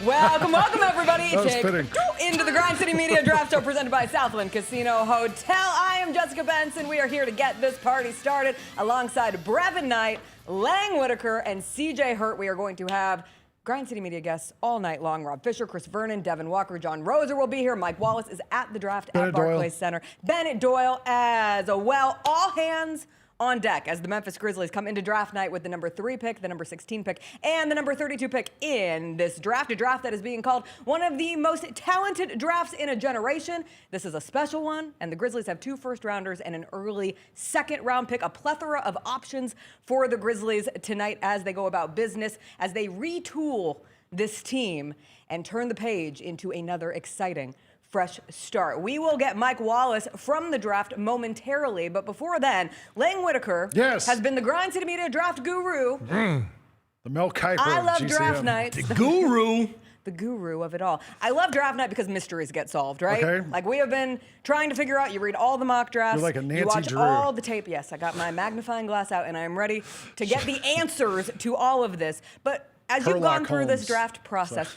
Welcome everybody Fitting. into the Grind City Media Draft Show presented by Southland Casino Hotel. I am Jessica Benson. We are here to get this party started alongside Brevin Knight, Lang Whitaker, and CJ Hurt. We are going to have Grind City Media guests all night long. Rob Fisher, Chris Vernon, Devin Walker, John Roser will be here. Mike Wallace is at the draft at Barclays Center. Bennett Doyle as well. All hands on deck as the Memphis Grizzlies come into draft night with the number 3 pick, the number 16 pick, and the number 32 pick in this draft. A draft that is being called one of the most talented drafts in a generation. This is a special one, and the Grizzlies have 2 first-rounders and an early second-round pick, a plethora of options for the Grizzlies tonight as they go about business, as they retool this team and turn the page into another exciting fresh start. We will get Mike Wallace from the draft momentarily, but before then, Lang Whitaker has been the Grind City Media draft guru. The Mel Kiper I love GCM. draft nights. The guru. The guru of it all. I love draft night because mysteries get solved, right? Okay. Like we have been trying to figure out, you read all the mock drafts. You're like a Nancy you watch Drew. all the tape. Yes, I got my magnifying glass out and I am ready to get the answers to all of this. But as you've gone through this draft process,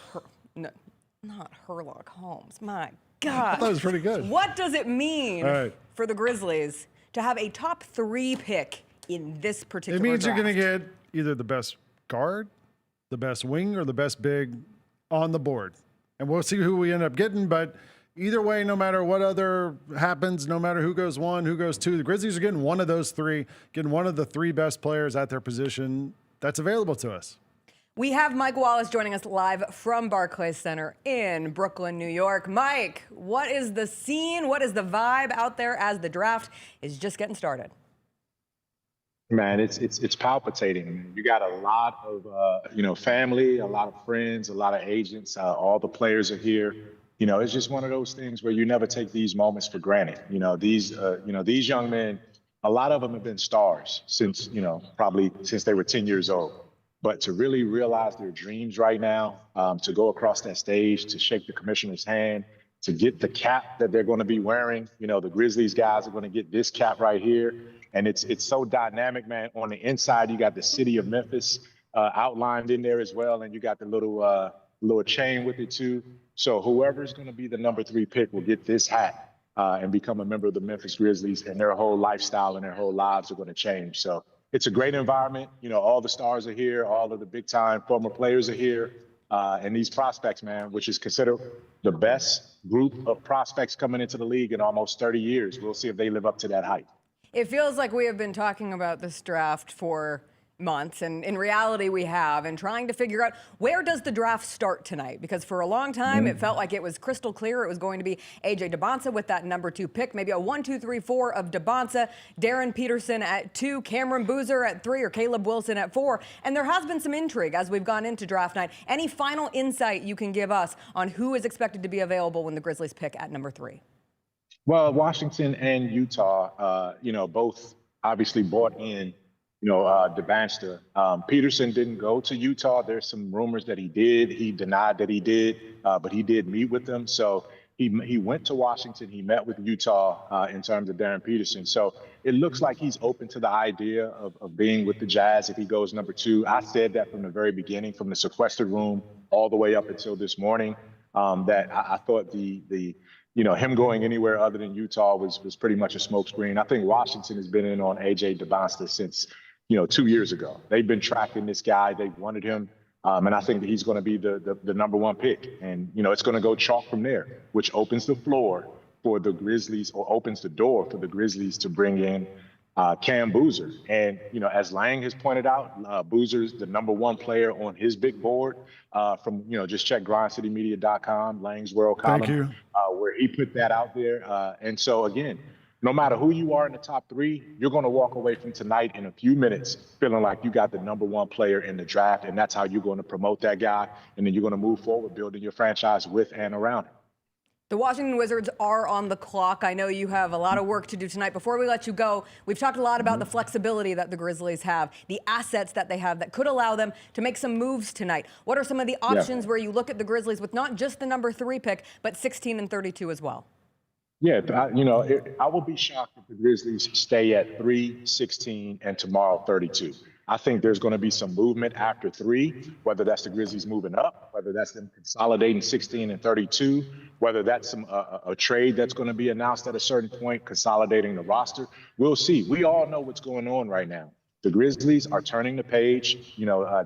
no, not Sherlock Holmes, my God. I thought it was pretty good. What does it mean for the Grizzlies to have a top 3 pick in this particular It means draft? you're going to get either the best guard, the best wing, or the best big on the board. And we'll see who we end up getting, but either way, no matter what other happens, no matter who goes 1, who goes 2, the Grizzlies are getting one of those 3, getting one of the 3 best players at their position that's available to us. We have Mike Wallace joining us live from Barclays Center in Brooklyn, New York. Mike, what is the scene? What is the vibe out there as the draft is just getting started? Man, it's palpitating. You got a lot of family, a lot of friends, a lot of agents. All the players are here. You know, it's just one of those things where you never take these moments for granted. These young men, a lot of them have been stars since probably since they were 10 years old. But to really realize their dreams right now, to go across that stage, to shake the commissioner's hand, to get the cap that they're going to be wearing. The Grizzlies guys are going to get this cap right here. And it's so dynamic, man. On the inside, you got the city of Memphis outlined in there as well. And you got the little chain with it, too. So whoever's going to be the number 3 pick will get this hat and become a member of the Memphis Grizzlies. And their whole lifestyle and their whole lives are going to change. So it's a great environment. All the stars are here. All of the big time former players are here. And these prospects, man, which is considered the best group of prospects coming into the league in almost 30 years. We'll see if they live up to that hype. It feels like we have been talking about this draft for months, and in reality we have, and trying to figure out where does the draft start tonight, because for a long time it felt like it was crystal clear it was going to be AJ Dybansta with that number 2 pick, maybe a 1, 2, 3, 4 of Dybansta, Darryn Peterson at 2, Cameron Boozer at 3, or Caleb Wilson at 4, and there has been some intrigue as we've gone into draft night. Any final insight you can give us on who is expected to be available when the Grizzlies pick at number 3? Well, Washington and Utah, both obviously bought in Dybansta. Peterson didn't go to Utah. There's some rumors that he did. He denied that he did, but he did meet with them. So he went to Washington. He met with Utah in terms of Darryn Peterson. So it looks like he's open to the idea of being with the Jazz if he goes number 2. I said that from the very beginning, from the sequestered room all the way up until this morning, that I thought him going anywhere other than Utah was pretty much a smokescreen. I think Washington has been in on AJ Dybansta since 2 years ago. They've been tracking this guy. They've wanted him. And I think that he's going to be the number 1 pick. And, it's going to go chalk from there, which opens the floor for the Grizzlies, or opens the door for the Grizzlies to bring in Cam Boozer. And, as Lang has pointed out, Boozer's the number 1 player on his big board from, just check grindcitymedia.com, Lang's World column, where he put that out there. And so, again, no matter who you are in the top 3, you're going to walk away from tonight in a few minutes feeling like you got the number 1 player in the draft, and that's how you're going to promote that guy, and then you're going to move forward building your franchise with and around him. The Washington Wizards are on the clock. I know you have a lot of work to do tonight. Before we let you go, we've talked a lot about the flexibility that the Grizzlies have, the assets that they have that could allow them to make some moves tonight. What are some of the options where you look at the Grizzlies with not just the number 3 pick, but 16 and 32 as well? Yeah, I will be shocked if the Grizzlies stay at 3, 16, and tomorrow 32. I think there's going to be some movement after 3, whether that's the Grizzlies moving up, whether that's them consolidating 16 and 32, whether that's a trade that's going to be announced at a certain point, consolidating the roster. We'll see. We all know what's going on right now. The Grizzlies are turning the page.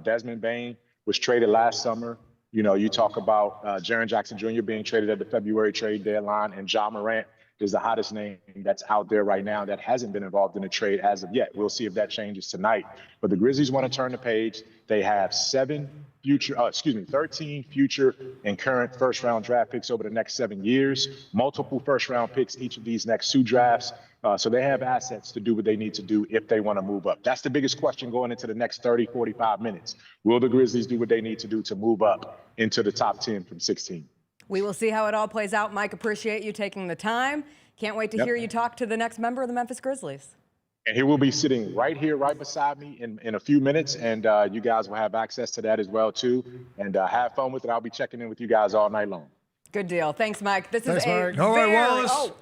Desmond Bane was traded last summer. You talk about Jaren Jackson Jr. being traded at the February trade deadline, and Ja Morant is the hottest name that's out there right now that hasn't been involved in a trade as of yet. We'll see if that changes tonight. But the Grizzlies want to turn the page. They have 13 future and current first-round draft picks over the next 7 years, multiple first-round picks each of these next 2 drafts. So they have assets to do what they need to do if they want to move up. That's the biggest question going into the next 30, 45 minutes. Will the Grizzlies do what they need to do to move up into the top 10 from 16? We will see how it all plays out. Mike, appreciate you taking the time. Can't wait to hear you talk to the next member of the Memphis Grizzlies. And he will be sitting right here, right beside me in a few minutes. And you guys will have access to that as well, too. And have fun with it. I'll be checking in with you guys all night long. Good deal. Thanks, Mike. This is Mike. All right, Wallace. Oh.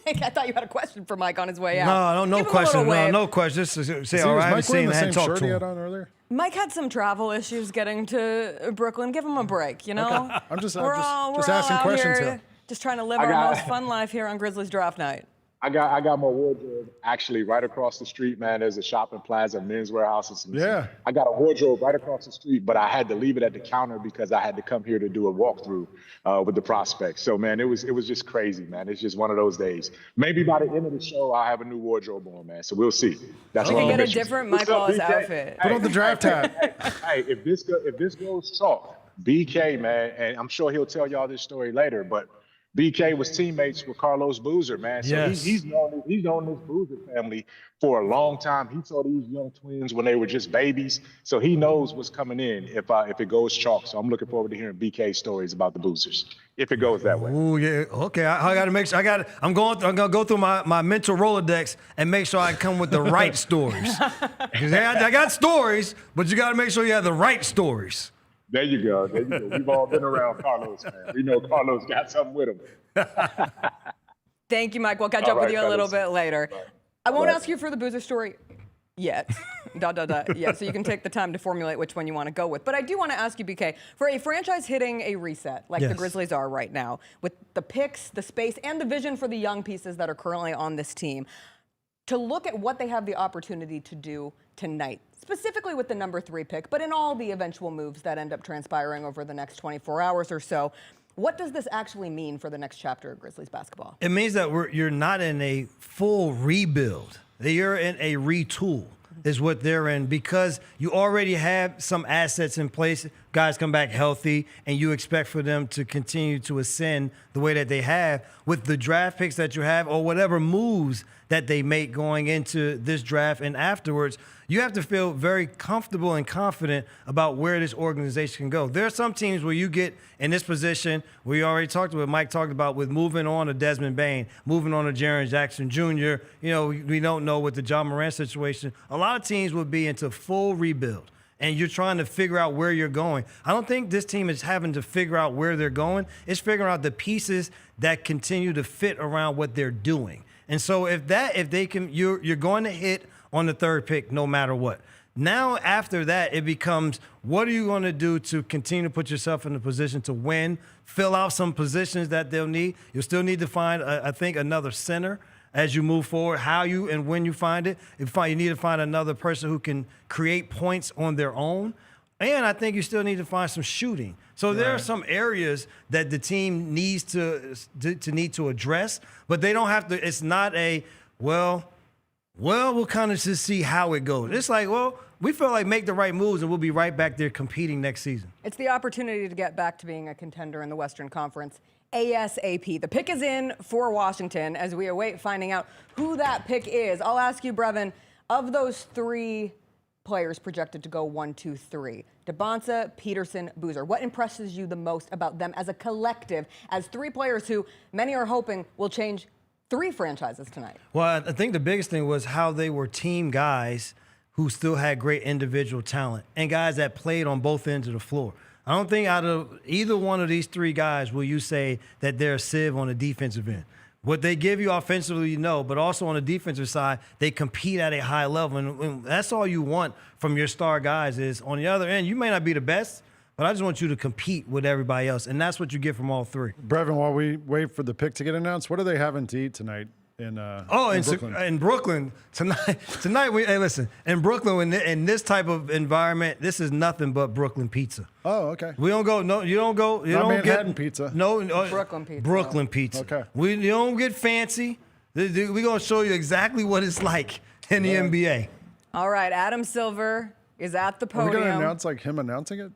I thought you had a question for Mike on his way out. No question. No question. Just say, all right, I haven't seen him, talk to him. Earlier? Mike had some travel issues getting to Brooklyn. Give him a break, Okay. I'm just we're asking all questions here. Just trying to live our most fun life here on Grizzlies Draft Night. I got my wardrobe actually right across the street, man. There's a shopping plaza, Men's Warehouse. I got a wardrobe right across the street, but I had to leave it at the counter because I had to come here to do a walkthrough with the prospects. So, man, it was just crazy, man. It's just one of those days. Maybe by the end of the show, I'll have a new wardrobe on, man. So we'll see. That's we what can I'm get a different Mike Wallace outfit. Put on the draft hat. Hey, if this goes chalk, BK, man, and I'm sure he'll tell y'all this story later, but BK was teammates with Carlos Boozer, man. So he's known this Boozer family for a long time. He saw these young twins when they were just babies. So he knows what's coming in if it goes chalk. So I'm looking forward to hearing BK stories about the Boozers if it goes that way. Oh yeah, okay. I got to make sure. I'm gonna go through my mental Rolodex and make sure I come with the right stories. Because I got stories, but you got to make sure you have the right stories. There you go. We've all been around Carlos, man. We know Carlos got something with him. Thank you, Mike. We'll catch up with you a little bit later. I won't ask you for the Boozer story yet. Yeah, so you can take the time to formulate which one you want to go with. But I do want to ask you, BK, for a franchise hitting a reset like the Grizzlies are right now, with the picks, the space, and the vision for the young pieces that are currently on this team, to look at what they have the opportunity to do tonight, specifically with the number 3 pick, but in all the eventual moves that end up transpiring over the next 24 hours or so, what does this actually mean for the next chapter of Grizzlies basketball? It means that you're not in a full rebuild. You're in a retool is what they're in, because you already have some assets in place. Guys come back healthy, and you expect for them to continue to ascend the way that they have with the draft picks that you have or whatever moves that they make going into this draft and afterwards. You have to feel very comfortable and confident about where this organization can go. There are some teams where you get in this position, we already talked about, Mike talked about, with moving on to Desmond Bane, moving on to Jaren Jackson Jr. We don't know with the Ja Morant situation. A lot of teams would be into full rebuild, and you're trying to figure out where you're going. I don't think this team is having to figure out where they're going. It's figuring out the pieces that continue to fit around what they're doing. And so if they can, you're going to hit on the 3rd pick no matter what. Now, after that, it becomes, what are you going to do to continue to put yourself in a position to win, fill out some positions that they'll need. You'll still need to find, I think, another center as you move forward. How you and when you find it, you need to find another person who can create points on their own. And I think you still need to find some shooting. So there are some areas that the team needs to address, but they don't have to. It's not a, well, we'll kind of just see how it goes. It's like, well, we feel like make the right moves and we'll be right back there competing next season. It's the opportunity to get back to being a contender in the Western Conference ASAP. The pick is in for Washington as we await finding out who that pick is. I'll ask you, Brevin, of those 3 players projected to go 1, 2, 3, Dybansta, Peterson, Boozer, what impresses you the most about them as a collective, as 3 players who many are hoping will change 3 franchises tonight? Well, I think the biggest thing was how they were team guys who still had great individual talent and guys that played on both ends of the floor. I don't think out of either one of these 3 guys will you say that they're a sieve on the defensive end. What they give you offensively, but also on the defensive side, they compete at a high level. And that's all you want from your star guys is on the other end, you may not be the best, but I just want you to compete with everybody else. And that's what you get from all three. Brevin, while we wait for the pick to get announced, what are they having to eat tonight? In Brooklyn. In Brooklyn tonight. Listen, in Brooklyn, in this type of environment, this is nothing but Brooklyn pizza. Oh, okay. We don't go. No, you don't go. You Not don't Manhattan get pizza. No, Brooklyn pizza. Brooklyn pizza. Okay. You don't get fancy. We're gonna show you exactly what it's like in the NBA. All right, Adam Silver is at the Are we podium. going to announce like him announcing it?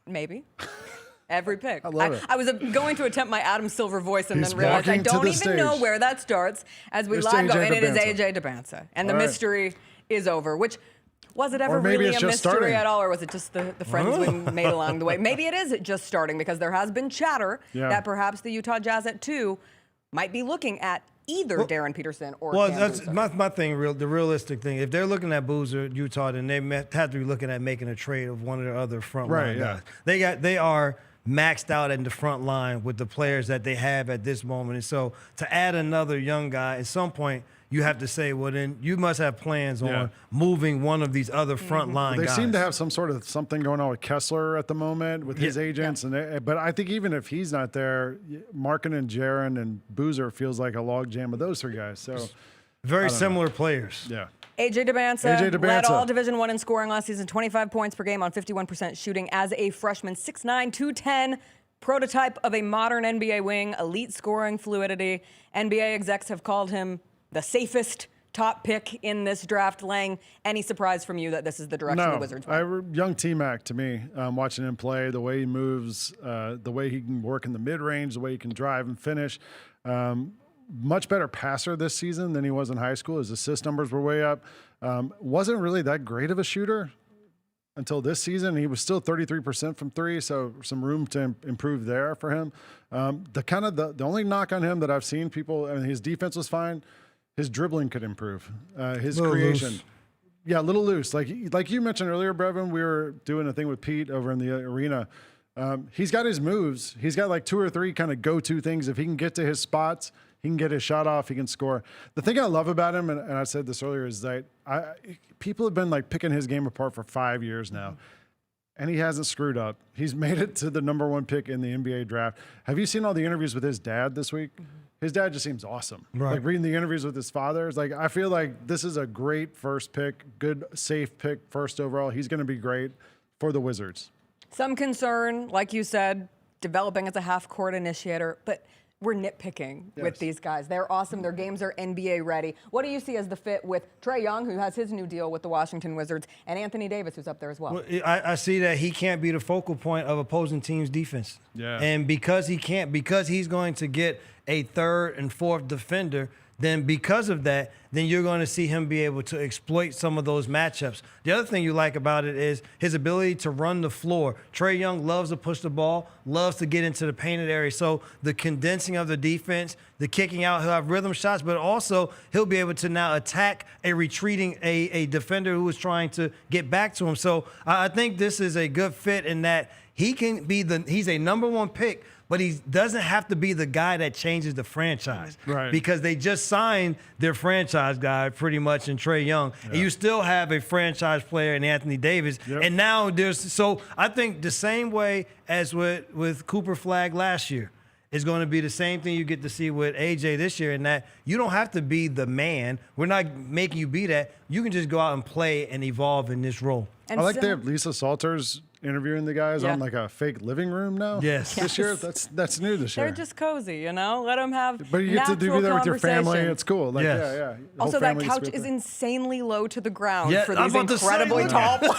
Maybe. Every pick. I love it. I was going to attempt my Adam Silver voice and He's then realized I walking to don't the even know stage. where that starts as we It's live go. AJ And it is Dybansta. AJ Dybansta. And the All right. mystery is over, which was it ever Or maybe really it's a just mystery starting. at all, or was it just the friends we made along the way? Maybe it is just starting because there has been chatter that perhaps the Utah Jazz at 2 might be looking at either Darryn Peterson or Cam That's Boozer. my thing. The realistic thing. If they're looking at Boozer, Utah, then they have to be looking at making a trade of one of their other front line guys. They are maxed out in the front line with the players that they have at this moment. And so to add another young guy, at some point, you have to say, well, then you must have plans on moving one of these other front line They guys. seem to have some sort of something going on with Kessler at the moment with his agents, but I think even if he's not there, Markin and Jaron and Boozer feels like a logjam of those three guys. So very similar players. yeah. AJ Dybansta led Dybansta. all Division I in scoring last season, 25 points per game on 51% shooting as a freshman, 6'9", 210, prototype of a modern NBA wing, elite scoring fluidity. NBA execs have called him the safest top pick in this draft. Lang, any surprise from you that this is the direction the Wizards went? Young T-Mac to me, watching him play, the way he moves, the way he can work in the mid-range, the way he can drive and finish. Much better passer this season than he was in high school. His assist numbers were way up. Wasn't really that great of a shooter until this season. He was still 33% from three, so some room to improve there for him. The only knock on him that I've seen people, his defense was fine. His dribbling could improve. His creation. Loose. Yeah, a little loose. Like you mentioned earlier, Brevin, we were doing a thing with Pete over in the arena. He's got his moves. He's got like 2 or 3 kind of go-to things. If he can get to his spots, he can get his shot off, he can score. The thing I love about him, and I said this earlier, is that people have been like picking his game apart for 5 years now, and he hasn't screwed up. He's made it to the #1 pick in the NBA draft. Have you seen all the interviews with his dad this week? His dad just seems awesome. Right. Like reading the interviews with his father, it's like I feel like this is a great first pick, good, safe pick, first overall. He's going to be great for the Wizards. Some concern, like you said, developing as a half-court initiator, but we're nitpicking with these guys. They're awesome. Their games are NBA ready. What do you see as the fit with Trae Young, who has his new deal with the Washington Wizards, and Anthony Davis, who's up there as well? I see that he can't be the focal point of opposing teams' defense. Yeah. And because he's going to get a third and fourth defender, then because of that, then you're going to see him be able to exploit some of those matchups. The other thing you like about it is his ability to run the floor. Trae Young loves to push the ball, loves to get into the painted area. So the condensing of the defense, the kicking out, he'll have rhythm shots, but also he'll be able to now attack a retreating a defender who is trying to get back to him. So I think this is a good fit in that he can be he's a #1 pick, but he doesn't have to be the guy that changes the franchise. Right. Because they just signed their franchise guy pretty much in Trae Young. Yeah. And you still have a franchise player in Anthony Davis. Yep. And now so I think the same way as with Cooper Flagg last year is going to be the same thing you get to see with AJ this year, in that you don't have to be the man. We're not making you be that. You can just go out and play and evolve in this role. And I like they have Lisa Salters interviewing the guys on like a fake living room now. Yes. This year, that's new this year. They're just cozy, you know? Let them have But you get to be there with your family. It's cool. Like, yes. yeah. Also, that couch is insanely low to the ground for these I'm about to incredibly say tall players.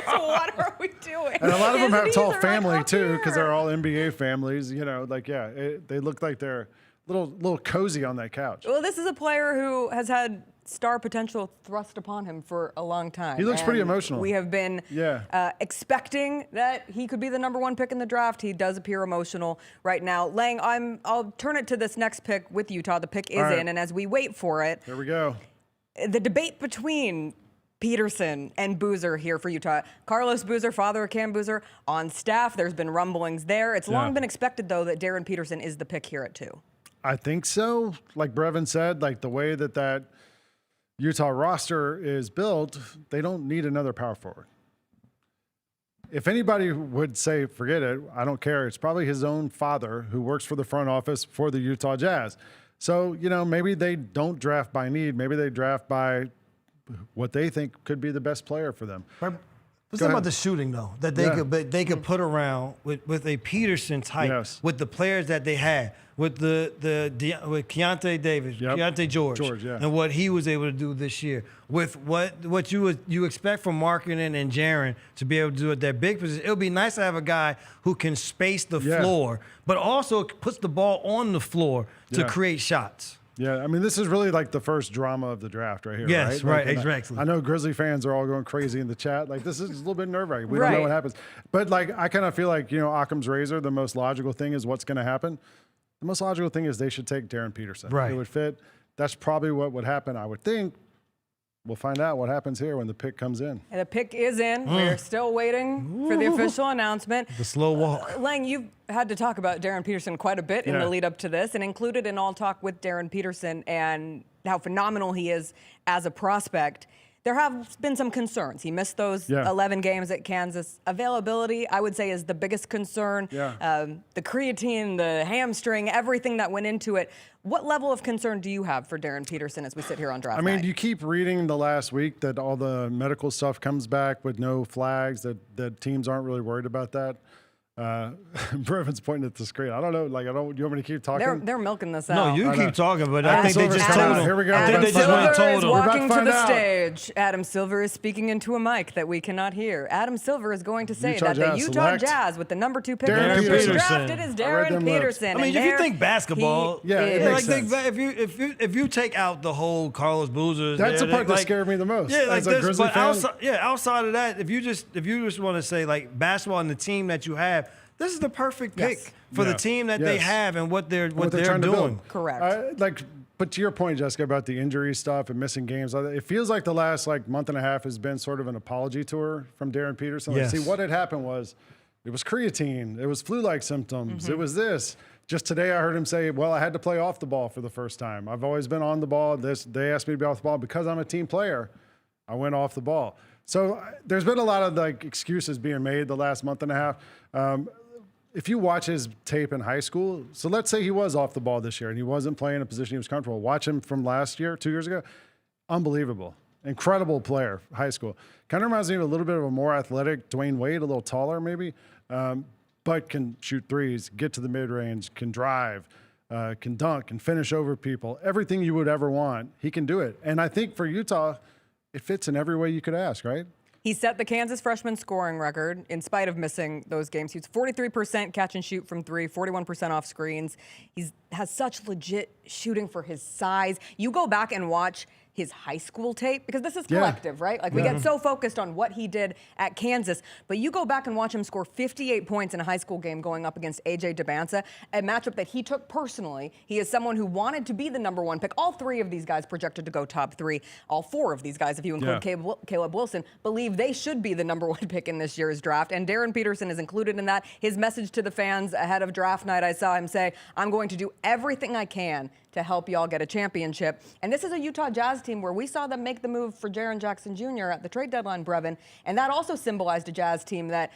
What are we doing? And a lot of them have tall These are family up too, because here. they're all NBA families. You know, like they look like they're little cozy on that couch. Well, this is a player who has had star potential thrust upon him for a long time. He looks pretty emotional. We have been expecting that he could be the #1 pick in the draft. He does appear emotional right now. Lang, I'll turn it to this next pick with Utah. The pick is in, and as we wait for it, There we go. the debate between Peterson and Boozer here for Utah. Carlos Boozer, father of Cam Boozer, on staff. There's been rumblings there. It's long been expected, though, that Darryn Peterson is the pick here at 2. I think so. Like Brevin said, like the way that Utah roster is built, they don't need another power forward. If anybody would say, forget it, I don't care, it's probably his own father who works for the front office for the Utah Jazz. So, maybe they don't draft by need. Maybe they draft by what they think could be the best player for them. Let's talk about the shooting, though, that they could put around with a Peterson type, with the players that they had, with with Keontae Davis, Keontae George, and what he was able to do this year, with what you expect from Markkanen and Darryn to be able to do at their big position. It would be nice to have a guy who can space the floor, but also puts the ball on the floor to create shots. Yeah, I mean, this is really like the first drama of the draft right here, yes, right? Exactly. I know Grizzly fans are all going crazy in the chat. Like, this is a little bit nerve-wracking. We don't know what happens. But, like, I kind of feel like, Occam's razor, the most logical thing is what's going to happen. The most logical thing is they should take Darryn Peterson. Right. It would fit. That's probably what would happen, I would think. We'll find out what happens here when the pick comes in. And the pick is in. We're still waiting for the official announcement. The slow walk. Lang, you've had to talk about Darryn Peterson quite a bit in the lead up to this, and included in all talk with Darryn Peterson and how phenomenal he is as a prospect. There have been some concerns. He missed those 11 games at Kansas. Availability, I would say, is the biggest concern. The creatine, the hamstring, everything that went into it. What level of concern do you have for Darryn Peterson as we sit here on draft night? You keep reading the last week that all the medical stuff comes back with no flags, that teams aren't really worried about that. Brevin's pointing at the screen. I don't know. Like, you want me to keep talking? They're milking this out. No, you keep talking, but I think they just told him. Here we go. I think they just Silver told is him. walking to the stage. Adam Silver is speaking into a mic that we cannot hear. Adam Silver is going to say that the Utah Jazz, with the number 2 pick in Darryn the first Peterson. draft, it is Darryn Peterson. I mean, if you think basketball, it makes sense. If you take out the whole Carlos Boozers, that's the part that scared me the most. Yeah, like this. Grizzly But outside of that, if you just want to say like basketball and the team that you have, this is the perfect pick for the team that they have and what they're doing. Correct. But to your point, Jessica, about the injury stuff and missing games, it feels like the last month and a half has been sort of an apology tour from Darryn Peterson. See, what had happened was it was creatine, it was flu-like symptoms, it was this. Just today I heard him say, well, I had to play off the ball for the first time. I've always been on the ball. They asked me to be off the ball because I'm a team player. I went off the ball. So there's been a lot of excuses being made the last month and a half. If you watch his tape in high school, so let's say he was off the ball this year and he wasn't playing a position he was comfortable. Watch him from last year, 2 years ago. Unbelievable. Incredible player, high school. Kind of reminds me of a little bit of a more athletic Dwayne Wade, a little taller maybe, but can shoot threes, get to the mid-range, can drive, can dunk, can finish over people. Everything you would ever want, he can do it. And I think for Utah, it fits in every way you could ask, right? He set the Kansas freshman scoring record in spite of missing those games. He was 43% catch and shoot from 3, 41% off screens. He has such legit shooting for his size. You go back and watch his high school tape, because this is collective, right? Like, we get so focused on what he did at Kansas, but you go back and watch him score 58 points in a high school game going up against AJ Dybansta, a matchup that he took personally. He is someone who wanted to be the number 1 pick. All 3 of these guys projected to go top 3. All 4 of these guys, if you include Caleb Wilson, believe they should be the number 1 pick in this year's draft. And Darryn Peterson is included in that. His message to the fans ahead of draft night, I saw him say, I'm going to do everything I can to help y'all get a championship. And this is a Utah Jazz team where we saw them make the move for Jaren Jackson Jr. at the trade deadline, Brevin. And that also symbolized a Jazz team that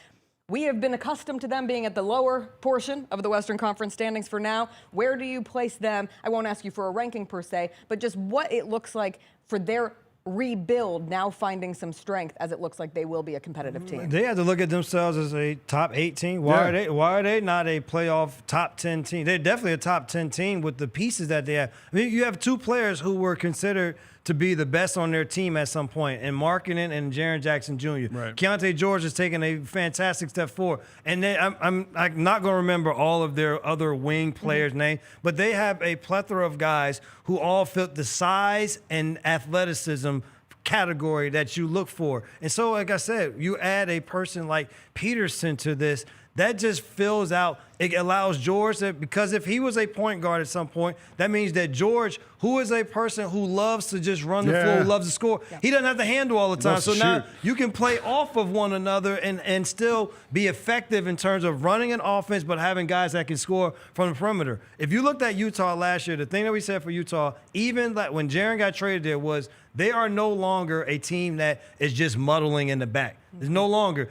we have been accustomed to them being at the lower portion of the Western Conference standings for now. Where do you place them? I won't ask you for a ranking per se, but just what it looks like for their rebuild, now finding some strength as it looks like they will be a competitive team. They have to look at themselves as a top 8 team. Why are they not a playoff top 10 team? They're definitely a top 10 team with the pieces that they have. I mean, you have 2 players who were considered to be the best on their team at some point, and Markkanen and Jaren Jackson Jr. Right. Keontae George has taken a fantastic step forward. And I'm not going to remember all of their other wing players' names, but they have a plethora of guys who all fit the size and athleticism category that you look for. And so, like I said, you add a person like Peterson to this, that just fills out. It allows George to, because if he was a point guard at some point, that means that George, who is a person who loves to just run the floor, loves to score, he doesn't have to handle all the time. So now you can play off of one another and still be effective in terms of running an offense, but having guys that can score from the perimeter. If you looked at Utah last year, the thing that we said for Utah, even like when Darryn got traded there, was they are no longer a team that is just muddling in the back. It's no longer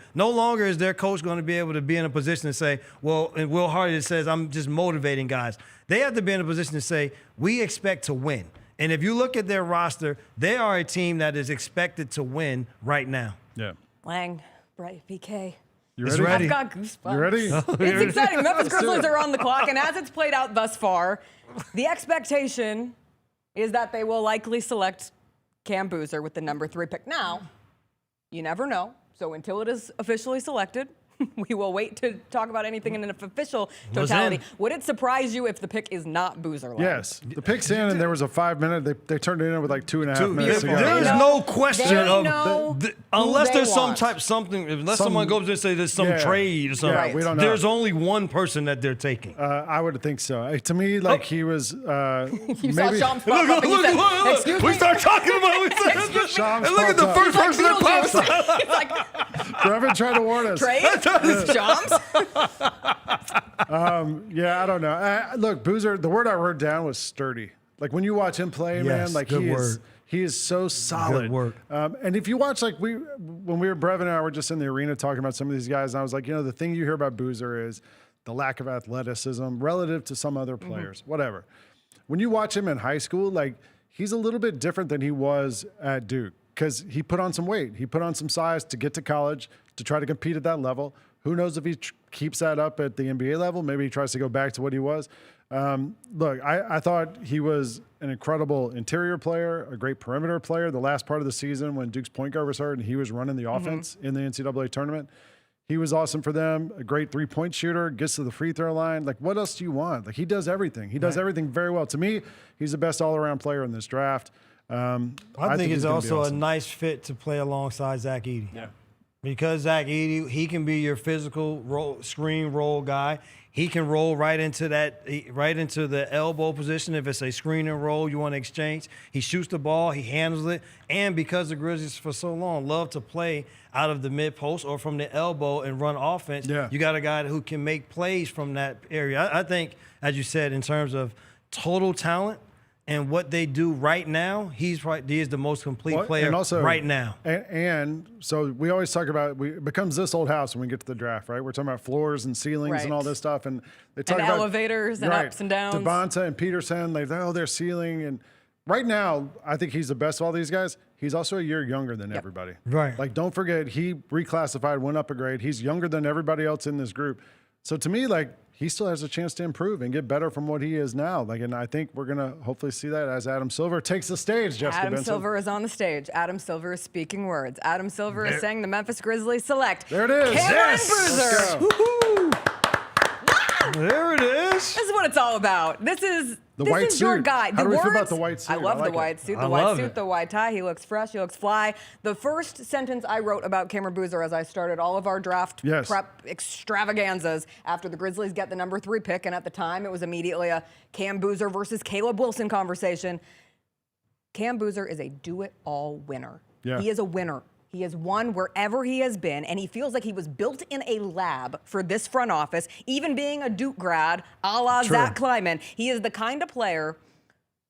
is their coach going to be able to be in a position to say, well, and Will Hardy says, I'm just motivating guys. They have to be in a position to say, we expect to win. And if you look at their roster, they are a team that is expected to win right now. Yeah. Lang, Bright, PK. You It's ready? ready. I've got goosebumps. You ready? It's exciting. Memphis Grizzlies are on the clock, and as it's played out thus far, the expectation is that they will likely select Cam Boozer with the number 3 pick. Now, you never know. So until it is officially selected, we will wait to talk about anything in an official totality. Would it surprise you if the pick is not Boozer? Lang? Yes. The pick's in, and there was a 5 minute. They turned it in with like 2.5 minutes to go. There is no question unless they there's want. Unless someone goes and say there's some trade or something. Yeah, we don't know. There's only one person that they're taking. I would think so. To me, like he was. You maybe, saw Shams pop up and you said, excuse me? We start talking about it. Shams And look at the popped first person that pops up. It's like, Brevin tried to warn us. trade? Shams? Yeah, I don't know. Look, Boozer, the word I wrote down was sturdy. Like when you watch him play, Yes, man, like good he word. is so solid. Good work. And if you watch, like when we were Brevin and I were just in the arena talking about some of these guys, and I was like, the thing you hear about Boozer is the lack of athleticism relative to some other players, whatever. When you watch him in high school, like he's a little bit different than he was at Duke because he put on some weight. He put on some size to get to college to try to compete at that level. Who knows if he keeps that up at the NBA level? Maybe he tries to go back to what he was. Look, I thought he was an incredible interior player, a great perimeter player. The last part of the season when Duke's point guard was hurt and he was running the offense in the NCAA tournament, he was awesome for them. A great three-point shooter, gets to the free throw line. Like, what else do you want? Like, he does everything. He does everything very well. To me, he's the best all-around player in this draft. I think he's it's gonna be also awesome. a nice fit to play alongside Zach Edey. Yeah. Because Zach Edey, he can be your physical screen roll guy. He can roll right into the elbow position if it's a screen and roll you want to exchange. He shoots the ball, he handles it, and because the Grizzlies for so long love to play out of the mid post or from the elbow and run offense, you got a guy who can make plays from that area. I think, as you said, in terms of total talent and what they do right now, he is the most complete player and also, right now. And so we always talk about it becomes this old house when we get to the draft, right? We're talking about floors and ceilings and all this stuff, and they talk about elevators and ups and downs. Dybansta and Peterson, their ceiling, and right now I think he's the best of all these guys. He's also a year younger than everybody. Right. Like don't forget he reclassified, went up a grade. He's younger than everybody else in this group. So to me, he still has a chance to improve and get better from what he is now. And I think we're going to hopefully see that as Adam Silver takes the stage, Jessica Adam Benson. Silver is on the stage. Adam Silver is speaking words. Adam Silver is saying the Memphis Grizzlies select. There it is. Cameron Let's Boozer. go. There it is. This is what it's all about. This is white your suit. guy. How do we feel about the white suit? I love I like the it. white suit. I The white love suit, it. the white tie. He looks fresh. He looks fly. The first sentence I wrote about Cameron Boozer as I started all of our draft prep extravaganzas after the Grizzlies get the number 3 pick, and at the time it was immediately a Cam Boozer versus Caleb Wilson conversation. Cam Boozer is a do-it-all winner. Yeah. He is a winner. He has won wherever he has been, and he feels like he was built in a lab for this front office, even being a Duke grad, a la Zach Kleiman. He is the kind of player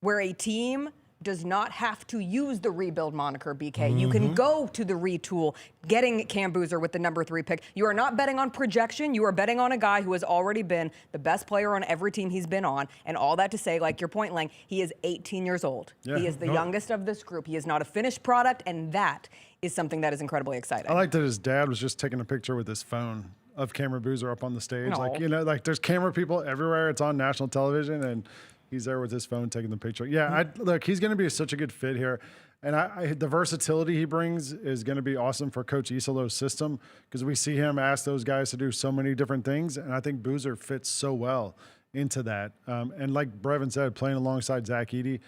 where a team does not have to use the rebuild moniker, BK. You can go to the retool, getting Cam Boozer with the number 3 pick. You are not betting on projection. You are betting on a guy who has already been the best player on every team he's been on. And all that to say, like your point, Lang, he is 18 years old. Yeah. He is the youngest of this group. He is not a finished product, and that is something that is incredibly exciting. I like that his dad was just taking a picture with his phone of Cameron Boozer up on the stage. No. There's camera people everywhere. It's on national television, and he's there with his phone taking the picture. Yeah, look, he's going to be such a good fit here. And the versatility he brings is going to be awesome for Coach Isilow's system because we see him ask those guys to do so many different things. And I think Boozer fits so well into that. And like Brevin said, playing alongside Zach Edey,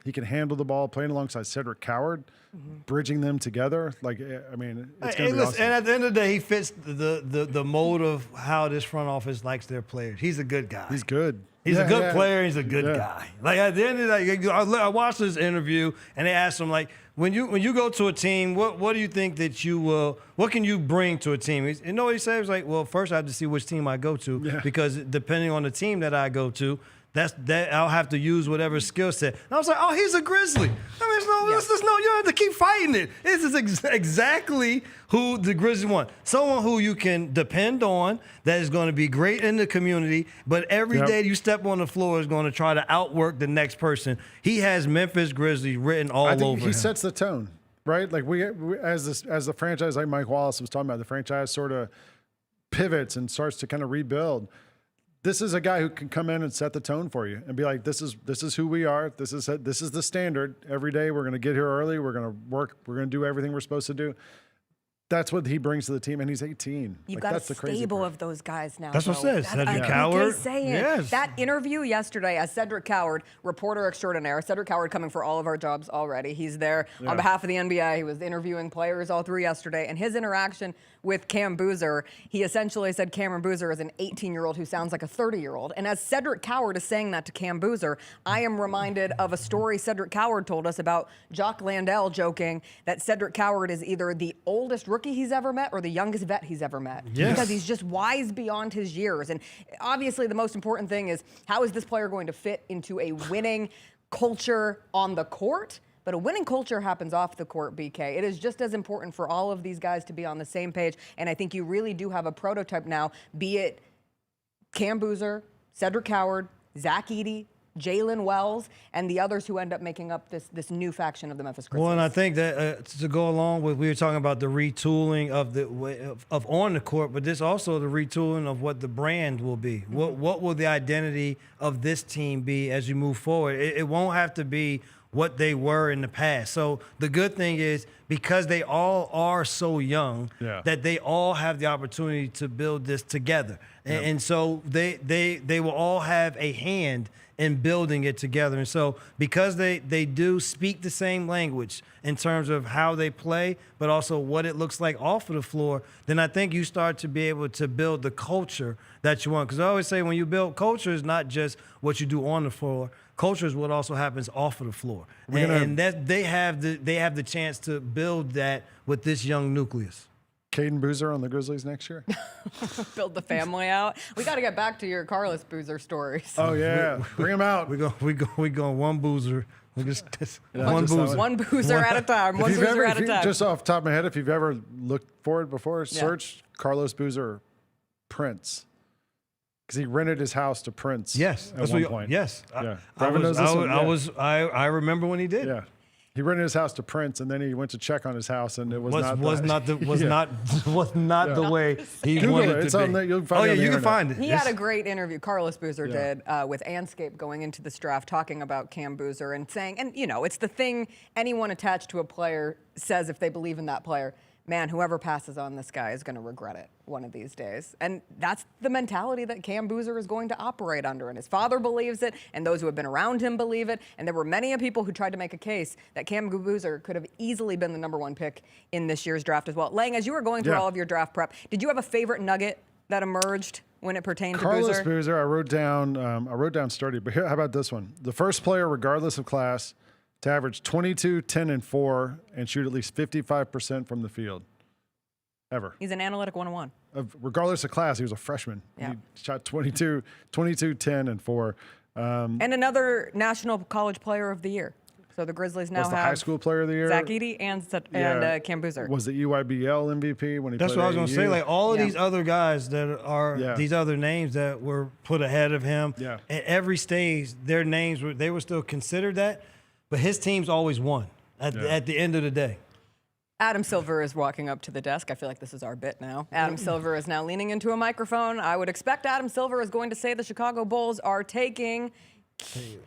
He can handle the ball, playing alongside Cedric Coward, bridging them together. Like, I mean, it's going to be awesome. And at the end of the day, he fits the mold of how this front office likes their players. He's a good guy. He's good. He's a good player. He's a good guy. Like at the end of the day, I watched this interview and they asked him like, when you go to a team, what do you think that you will? What can you bring to a team? You know what he said? He was like, well, first I have to see which team I go to because depending on the team that I go to, that I'll have to use whatever skill set. And I was like, oh, he's a Grizzly. I mean, you don't have to keep fighting it. This is exactly who the Grizzlies want. Someone who you can depend on, that is going to be great in the community, but every day you step on the floor is going to try to outwork the next person. He has Memphis Grizzlies written all over him. He sets the tone, right? Like we as the franchise, like Mike Wallace was talking about, the franchise sort of pivots and starts to kind of rebuild. This is a guy who can come in and set the tone for you and be like, this is who we are. This is the standard. Every day we're going to get here early. We're going to work. We're going to do everything we're supposed to do. That's what he brings to the team, and he's 18. You've got a stable of those guys now. That's what it says. Cedric Coward. Yes. That interview yesterday as Cedric Coward, reporter extraordinaire. Cedric Coward coming for all of our jobs already. He's there on behalf of the NBA. He was interviewing players all through yesterday. And his interaction with Cam Boozer, he essentially said Cameron Boozer is an 18-year-old who sounds like a 30-year-old. And as Cedric Coward is saying that to Cam Boozer, I am reminded of a story Cedric Coward told us about Jock Landale joking that Cedric Coward is either the oldest rookie he's ever met or the youngest vet he's ever met. Yes. Because he's just wise beyond his years. And obviously the most important thing is, how is this player going to fit into a winning culture on the court? But a winning culture happens off the court, BK. It is just as important for all of these guys to be on the same page. And I think you really do have a prototype now, be it Cam Boozer, Cedric Coward, Zach Edey, Jalen Wells, and the others who end up making up this new faction of the Memphis Grizzlies. Well, and I think that to go along with, we were talking about the retooling of on the court, but this also the retooling of what the brand will be. What will the identity of this team be as you move forward? It won't have to be what they were in the past. So the good thing is, because they all are so young, that they all have the opportunity to build this together. And so they will all have a hand in building it together. And so because they do speak the same language in terms of how they play, but also what it looks like off of the floor, then I think you start to be able to build the culture that you want. Because I always say when you build culture, it's not just what you do on the floor. Culture is what also happens off of the floor. And that they have the chance to build that with this young nucleus. Caden Boozer on the Grizzlies next year? Build the family out. We got to get back to your Carlos Boozer stories. Oh, yeah. Bring him out. We go one Boozer. One boozer at a time. One boozer at a time. Just off the top of my head, if you've ever looked for it before, search Carlos Boozer Prince. Because he rented his house to Prince. Yes, at one point. Yes, yeah. I remember when he did. Yeah, he rented his house to Prince, and then he went to check on his house, and it was not the way he Google wanted it. it It's to on be. the, you can find it on the you can internet. find it. He had a great interview, Carlos Boozer did, with Anscape going into this draft, talking about Cam Boozer and saying, and it's the thing anyone attached to a player says if they believe in that player. Man, whoever passes on this guy is going to regret it one of these days. And that's the mentality that Cam Boozer is going to operate under. And his father believes it, and those who have been around him believe it. And there were many people who tried to make a case that Cam Boozer could have easily been the #1 pick in this year's draft as well. Lang, as you were going through all of your draft prep, did you have a favorite nugget that emerged when it pertained to Boozer? Carlos Boozer, I wrote down sturdy, but here, how about this one? The first player, regardless of class, to average 22, 10, and 4 and shoot at least 55% from the field. Ever. He's an analytic 101. Regardless of class, he was a freshman. Yeah. He shot 22, 10, and 4. And another National College Player of the Year. So the Grizzlies now was the have high school player of the year. Zach Edey and Cam Boozer. Was the EYBL MVP when he That's played what I was going to say. Like all of these other guys that are Yeah. these other names that were put ahead of him. Yeah. At every stage, their names were still considered that, but his team's always won at the end of the day. Adam Silver is walking up to the desk. I feel like this is our bit now. Adam Silver is now leaning into a microphone. I would expect Adam Silver is going to say the Chicago Bulls are taking Caleb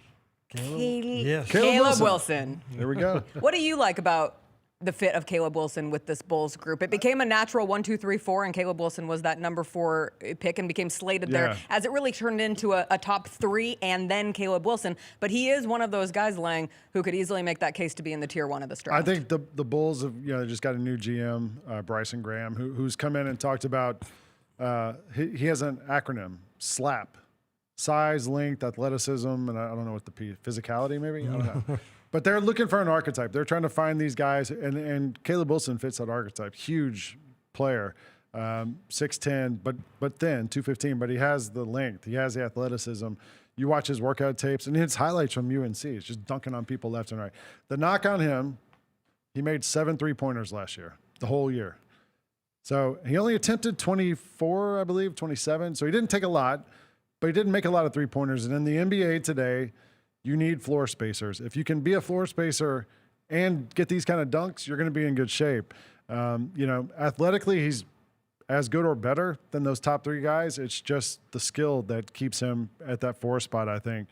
Wilson. There we go. What do you like about the fit of Caleb Wilson with this Bulls group. It became a natural 1, 2, 3, 4, and Caleb Wilson was that number 4 pick and became slated there as it really turned into a top 3 and then Caleb Wilson. But he is one of those guys, Lang, who could easily make that case to be in the tier 1 of this draft. I think the Bulls have just got a new GM, Bryson Graham, who's come in and talked about he has an acronym, SLAP. Size, length, athleticism, and I don't know what the physicality maybe? I don't know. But they're looking for an archetype. They're trying to find these guys, and Caleb Wilson fits that archetype. Huge player, 6'10", but thin, 215. But he has the length. He has the athleticism. You watch his workout tapes, and it's highlights from UNC. It's just dunking on people left and right. The knock on him, he made 7 3-pointers last year, the whole year. So he only attempted 24, I believe, 27. So he didn't take a lot, but he didn't make a lot of 3-pointers. And in the NBA today, you need floor spacers. If you can be a floor spacer and get these kind of dunks, you're going to be in good shape. Athletically, he's as good or better than those top 3 guys. It's just the skill that keeps him at that 4 spot, I think.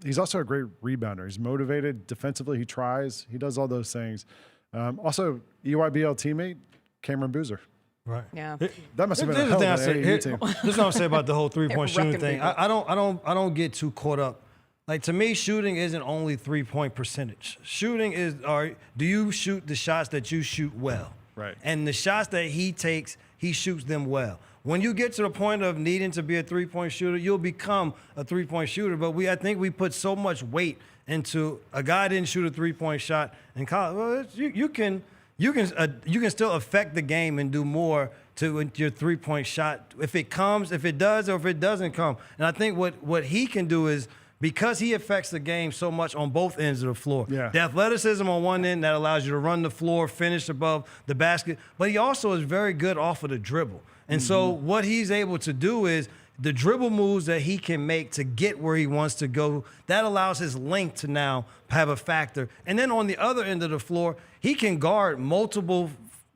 He's also a great rebounder. He's motivated. Defensively, he tries. He does all those things. Also, EYBL teammate, Cameron Boozer. Right. Yeah. That must have been a hell of an AAU team. This is what I'm saying about the whole 3-point shooting thing. I don't get too caught up. Like, to me, shooting isn't only 3-point percentage. Shooting is, do you shoot the shots that you shoot well? Right. And the shots that he takes, he shoots them well. When you get to the point of needing to be a 3-point shooter, you'll become a 3-point shooter. But I think we put so much weight into a guy didn't shoot a 3-point shot in college. Well, you can still affect the game and do more to your 3-point shot if it comes, if it does, or if it doesn't come. And I think what he can do is, because he affects the game so much on both ends of the floor. Yeah. The athleticism on one end that allows you to run the floor, finish above the basket, but he also is very good off of the dribble. And so what he's able to do is the dribble moves that he can make to get where he wants to go, that allows his length to now have a factor. And then on the other end of the floor, he can guard multiple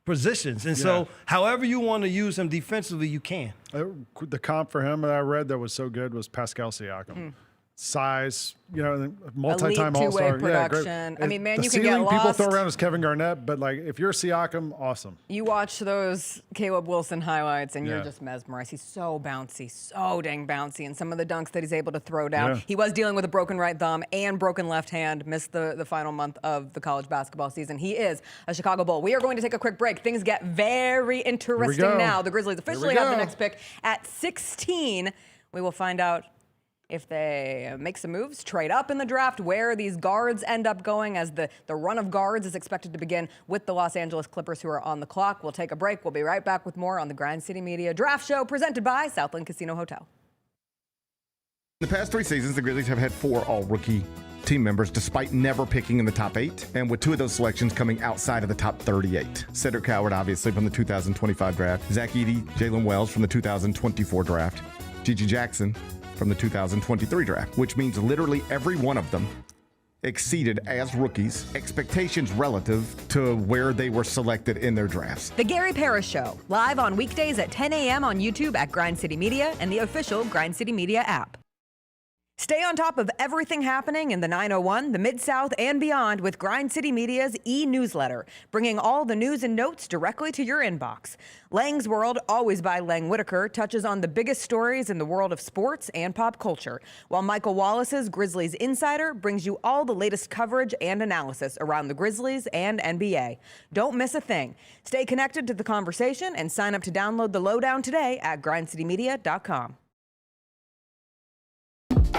positions. And so however you want to use him defensively, you can. The comp for him that I read that was so good was Pascal Siakam. Size, multi-time Elite All-Star. two-way production. Yeah, I mean, man, the you can get ceiling people lost. throw around as Kevin Garnett, but like if you're Siakam, awesome. You watch those Caleb Wilson highlights and you're Yeah. just mesmerized. He's so bouncy, so dang bouncy. And some of the dunks that he's able to throw down. Yeah. He was dealing with a broken right thumb and broken left hand, missed the final month of the college basketball season. He is a Chicago Bull. We are going to take a quick break. Things get very interesting go. now. The Grizzlies officially Here we have the go. next pick at 16. We will find out if they make some moves, trade up in the draft, where these guards end up going, as the run of guards is expected to begin with the Los Angeles Clippers, who are on the clock. We'll take a break. We'll be right back with more on the Grind City Media Draft Show, presented by Southland Casino Hotel. In the past 3 seasons, the Grizzlies have had 4 all-rookie team members, despite never picking in the top 8, and with 2 of those selections coming outside of the top 38. Cedric Howard, obviously, from the 2025 draft. Zach Edey, Jalen Wells from the 2024 draft. Gigi Jackson from the 2023 draft, which means literally every one of them exceeded, as rookies, expectations relative to where they were selected in their drafts. The Gary Parrish Show, live on weekdays at 10 a.m. on YouTube at Grind City Media and the official Grind City Media app. Stay on top of everything happening in the 901, the Mid-South, and beyond with Grind City Media's e-newsletter, bringing all the news and notes directly to your inbox. Lang's World, always by Lang Whitaker, touches on the biggest stories in the world of sports and pop culture, while Michael Wallace's Grizzlies Insider brings you all the latest coverage and analysis around the Grizzlies and NBA. Don't miss a thing. Stay connected to the conversation and sign up to download the lowdown today at grindcitymedia.com.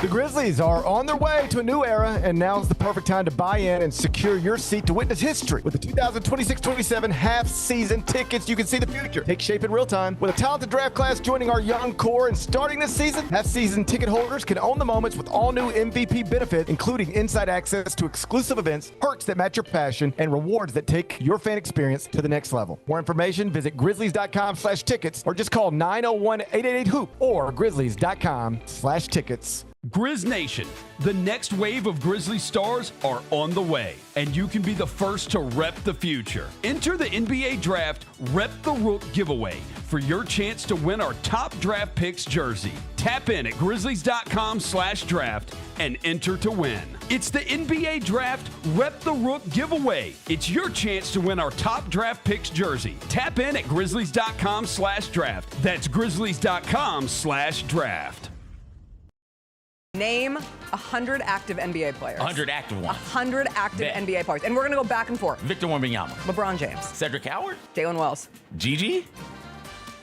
The Grizzlies are on their way to a new era, and now's the perfect time to buy in and secure your seat to witness history. With the 2026-27 half-season tickets, you can see the future take shape in real time. With a talented draft class joining our young core and starting this season, half-season ticket holders can own the moments with all new MVP benefits, including inside access to exclusive events, perks that match your passion, and rewards that take your fan experience to the next level. More information, visit grizzlies.com/tickets or just call 901-888-HOOP or grizzlies.com/tickets. Grizz Nation, the next wave of Grizzly stars are on the way, and you can be the first to rep the future. Enter the NBA Draft Rep the Rook giveaway for your chance to win our top draft picks jersey. Tap in at grizzlies.com/draft and enter to win. It's the NBA Draft Rep the Rook giveaway. It's your chance to win our top draft picks jersey. Tap in at grizzlies.com/draft. That's grizzlies.com/draft. Name 100 active NBA players. 100 active ones. 100 active Bet. NBA players. And we're going to go back and forth. Victor Wembanyama. LeBron James. Cedric Howard. Jalen Wells. Gigi.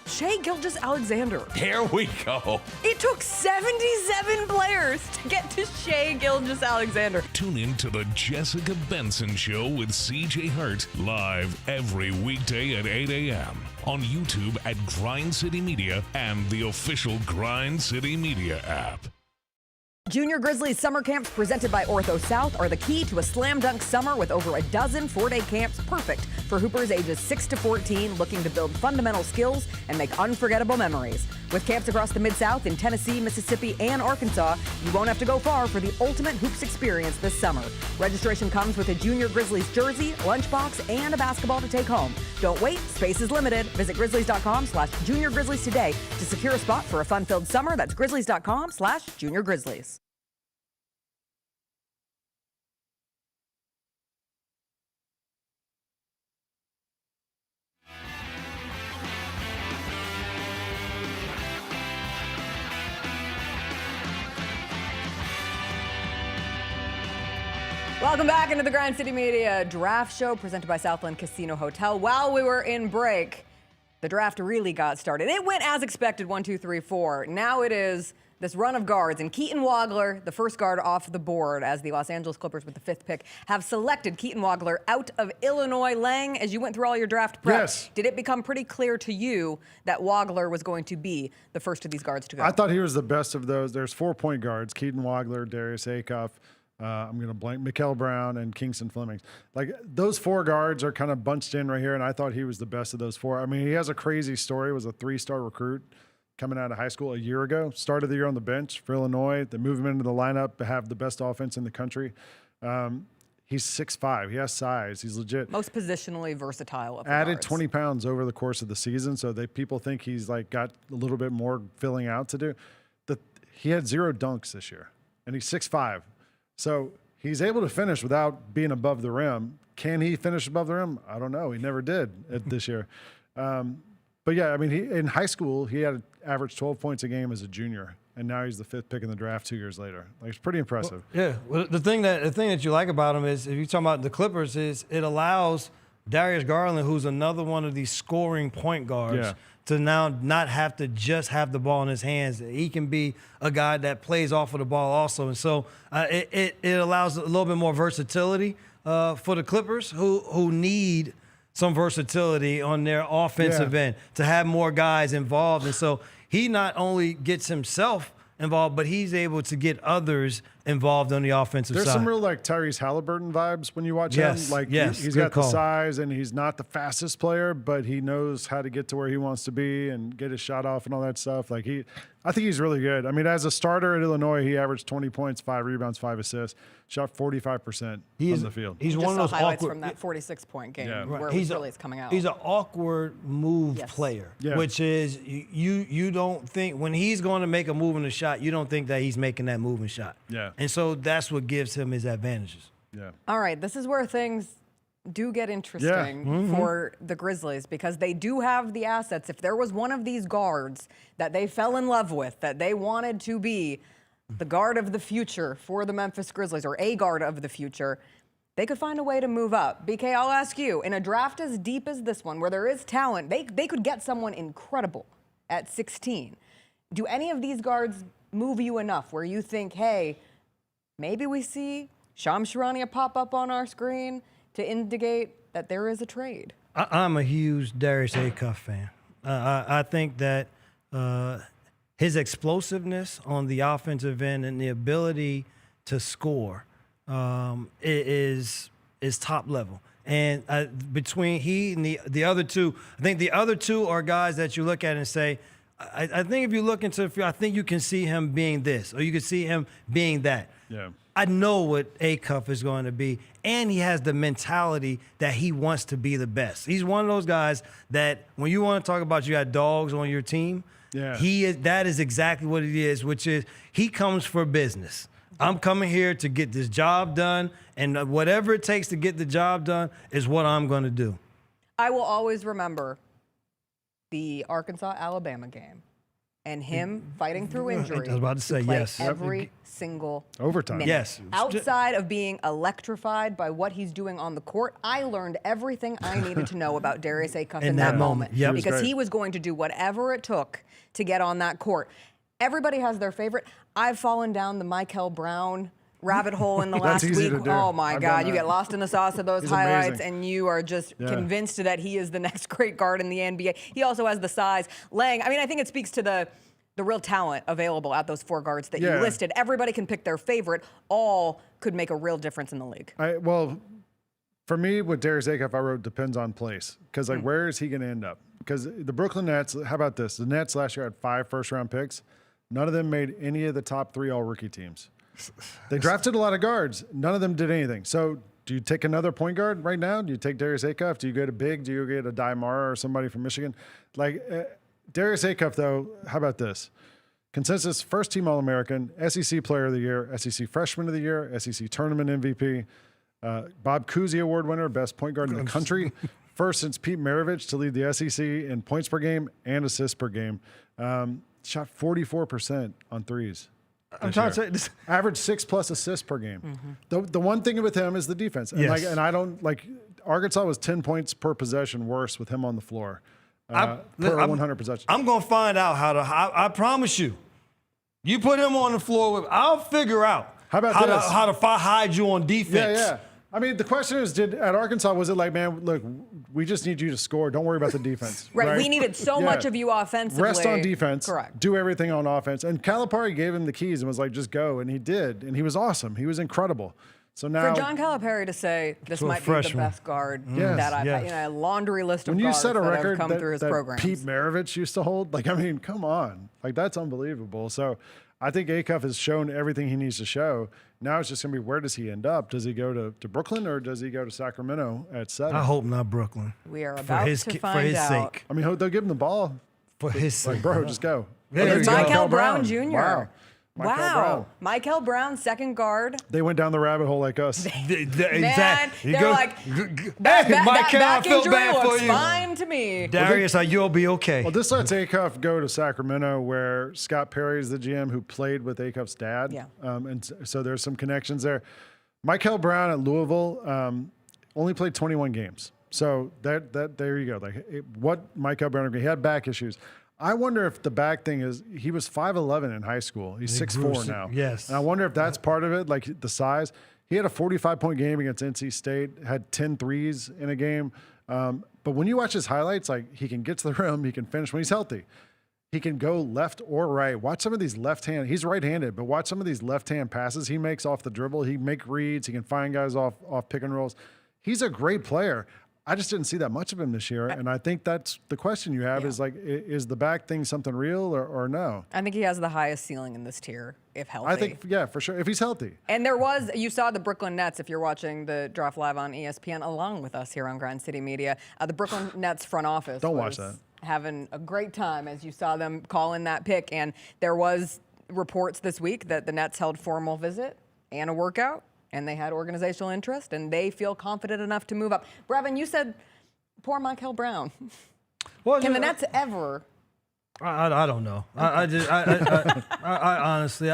Shai Gilgeous-Alexander. There we go. It took 77 players to get to Shai Gilgeous-Alexander. Tune in to the Jessica Benson Show with CJ Hurt live every weekday at 8 a.m. on YouTube at Grind City Media and the official Grind City Media app. Junior Grizzlies summer camps presented by Ortho South are the key to a slam dunk summer with over a dozen 4-day camps perfect for hoopers ages 6 to 14 looking to build fundamental skills and make unforgettable memories. With camps across the Mid-South in Tennessee, Mississippi, and Arkansas, you won't have to go far for the ultimate hoops experience this summer. Registration comes with a Junior Grizzlies jersey, lunchbox, and a basketball to take home. Don't wait, space is limited. Visit grizzlies.com/Junior Grizzlies today to secure a spot for a fun-filled summer. That's grizzlies.com/Junior Grizzlies. Welcome back into the Grind City Media Draft Show presented by Southland Casino Hotel. While we were in break, the draft really got started. It went as expected, 1, 2, 3, 4. Now it is this run of guards, and Keaton Wagler, the first guard off the board, as the Los Angeles Clippers with the 5th pick have selected Keaton Wagler out of Illinois. Lang, as you went through all your draft prep, Yes. Did it become pretty clear to you that Wagler was going to be the first of these guards to go? I thought he was the best of those. There's 4 point guards: Keaton Wagler, Darius, Acuff. I'm going to blank Mikel Brown and Kingston Flemings. Like, those 4 guards are kind of bunched in right here, and I thought he was the best of those 4. I mean, he has a crazy story. He was a 3-star recruit coming out of high school a year ago. Started the year on the bench for Illinois. They moved him into the lineup to have the best offense in the country. He's 6'5". He has size. He's legit. Most positionally versatile of the Added guards. 20 pounds over the course of the season, so people think he's like got a little bit more filling out to do. He had 0 dunks this year, and he's 6'5". So he's able to finish without being above the rim. Can he finish above the rim? I don't know. He never did this year. But yeah, I mean, in high school, he had averaged 12 points a game as a junior, and now he's the 5th pick in the draft 2 years later. Like, it's pretty impressive. Yeah. Well, the thing that you like about him is, if you're talking about the Clippers, is it allows Darius Garland, who's another one of these scoring point guards, to now not have to just have the ball in his hands. He can be a guy that plays off of the ball also. And so it allows a little bit more versatility for the Clippers, who need some versatility on their offensive end to have more guys involved. And so he not only gets himself involved, but he's able to get others involved on the offensive side. There's some real like Tyrese Halliburton vibes when you watch him. Like he's got the size, and he's not the fastest player, but he knows how to get to where he wants to be and get his shot off and all that stuff. Like I think he's really good. I mean, as a starter at Illinois, he averaged 20 points, 5 rebounds, 5 assists, shot 45% from the field. He's Just one of saw those highlights awkward from that 46-point game Yeah. where He's it was really coming out. He's an awkward move player, which is you don't think when he's going to make a move in the shot, you don't think that he's making that moving shot. Yeah. And so that's what gives him his advantages. Yeah. All right, this is where things do get interesting for the Grizzlies, because they do have the assets. If there was one of these guards that they fell in love with, that they wanted to be the guard of the future for the Memphis Grizzlies, or a guard of the future, they could find a way to move up. BK, I'll ask you, in a draft as deep as this one, where there is talent, they could get someone incredible at 16. Do any of these guards move you enough where you think, hey, maybe we see Shams Charania pop up on our screen to indicate that there is a trade? I'm a huge Darius Acuff fan. I think that his explosiveness on the offensive end and the ability to score is top level. And between he and the other two, I think the other two are guys that you look at and say, I think if you look into the field, I think you can see him being this, or you can see him being that. Yeah. I know what Acuff is going to be, and he has the mentality that he wants to be the best. He's one of those guys that when you want to talk about you got dogs on your team, that is exactly what it is, which is he comes for business. I'm coming here to get this job done, and whatever it takes to get the job done is what I'm going to do. I will always remember the Arkansas-Alabama game and him fighting through injury. I was about to say, play yes. every single Overtime. minute. Yes. Outside of being electrified by what he's doing on the court, I learned everything I needed to know about Darius Acuff in that moment. Yep. Because great. he was going to do whatever it took to get on that court. Everybody has their favorite. I've fallen down the Mikel Brown rabbit hole in the last easy week. to do. Oh my I've God, done you that. get lost in the sauce of those He's highlights amazing. and you are just convinced that he is the next great guard in the NBA. He also has the size. Lang, I mean, I think it speaks to the real talent available at those four guards that you listed. Everybody can pick their favorite. All could make a real difference in the league. Well, for me, with Darius Acuff, I wrote depends on place. Because, where is he going to end up? Because the Brooklyn Nets, how about this? The Nets last year had 5 first-round picks. None of them made any of the top 3 all-rookie teams. They drafted a lot of guards. None of them did anything. So do you take another point guard right now? Do you take Darius Acuff? Do you go to big? Do you get a Aday or somebody from Michigan? Darius Acuff, though, how about this? Consensus first-team All-American, SEC Player of the Year, SEC Freshman of the Year, SEC Tournament MVP, Bob Cousy Award winner, best point guard in the country, first since Pete Maravich to lead the SEC in points per game and assists per game. Shot 44% on threes. I'm trying to say this. Average 6+ assists per game. The one thing with him is the defense. And, and I don't Arkansas was 10 points per possession worse with him on the floor. Per 100 possessions. I'm going to find out I promise you. You put him on the floor, I'll figure out how to hide you on defense. Yeah. I mean, the question is, at Arkansas, was it like, man, look, we just need you to score. Don't worry about the defense. Right. We needed so much of you offensively. Rest on defense. Correct. Do everything on offense. And Calipari gave him the keys and was like, just go. And he did. And he was awesome. He was incredible. So now, for John Calipari to say this might be the best guard that I've had, a laundry list of when you guards set a that record have come through his that programs. Pete Maravich used to hold, come on. That's unbelievable. So I think Acuff has shown everything he needs to show. Now it's just going to be, where does he end up? Does he go to Brooklyn or does he go to Sacramento at 7? I hope not Brooklyn. We are about to find out. For his sake. I mean, they'll give him the ball. For his sake. Bro, just go. It's Mikel Brown Jr. Wow. Mikel Brown, second guard. They went down the rabbit hole like us. Exactly. They're like, Mikel, I back feel injury bad for looks you. fine to me. Darius, you'll be okay. Well, this lets Acuff go to Sacramento, where Scott Perry is the GM who played with Acuff's dad. Yeah. And so there's some connections there. Mikel Brown at Louisville only played 21 games. So that there you go. What Mikel Brown, he had back issues. I wonder if the back thing is, he was 5'11" in high school. He's 6'4" now. Yes. And I wonder if that's part of it, the size. He had a 45-point game against NC State, had 10 threes in a game. But when you watch his highlights, he can get to the rim, he can finish when he's healthy. He can go left or right. Watch some of these left-hand. He's right-handed, but watch some of these left-hand passes he makes off the dribble. He make reads. He can find guys off pick and rolls. He's a great player. I just didn't see that much of him this year, and I think that's the question you have is is the back thing something real or no? I think he has the highest ceiling in this tier, if healthy. I think, for sure, if he's healthy. And you saw the Brooklyn Nets, if you're watching the draft live on ESPN, along with us here on Grind City Media, the Brooklyn Nets front office Don't watch that. Having a great time as you saw them call in that pick. And there was reports this week that the Nets held formal visit and a workout, and they had organizational interest, and they feel confident enough to move up. Brevin, you said poor Mikel Brown. Can the Nets ever? I don't know. I honestly,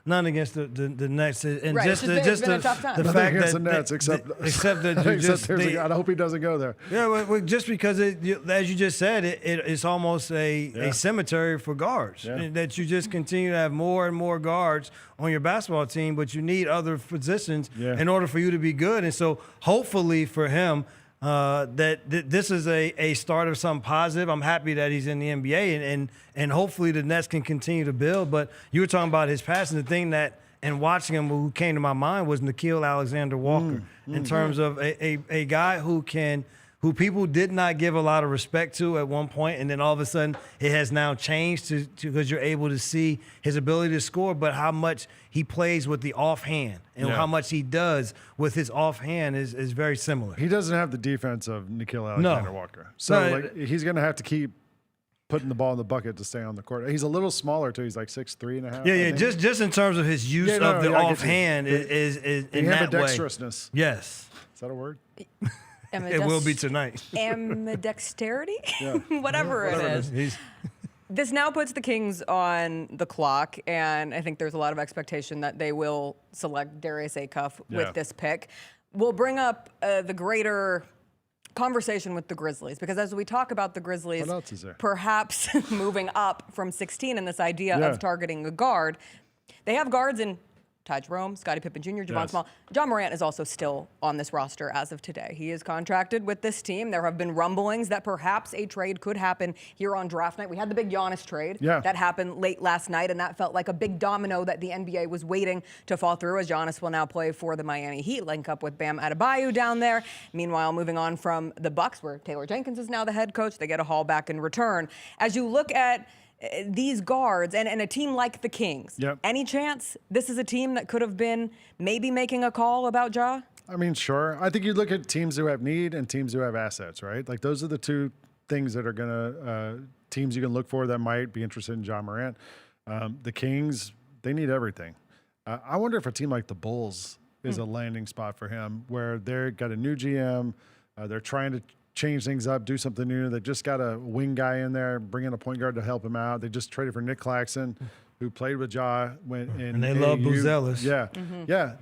none against the Nets, and right, just it's been a tough time. the Nothing fact against that the Nets, except that I hope he doesn't go there. Yeah, well, just because as you just said, it's almost a cemetery for guards. That you just continue to have more and more guards on your basketball team, but you need other positions in order for you to be good. And so, hopefully for him, that this is a start of something positive. I'm happy that he's in the NBA, and hopefully the Nets can continue to build. But you were talking about his passing. The thing that, and watching him, who came to my mind was Nickeil Alexander-Walker, in terms of a guy who can who people did not give a lot of respect to at one point, and then all of a sudden it has now changed to because you're able to see his ability to score, but how much he plays with the offhand and how much he does with his offhand is very similar. He doesn't have the defense of Nickeil Alexander-Walker. So he's going to have to keep putting the ball in the bucket to stay on the court. He's a little smaller too. He's like 6'3.5". Yeah. Just in terms of his use of the offhand is in that way. Ambidextrousness. Yes. Is that a word? It will be tonight. Ambidexterity? Whatever it is. This now puts the Kings on the clock, and I think there's a lot of expectation that they will select Darius Acuff with this pick. We'll bring up the greater conversation with the Grizzlies, because as we talk about the Grizzlies perhaps moving up from 16 in this idea of targeting a guard, they have guards in Ty Jerome, Scottie Pippen Jr., Javon Small. Ja Morant is also still on this roster as of today. He is contracted with this team. There have been rumblings that perhaps a trade could happen here on draft night. We had the big Giannis trade that happened late last night, and that felt like a big domino that the NBA was waiting to fall through, as Giannis will now play for the Miami Heat, link up with Bam Adebayo down there. Meanwhile, moving on from the Bucks, where Taylor Jenkins is now the head coach, they get a haul back in return. As you look at these guards and a team like the Kings, any chance this is a team that could have been maybe making a call about Ja? I mean, sure. I think you look at teams who have need and teams who have assets, right? Like those are the two things that are going to teams you can look for that might be interested in Ja Morant. The Kings, they need everything. I wonder if a team like the Bulls is a landing spot for him, where they've got a new GM, they're trying to change things up, do something new. They just got a wing guy in there, bring in a point guard to help him out. They just traded for Nick Claxton, who played with Ja and they love Buzelis.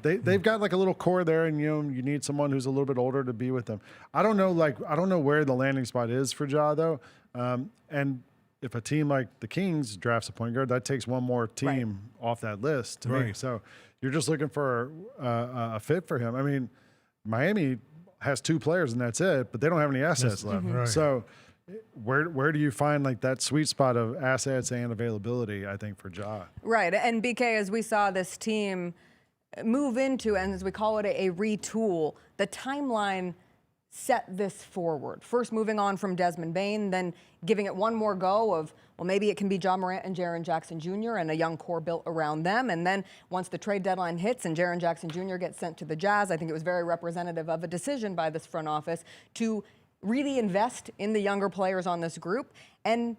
They've got like a little core there, and you need someone who's a little bit older to be with them. I don't know where the landing spot is for Ja though, and if a team like the Kings drafts a point guard, that takes one more team off that list to me. So you're just looking for a fit for him. I mean, Miami has two players and that's it, but they don't have any assets left. So where do you find like that sweet spot of assets and availability, I think, for Ja? Right. And BK, as we saw this team move into, and as we call it a retool, the timeline set this forward. First moving on from Desmond Bane, then giving it one more go of, well, maybe it can be Ja Morant and Jaren Jackson Jr. and a young core built around them. And then once the trade deadline hits and Jaren Jackson Jr. gets sent to the Jazz, I think it was very representative of a decision by this front office to really invest in the younger players on this group and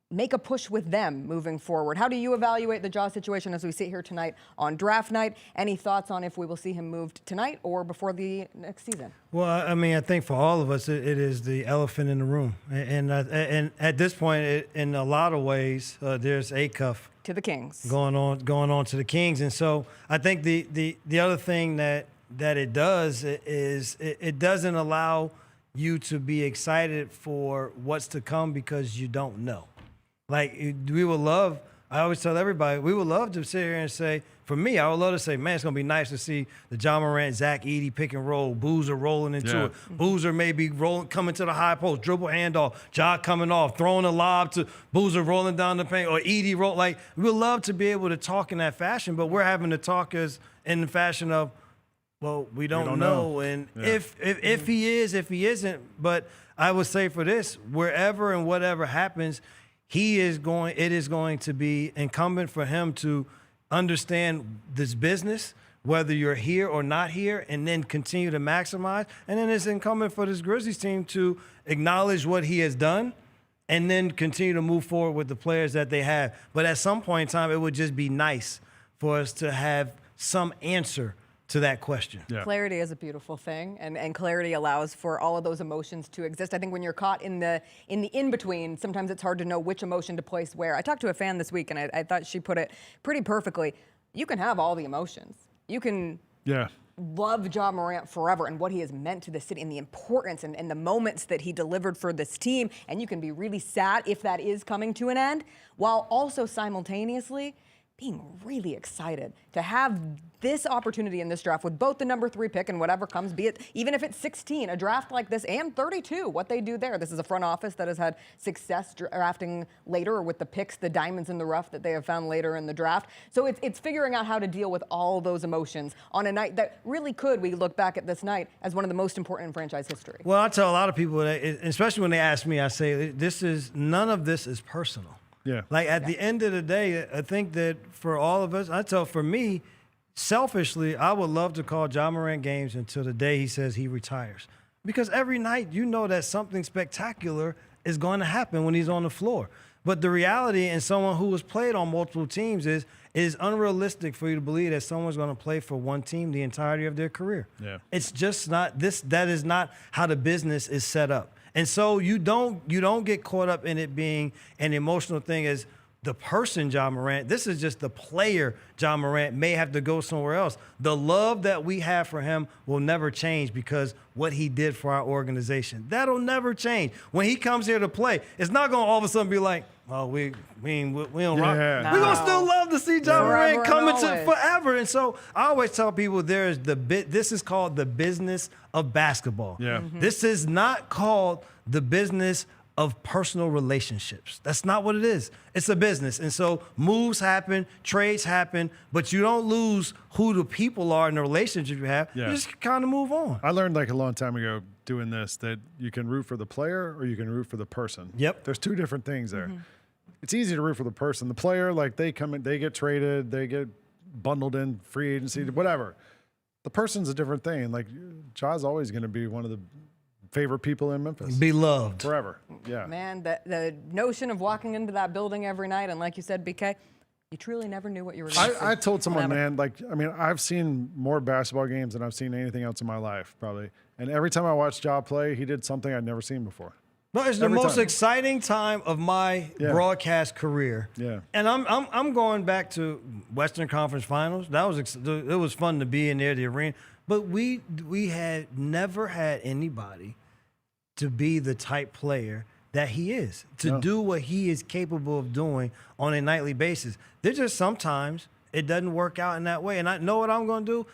make a push with them moving forward. How do you evaluate the Ja situation as we sit here tonight on draft night? Any thoughts on if we will see him moved tonight or before the next season? Well, I mean, I think for all of us, it is the elephant in the room. And at this point, in a lot of ways, there's Acuff to the Kings going on to the Kings. And so I think the other thing that it does is it doesn't allow you to be excited for what's to come because you don't know. Like, we would love, I always tell everybody, we would love to sit here and say, for me, I would love to say, man, it's going to be nice to see the Ja Morant, Zach Edey pick and roll, Boozer rolling into it. Boozer maybe coming to the high post, dribble handoff, Ja coming off, throwing a lob to Boozer rolling down the paint, or Edey roll. Like, we would love to be able to talk in that fashion, but we're having to talk in the fashion of, well, we don't know. And if he is, if he isn't. But I would say for this, wherever and whatever happens, it is going to be incumbent for him to understand this business, whether you're here or not here, and then continue to maximize. And then it's incumbent for this Grizzlies team to acknowledge what he has done and then continue to move forward with the players that they have. But at some point in time, it would just be nice for us to have some answer to that question. Clarity is a beautiful thing, and clarity allows for all of those emotions to exist. I think when you're caught in the in-between, sometimes it's hard to know which emotion to place where. I talked to a fan this week, and I thought she put it pretty perfectly. You can have all the emotions. You can love Ja Morant forever and what he has meant to the city and the importance and the moments that he delivered for this team, and you can be really sad if that is coming to an end, while also simultaneously being really excited to have this opportunity in this draft with both the number 3 pick and whatever comes, be it even if it's 16, a draft like this, and 32, what they do there. This is a front office that has had success drafting later, or with the picks, the diamonds in the rough that they have found later in the draft. So it's figuring out how to deal with all those emotions on a night that really could, we look back at this night as one of the most important in franchise history. Well, I tell a lot of people, that, especially when they ask me, I say, none of this is personal. Yeah. Like at the end of the day, I think that for all of us, for me, selfishly, I would love to call Ja Morant games until the day he says he retires. Because every night you know that something spectacular is going to happen when he's on the floor. But the reality, and someone who has played on multiple teams, is unrealistic for you to believe that someone's going to play for one team the entirety of their career. Yeah. It's just not this. That is not how the business is set up. And so you don't get caught up in it being an emotional thing as the person Ja Morant. This is just the player Ja Morant may have to go somewhere else. The love that we have for him will never change because what he did for our organization. That'll never change. When he comes here to play, it's not going to all of a sudden be like, oh, we don't rock. Yeah. We're going to still love to see Ja Morant Forever and coming to always. forever. And so I always tell people this is called the business of basketball. Yeah. This is not called the business of personal relationships. That's not what it is. It's a business. And so moves happen, trades happen, but you don't lose who the people are in the relationship you have. Yeah. You just kind of move on. I learned like a long time ago doing this that you can root for the player or you can root for the person. Yep. There's two different things there. It's easy to root for the person. The player, like they come in, they get traded, they get bundled in free agency, whatever. The person's a different thing. Like Ja's always going to be one of the favorite people in Memphis. Beloved. Forever. Yeah. Man, the notion of walking into that building every night, and like you said, BK, you truly never knew what you were going to see. I told someone, Never. man, like, I mean, I've seen more basketball games than I've seen anything else in my life, probably. And every time I watched Ja play, he did something I'd never seen before. No, it's the Every most time. exciting time of my broadcast career. Yeah. And I'm going back to Western Conference Finals. It was fun to be in there, the arena. But we had never had anybody to be the type player that he is, to do what he is capable of doing on a nightly basis. There's just sometimes it doesn't work out in that way. And I know what I'm going to do.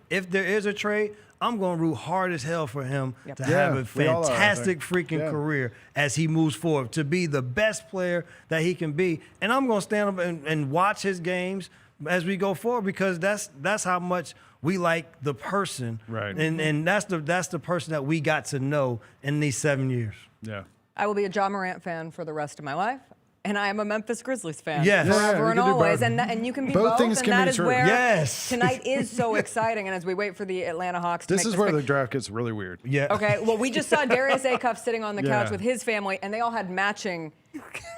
If there is a trade, I'm going to root hard as hell for him to have a we all are, I fantastic think. freaking career as he moves forward, to be the best player that he can be. And I'm going to stand up and watch his games as we go forward because that's how much we like the person. Right. And that's the person that we got to know in these 7 years. Yeah. I will be a Ja Morant fan for the rest of my life. And I am a Memphis Grizzlies fan Yes. Yeah, forever we and can do always. both. And you can be Both both, things and can that be is true. where Yes. tonight is so exciting. And as we wait for the Atlanta Hawks to This make is where pick. the draft gets really weird. Yeah. Okay, well, we just saw Darius Acuff sitting on the couch Yeah. with his family, and they all had matching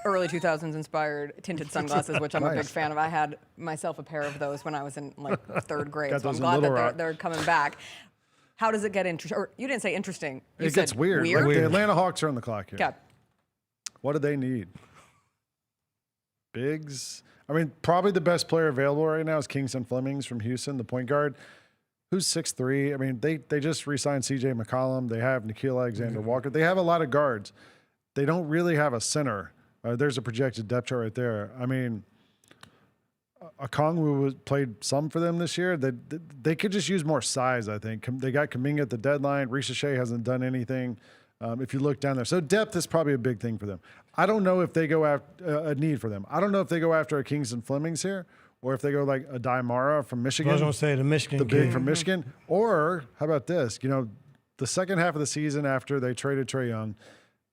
early 2000s inspired tinted sunglasses, which I'm a big Nice. fan of. I had myself a pair of those when I was in like third grade, Got so I'm those in glad Little that Rock. they're coming back. How does it get interesting? Or you didn't say interesting. You It gets said weird. Like Weird? the Atlanta Hawks are on the clock here. Okay. What do they need? Bigs. I mean, probably the best player available right now is Kingston Flemings from Houston, the point guard, who's 6'3". I mean, they just re-signed C.J. McCollum. They have Nickeil Alexander-Walker. They have a lot of guards. They don't really have a center. There's a projected depth chart right there. I mean, Okongwu played some for them this year. They could just use more size, I think. They got Kuminga at the deadline. Ricochet hasn't done anything. If you look down there. So depth is probably a big thing for them. I don't know if they go after a need for them. I don't know if they go after a Kingston Flemings here or if they go like a Aday from Michigan. I was going to say the Michigan the big kid. from Michigan. Or how about this? You know, the second half of the season after they traded Trae Young,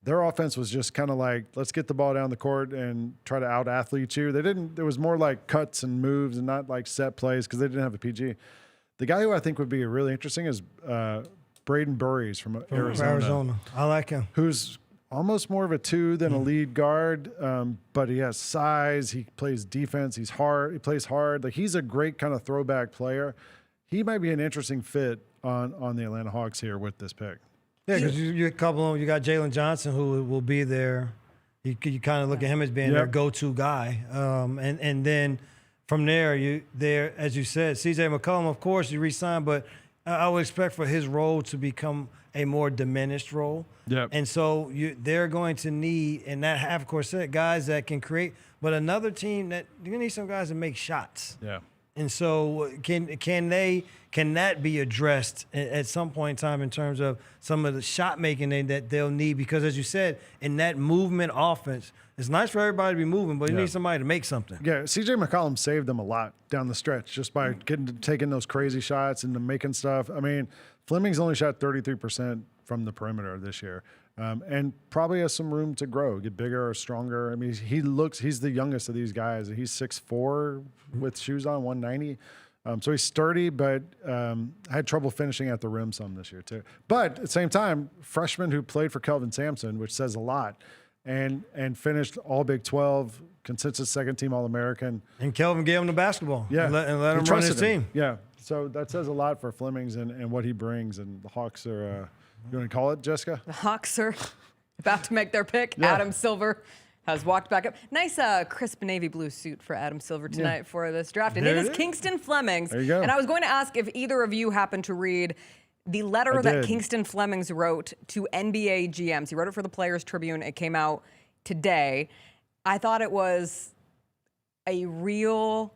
their offense was just kind of like, let's get the ball down the court and try to out-athlete you. It was more like cuts and moves and not like set plays because they didn't have a PG. The guy who I think would be really interesting is Brayden Burries from Arizona. I like him. Who's almost more of a 2 than a lead guard, but he has size. He plays defense. He's hard. He plays hard. Like he's a great kind of throwback player. He might be an interesting fit on the Atlanta Hawks here with this pick. Yeah, because you got Jalen Johnson who will be there. You kind of look at him as being their go-to guy, and then from there as you said, C.J. McCollum, of course you re-signed, but I would expect for his role to become a more diminished role. Yep. And so they're going to need, and that half court set, guys that can create. but another team that you need some guys to make shots. Yeah. And so can that be addressed at some point in time in terms of some of the shot making that they'll need? Because as you said, in that movement offense, it's nice for everybody to be moving, but you need somebody to make something. Yeah, C.J. McCollum saved them a lot down the stretch just by taking those crazy shots and making stuff. I mean, Flemings only shot 33% from the perimeter this year, and probably has some room to grow, get bigger or stronger. I mean, he's the youngest of these guys. He's 6'4" with shoes on, 190. So he's sturdy, but had trouble finishing at the rim some this year too. But at the same time, freshman who played for Kelvin Sampson, which says a lot, and finished all Big 12, consensus second team All-American. And Kelvin gave him the basketball. Yeah, and let he him run his trusted him. team. Yeah, so that says a lot for Flemings and what he brings. And the Hawks are, you want to call it, Jessica? The Hawks are about to make their pick. Yeah. Adam Silver has walked back up. Nice crisp navy blue suit for Adam Silver tonight for this draft. And There it it is is. Kingston Flemings. There you go. And I was going to ask if either of you happened to read the letter I that did. Kingston Flemings wrote to NBA GMs. He wrote it for the Players Tribune. It came out today. I thought it was a real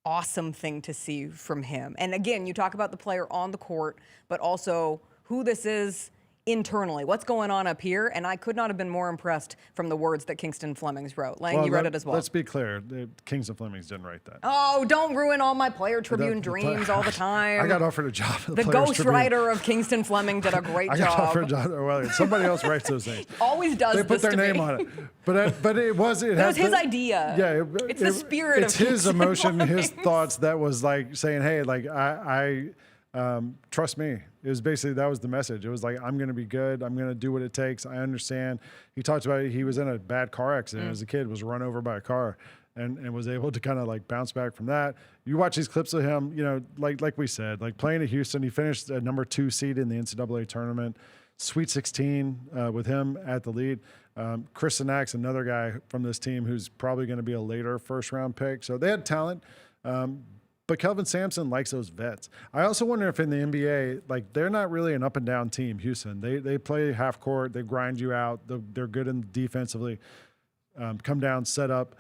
awesome thing to see from him. And again, you talk about the player on the court, but also who this is internally. What's going on up here? And I could not have been more impressed from the words that Kingston Flemings wrote. Lang, you read it as well. Let's be clear. Kingston Flemings didn't write that. Oh, don't ruin all my Player Tribune dreams all the time. I got offered a job at the The Players Tribune. ghostwriter of Kingston Fleming did a great I got offered a job. job. Well, somebody else writes those things. Always does They this put their to name me. on it. But it was his idea. Yeah, It's the spirit it's of his Kingston emotion, his Flemings. thoughts that was like saying, "Hey, like I trust me." It was basically that was the message. It was like, "I'm going to be good. I'm going to do what it takes. I understand." He talked about he was in a bad car accident as a kid, was run over by a car, and was able to kind of like bounce back from that. You watch these clips of him, you know, like we said, like playing at Houston. He finished a number 2 seed in the NCAA tournament. Sweet 16 with him at the lead. Chris Cack, another guy from this team who's probably going to be a later first-round pick. So they had talent, but Kelvin Sampson likes those vets. I also wonder if in the NBA, like they're not really an up-and-down team, Houston. They play half court. They grind you out. They're good in defensively. Come down, set up.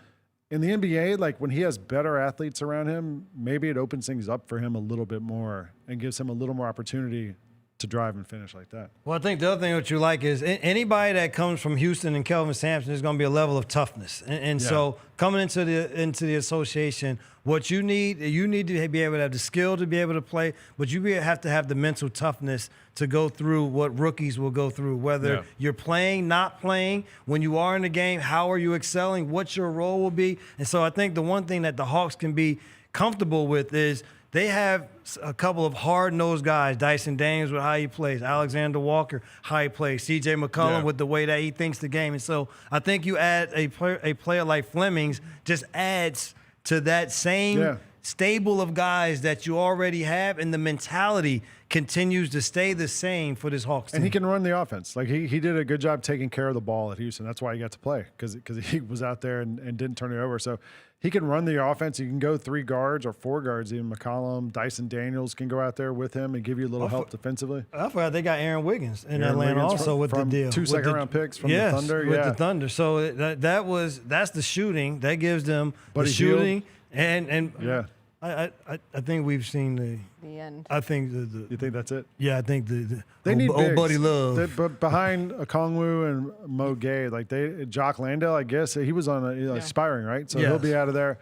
In the NBA, like when he has better athletes around him, maybe it opens things up for him a little bit more and gives him a little more opportunity to drive and finish like that. Well, I think the other thing that you like is anybody that comes from Houston and Kelvin Sampson is going to be a level of toughness. And so coming into the association, what you need to be able to have the skill to be able to play, but you have to have the mental toughness to go through what rookies will go through, whether you're playing, not playing, when you are in the game, how are you excelling, what your role will be. And so I think the one thing that the Hawks can be comfortable with is they have a couple of hard-nosed guys, Dyson Daniels with how he plays, Alexander Walker, how he plays, C.J. McCollum with the way that he thinks the game. And so I think you add a player like Flemings just adds to that same stable of guys that you already have, and the mentality continues to stay the same for this Hawks team. And he can run the offense. Like he did a good job taking care of the ball at Houston. That's why he got to play, because he was out there and didn't turn it over. So he can run the offense. You can go 3 guards or 4 guards. Even McCollum, Dyson Daniels can go out there with him and give you a little help defensively. I forgot they got Aaron Wiggins in Aaron Atlanta Wiggins also with the from deal. 2 With second-round picks from yes, the Thunder. with the Thunder. So that's the shooting. That gives them Buddy the shooting. Hield. And I think we've seen The end. I think You think that's it? I think They need old bigs. Buddy Love. But behind Okongwu and Mo Gay, like Jock Landale, I guess he was on expiring, right? So he'll be out of there.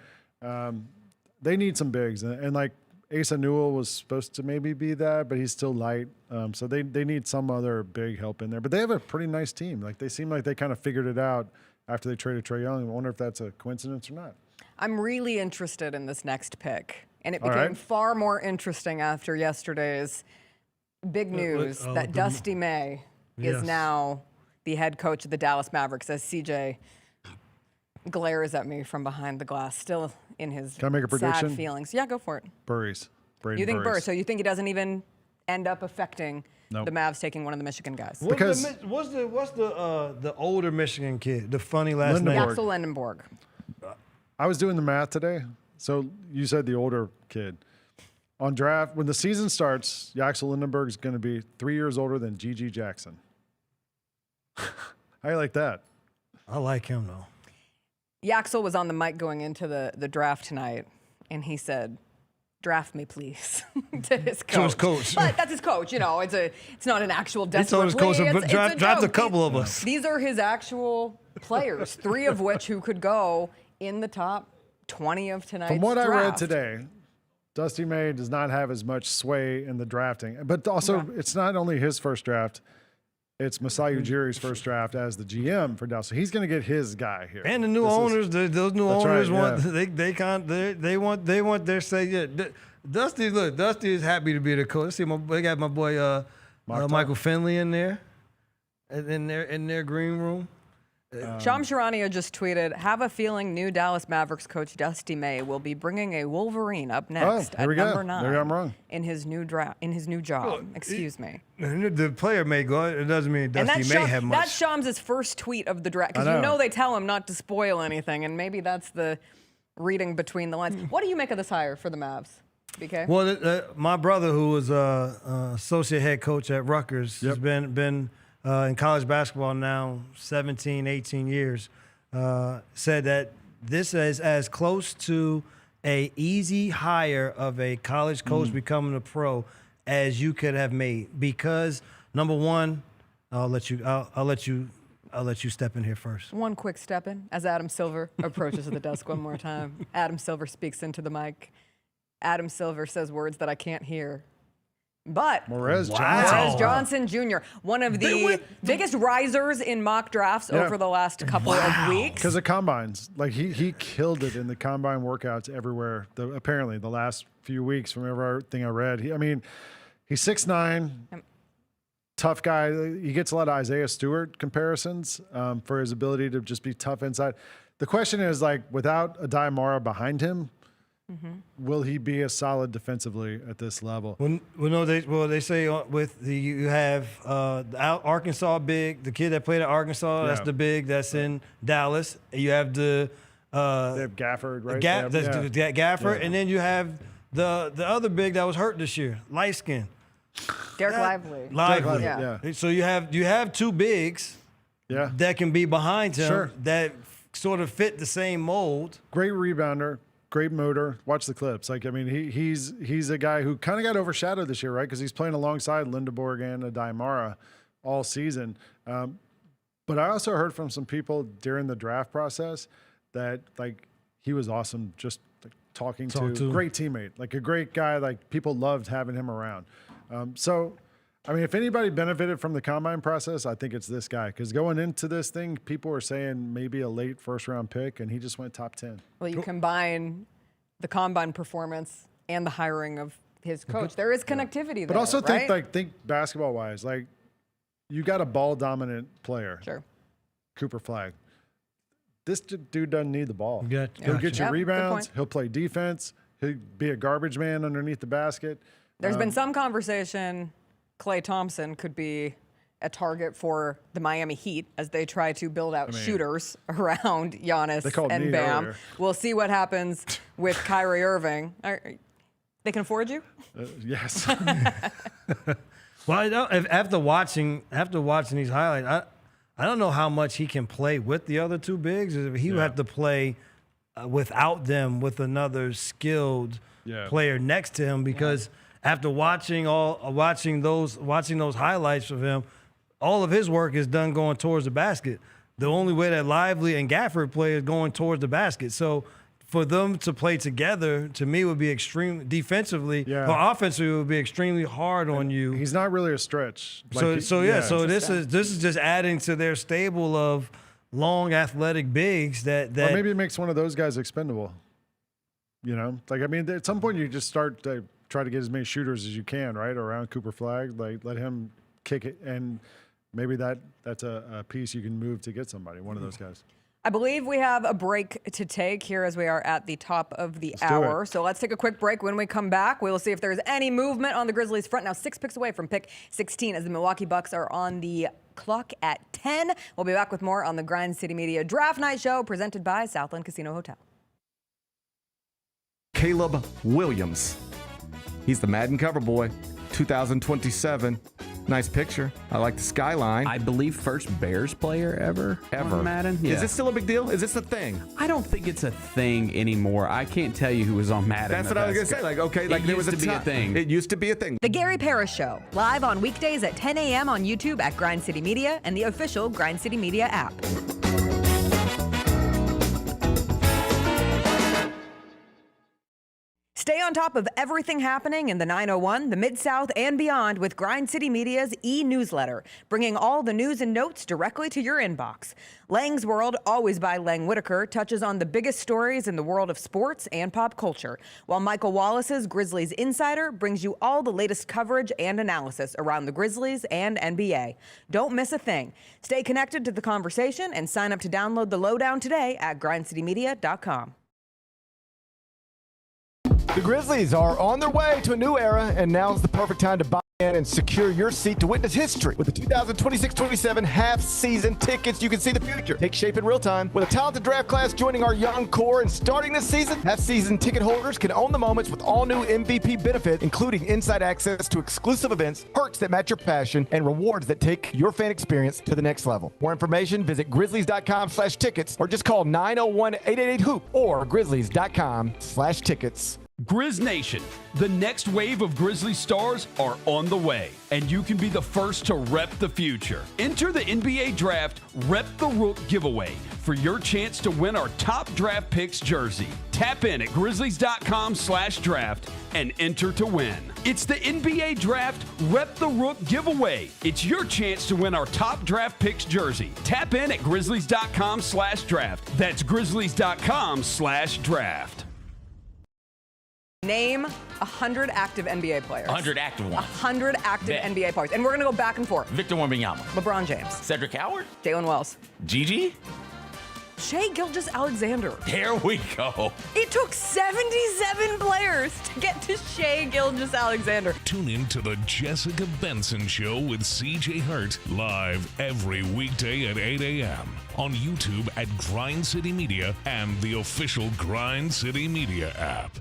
They need some bigs, and like Asa Newell was supposed to maybe be that, but he's still light. So they need some other big help in there. But they have a pretty nice team. Like they seem like they kind of figured it out after they traded Trae Young. I wonder if that's a coincidence or not. I'm really interested in this next pick, and it became far more interesting after yesterday's big news that Dusty May is now the head coach of the Dallas Mavericks, as CJ glares at me from behind the glass, still in his Can I make a prediction? sad feelings. Yeah, go for it. Burries. Brayden You think Burries. Burr? So you think he doesn't even end up affecting Nope. the Mavs taking one of the Michigan guys? Because- what's the older Michigan kid, the funny last name? Lendeborg. Yaxel Lendeborg. I was doing the math today. So you said the older kid. On draft, when the season starts, Yaxel Lindenberg is going to be 3 years older than G.G. Jackson. How you like that? I like him though. Yaxel was on the mic going into the draft tonight, and he said, "Draft me, please," to his coach. To his coach. But that's his coach. You know, it's not an actual He desperate told his coach plea. to It's draft a joke. couple of us. These are his actual players, 3 of which who could go in the top 20 of tonight's From what draft. I read today, Dusty May does not have as much sway in the drafting. But also, it's not only his first draft. It's Masai Ujiri's first draft as the GM for Dallas. So he's going to get his guy here. And the new owners, those new That's owners right, want they want their say. Yeah, Dusty is happy to be the coach. See, they got my boy Michael Finley in there, in their green room. Shams Charania just tweeted, "Have a feeling new Dallas Mavericks coach Dusty May will be bringing a Wolverine up next here at we go. number 9 Maybe I'm wrong. in his new job. Excuse me." The player may go. It doesn't mean And Dusty may have much. that's Shams' first tweet of the draft, because I you know. know they tell him not to spoil anything, and maybe that's the reading between the lines. What do you make of this hire for the Mavs, BK? Well, my brother, who was associate head coach at Rutgers, has been in college basketball now 17, 18 years, said that this is as close to a easy hire of a college coach becoming a pro as you could have made. Because number one, I'll let you step in here first. One quick step in as Adam Silver approaches the desk one more time. Adam Silver speaks into the mic. Adam Silver says words that I can't hear. But Morez Morez Johnson Jr., one of the biggest risers in mock drafts over the last couple of weeks. Because of combines. Like, he killed it in the combine workouts everywhere, apparently, the last few weeks from everything I read. He's 6'9", tough guy. He gets a lot of Isaiah Stewart comparisons for his ability to just be tough inside. The question is, like, without Aday behind him, will he be as solid defensively at this level? They say you have the Arkansas big, the kid that played at Arkansas. That's the big that's in Dallas. You have they have Gafford, right? Gafford, and then you have the other big that was hurt this year, light skin. Derek Lively. Lively. Yeah. So you have 2 bigs that can be behind him that sort of fit the same mold. Great rebounder. Great motor. Watch the clips. Like, I mean, he's a guy who kind of got overshadowed this year, right? Because he's playing alongside Lendeborg and Aday all season. But I also heard from some people during the draft process that, like, he was awesome just like, talking to. Great teammate. Like, a great guy. Like, people loved having him around. So, I mean, if anybody benefited from the combine process, I think it's this guy. Because going into this thing, people were saying maybe a late first-round pick, and he just went top 10. Well, you combine the combine performance and the hiring of his coach. There is connectivity there, But also right? think basketball-wise. Like, you got a ball-dominant player. Sure. Cooper Flag. This dude doesn't need the ball. He'll get you Good rebounds. point. He'll play defense. He'll be a garbage man underneath the basket. There's been some conversation Klay Thompson could be a target for the Miami Heat as they try to build out shooters around Giannis and Bam. earlier. We'll see what happens with Kyrie Irving. They can afford you? Yes. Well, after watching these highlights, I don't know how much he can play with the other 2 bigs. He would have to play without them with another skilled player next to him because after watching those highlights of him, all of his work is done going towards the basket. The only way that Lively and Gafford play is going towards the basket. So for them to play together, to me, would be extreme defensively or offensively would be extremely hard on you. He's not really a stretch. So this is just adding to their stable of long athletic bigs that or maybe it makes one of those guys expendable. You know, like, I mean, at some point you just start to try to get as many shooters as you can, right, around Cooper Flag. Like, let him kick it, and maybe that's a piece you can move to get somebody, one of those guys. I believe we have a break to take here as we are at the top of the hour. So let's take a quick break. When we come back, we will see if there's any movement on the Grizzlies front. Now 6 picks away from pick 16 as the Milwaukee Bucks are on the clock at 10. We'll be back with more on the Grind City Media Draft Night Show presented by Southland Casino Hotel. Caleb Williams. He's the Madden cover boy, 2027. Nice picture. I like the skyline. I believe first Bears player ever on Madden. Yeah. Is this still a big deal? Is this a thing? I don't think it's a thing anymore. I can't tell you who was on Madden. That's what I was going to say. Like, okay, like it there used was to be a thing. It used to be a thing. The Gary Parrish Show, live on weekdays at 10 a.m. on YouTube at Grind City Media and the official Grind City Media app. Stay on top of everything happening in the 901, the Mid-South, and beyond with Grind City Media's e-newsletter, bringing all the news and notes directly to your inbox. Lang's World, always by Lang Whitaker, touches on the biggest stories in the world of sports and pop culture, while Michael Wallace's Grizzlies Insider brings you all the latest coverage and analysis around the Grizzlies and NBA. Don't miss a thing. Stay connected to the conversation and sign up to download the lowdown today at grindcitymedia.com. The Grizzlies are on their way to a new era, and now's the perfect time to buy in and secure your seat to witness history. With the 2026-27 half-season tickets, you can see the future take shape in real time. With a talented draft class joining our young core and starting this season, half-season ticket holders can own the moments with all new MVP benefit, including inside access to exclusive events, perks that match your passion, and rewards that take your fan experience to the next level. More information, visit grizzlies.com/tickets or just call 901-888-HOOP or grizzlies.com/tickets. Grizz Nation, the next wave of Grizzly stars are on the way, and you can be the first to rep the future. Enter the NBA Draft Rep the Rook giveaway for your chance to win our top draft picks jersey. Tap in at grizzlies.com/draft and enter to win. It's the NBA Draft Rep the Rook giveaway. It's your chance to win our top draft picks jersey. Tap in at grizzlies.com/draft. That's grizzlies.com/draft. Name 100 active NBA players. 100 active ones. 100 active Bet. NBA players. And we're going to go back and forth. Victor Wembanyama. LeBron James. Cedric Howard. Dailyn Wells. Gigi. Shai Gilgeous-Alexander. There we go. It took 77 players to get to Shai Gilgeous-Alexander. Tune in to the Jessica Benson Show with CJ Hart live every weekday at 8 a.m. on YouTube at Grind City Media and the official Grind City Media app.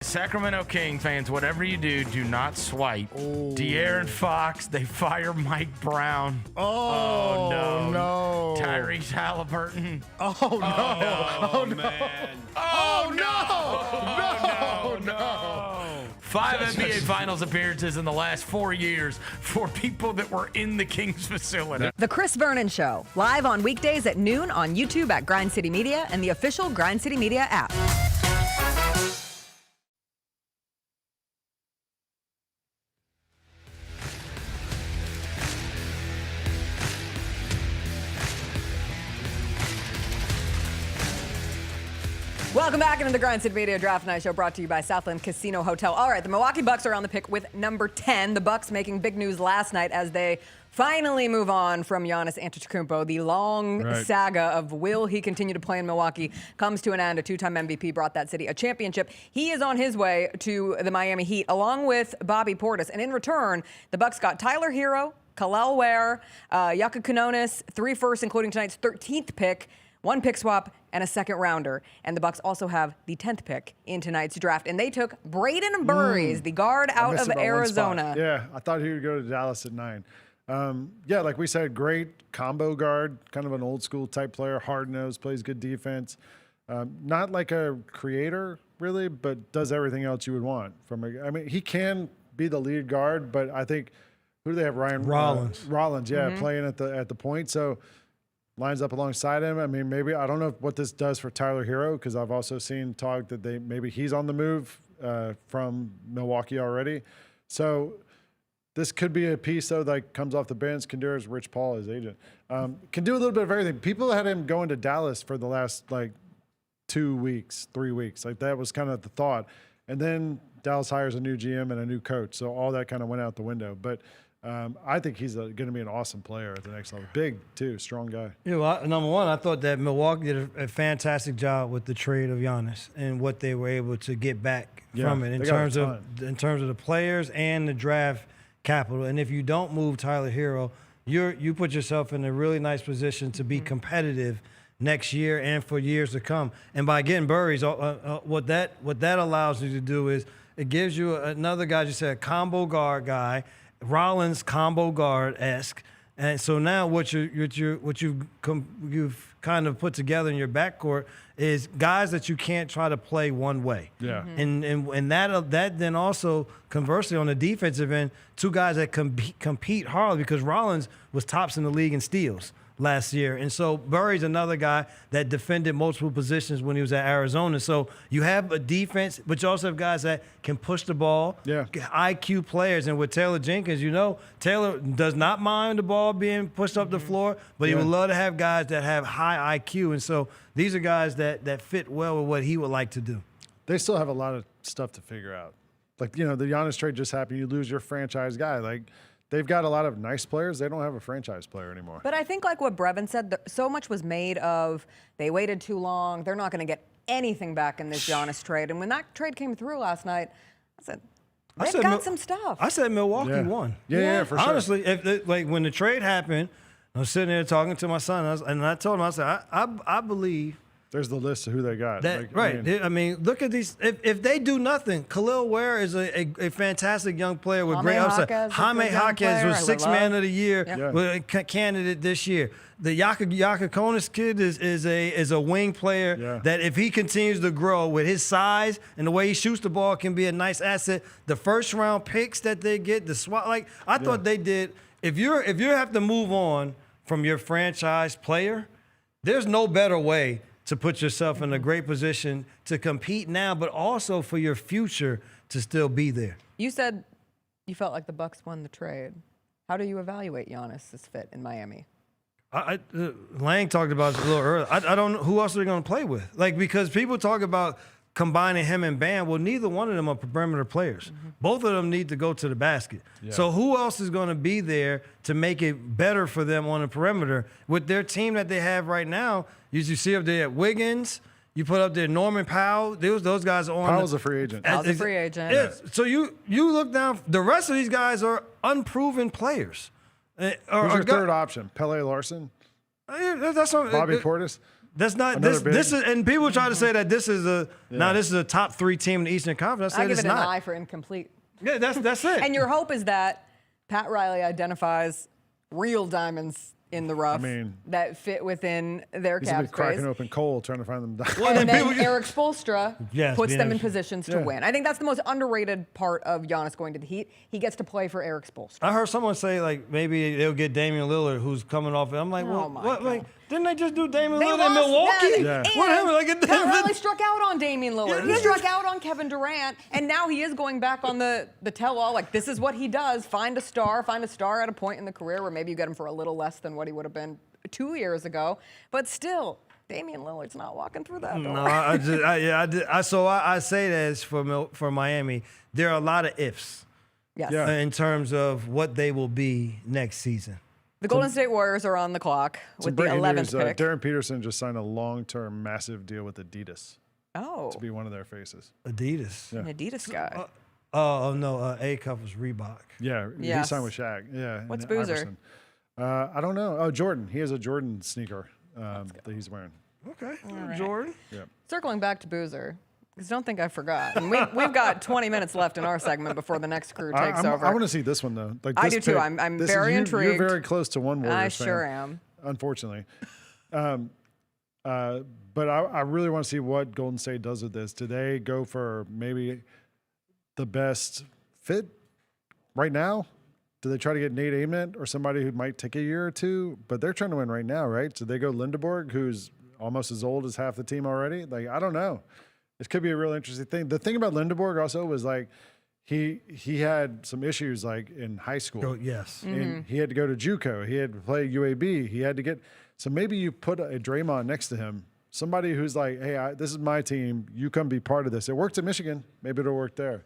Sacramento King fans, whatever you do, do not swipe. De'Aaron Fox, they fire Mike Brown. Oh, no. Tyrese Halliburton. Oh, no. Oh, no. Man. Oh, no. 5 NBA Finals appearances in the last 4 years for people that were in the Kings facility. The Chris Vernon Show, live on weekdays at noon on YouTube at Grind City Media and the official Grind City Media app. Welcome back into the Grind City Media Draft Night Show, brought to you by Southland Casino Hotel. All right, the Milwaukee Bucks are on the pick with number 10. The Bucks making big news last night as they finally move on from Giannis Antetokounmpo. The long saga of will he continue to play in Milwaukee comes to an end. A two-time MVP brought that city a championship. He is on his way to the Miami Heat along with Bobby Portis. And in return, the Bucks got Tyler Hero, Kalel Ware, Yaka Kanonis, 3 firsts, including tonight's 13th pick, 1 pick swap, and a second rounder. And the Bucks also have the 10th pick in tonight's draft. And they took Brayden Burries, the guard out of Arizona. Yeah, I thought he would go to Dallas at 9. Yeah, like we said, great combo guard, kind of an old school type player, hard-nosed, plays good defense. Not like a creator, really, but does everything else you would want. I mean, he can be the lead guard, but I think, who do they have? Rollins, yeah, playing at the point. So lines up alongside him. I mean, maybe, I don't know what this does for Tyler Hero, because I've also seen talk that maybe he's on the move from Milwaukee already. So this could be a piece, though, that comes off the bench. Can do as Rich Paul, his agent. Can do a little bit of everything. People had him going to Dallas for the last, 2 weeks, 3 weeks. That was kind of the thought. And then Dallas hires a new GM and a new coach. So all that kind of went out the window. But I think he's going to be an awesome player at the next level. Big, too, strong guy. Yeah, well, number one, I thought that Milwaukee did a fantastic job with the trade of Giannis and what they were able to get back from it in terms of the players and the draft capital. And if you don't move Tyler Hero, you put yourself in a really nice position to be competitive next year and for years to come. And by getting Burries, what that allows you to do is it gives you another guy, you said, a combo guard guy, Rollins combo guard-esque. And so now what you've kind of put together in your backcourt is guys that you can't try to play one way. Yeah. And that then also conversely on the defensive end, two guys that compete hard because Rollins was tops in the league in steals last year. And so Burries another guy that defended multiple positions when he was at Arizona. So you have a defense, but you also have guys that can push the ball, IQ players. And with Taylor Jenkins, Taylor does not mind the ball being pushed up the floor, but he would love to have guys that have high IQ. And so these are guys that fit well with what he would like to do. They still have a lot of stuff to figure out. Like, the Giannis trade just happened. You lose your franchise guy. Like, they've got a lot of nice players. They don't have a franchise player anymore. But I think like what Brevin said, so much was made of they waited too long. They're not going to get anything back in this Giannis trade. And when that trade came through last night, I said, they've got some stuff. I said Milwaukee won. Yeah, for sure. Honestly, when the trade happened, I was sitting there talking to my son, and I told him, I said, I believe. There's the list of who they got. I mean, look at these. If they do nothing, Khalil Ware is a fantastic young player with great upside. Jaime Jaquez was sixth man of the year, candidate this year. The Yakukonis kid is a wing player that if he continues to grow with his size and the way he shoots the ball can be a nice asset. The first round picks that they get, the swap, I thought they did. If you have to move on from your franchise player, there's no better way to put yourself in a great position to compete now, but also for your future to still be there. You said you felt like the Bucks won the trade. How do you evaluate Giannis's fit in Miami? Lang talked about this a little earlier. I don't know who else they're going to play with. Because people talk about combining him and Bam. Well, neither one of them are perimeter players. Both of them need to go to the basket. So who else is going to be there to make it better for them on the perimeter? With their team that they have right now, you see up there at Wiggins, you put up there Norman Powell. Those guys are on. Powell's a free agent. Powell's a free agent. Yeah. So you look down. The rest of these guys are unproven players. Who's your third option? Pele Larson? That's what, Bobby Portis? That's not this is, and people try to say that this is a top 3 team in the Eastern Conference. I give it an eye for incomplete. Yeah, that's it. And your hope is that Pat Riley identifies real diamonds in the rough that fit within their cap space. Cracking open coal trying to find them. And then Eric Spoelstra puts them in positions to win. I think that's the most underrated part of Giannis going to the Heat. He gets to play for Eric Spoelstra. I heard someone say maybe they'll get Damian Lillard, who's coming off. I'm like, what? Didn't they just do Damian Lillard in Milwaukee? And Pat Riley struck out on Damian Lillard. He struck out on Kevin Durant, and now he is going back on the tell-all. This is what he does. Find a star at a point in the career where maybe you get him for a little less than what he would have been 2 years ago. But still, Damian Lillard's not walking through that door. No, so I say this for Miami. There are a lot of ifs in terms of what they will be next season. The Golden State Warriors are on the clock with the 11th pick. Darryn Peterson just signed a long-term massive deal with Adidas. To be one of their faces. Adidas. An Adidas guy. No, Acuff was Reebok. Yeah, he signed with Shaq. Yeah. What's Boozer? I don't know. Oh, Jordan. He has a Jordan sneaker that he's wearing. Okay, right. Jordan. Yeah. Circling back to Boozer, because don't think I forgot. And we've got 20 minutes left in our segment before the next crew takes over. I want to see this one, though. I do too. I'm very intrigued. You're very close to one Warriors I sure am. Unfortunately. But I really want to see what Golden State does with this. Do they go for maybe the best fit right now? Do they try to get Nate Ament or somebody who might take a year or two? But they're trying to win right now, right? So they go Lendeborg, who's almost as old as half the team already. I don't know. This could be a real interesting thing. The thing about Lendeborg also was he had some issues in high school. Oh, yes. And he had to go to JUCO. He had to play UAB. He had to get – so maybe you put a Draymond next to him, somebody who's hey, this is my team. You come be part of this. It worked at Michigan. Maybe it'll work there.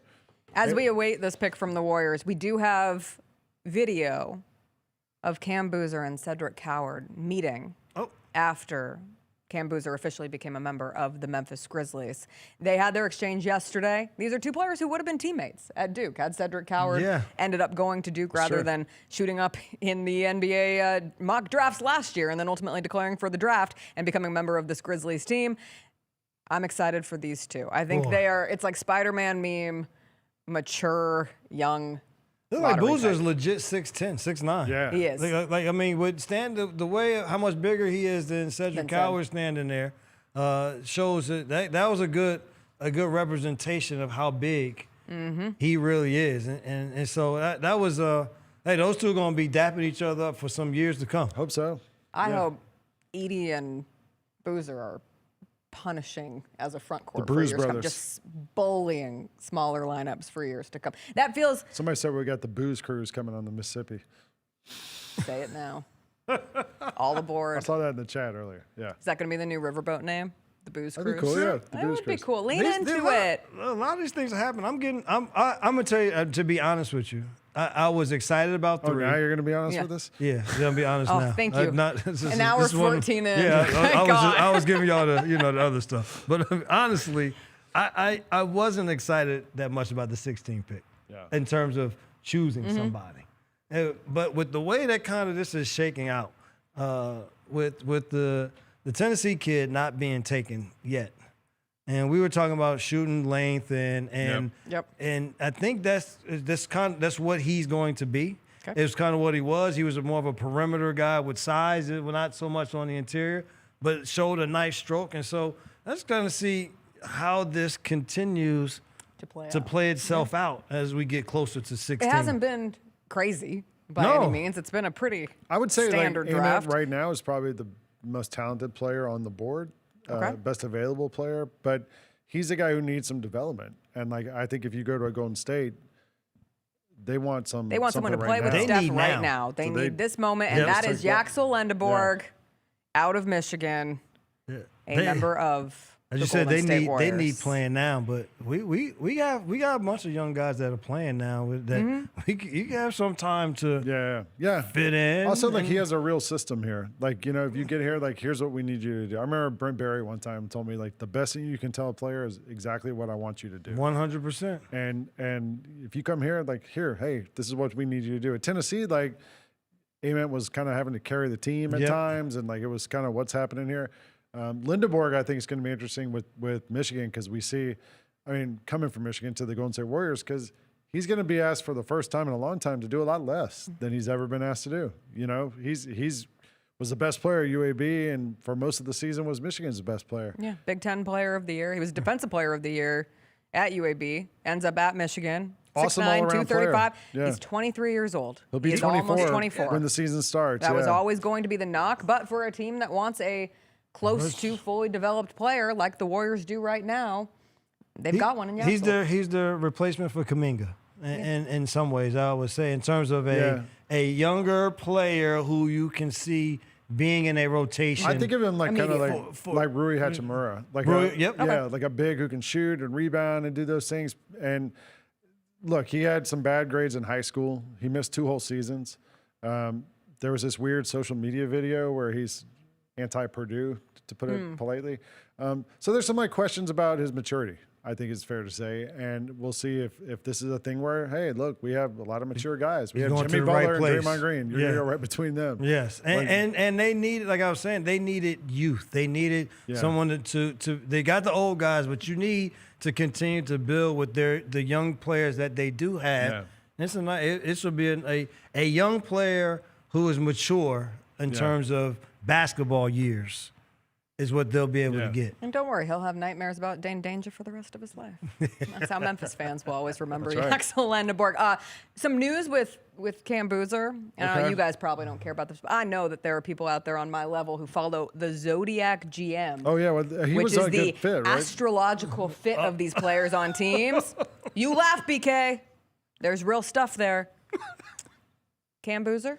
As we await this pick from the Warriors, we do have video of Cam Boozer and Cedric Coward meeting after Cam Boozer officially became a member of the Memphis Grizzlies. They had their exchange yesterday. These are two players who would have been teammates at Duke. Had Cedric Coward ended up going to Duke rather than shooting up in the NBA mock drafts last year and then ultimately declaring for the draft and becoming a member of this Grizzlies team. I'm excited for these two. I think they are, it's like Spider-Man meme, mature, young Look like lottery Boozer's type. legit 6'10", 6'9". Yeah. He is. I mean, with Stan, the way how much bigger he is than Cedric Coward standing there shows that was a good representation of how big he really is, and so that was hey, those two are gonna be dapping each other up for some years to come. Hope so. I hope Edie and Boozer are punishing as a front court for Bruise years to come, brothers. just bullying smaller lineups for years to come. That feels. Somebody said we got the booze cruise coming on the Mississippi. Say it now. All I aboard. saw that in the chat earlier. Yeah. Is that going to be the new riverboat name? The Booze That'd Cruise? be cool, yeah. The That Booze would be Cruise. cool. Lean into it. A lot of these things are happening. I'm gonna tell you, to be honest with you, I was excited about Oh, 3. now you're going to be honest Yeah. with us? Yeah, I'm gonna be honest Oh, now. thank you. An hour 14 in. Yeah, Thank God. I was giving y'all the other stuff, but honestly, I wasn't excited that much about the 16 pick in terms of choosing somebody. But with the way that kind of this is shaking out, with the Tennessee kid not being taken yet. And we were talking about shooting length and I think that's what he's going to be. Okay. It's kind of what he was. He was more of a perimeter guy with size, not so much on the interior, but showed a nice stroke. And so let's kind of see how this continues to play itself out as we get closer to 16. It hasn't been crazy by any means. It's been a pretty I would say standard like draft. Ament right now is probably the most talented player on the board, best available player, but he's a guy who needs some development. And like I think if you go to a Golden State, they want someone to right play with now. Steph need right now. now. They So need this moment, and that is Yaxel Lendeborg out of Michigan, a member of As the you said, Golden State they Warriors. need playing now, but we got a bunch of young guys that are playing now. You can have some time to fit in. Also, like he has a real system here. Like if you get here, like here's what we need you to do. I remember Brent Barry one time told me like the best thing you can tell a player is exactly what I want you to do. 100%. And if you come here, like hey, this is what we need you to do. At Tennessee, like Ament was kind of having to carry the team at times, and like it was kind of what's happening here. Lendeborg, I think, is going to be interesting with Michigan because we see, coming from Michigan to the Golden State Warriors, because he's going to be asked for the first time in a long time to do a lot less than he's ever been asked to do. He's was the best player at UAB, and for most of the season was Michigan's best player. Yeah, Big Ten Player of the Year. He was Defensive Player of the Year at UAB. Ends up at Michigan. Awesome 6'9", all-around 235. player. Yeah. He's 23 years old. He'll be He is 24 almost 24. when the season starts. That was always going to be the knock, but for a team that wants a close to fully developed player like the Warriors do right now, they've got one in Yaxel. He's the replacement for Kuminga, in some ways. I would say in terms of a younger player who you can see being in a rotation. I think of him like kind of like Rui Hachimura, like a big who can shoot and rebound and do those things. And look, he had some bad grades in high school. He missed 2 whole seasons. There was this weird social media video where he's anti-Purdue, to put it politely. So there's some like questions about his maturity, I think it's fair to say. And we'll see if this is a thing where, hey, look, we have a lot of mature guys. We have Jimmy Butler and Draymond Green. You're going to go right between them. Yes. And they needed, like I was saying, they needed youth. They needed someone to they got the old guys, but you need to continue to build with the young players that they do have. Yeah. It should be a young player who is mature in terms of basketball years is what they'll be able to get. And don't worry, he'll have nightmares about Dane Danger for the rest of his life. That's how Memphis fans will always remember Yaxel Lendeborg. Some news with Cam Boozer. I know you guys probably don't care about this, but I know that there are people out there on my level who follow the Zodiac GM. Oh, yeah. Well, he which was is a the good fit, right? astrological fit of these players on teams. You laugh, BK. There's real stuff there. Cam Boozer,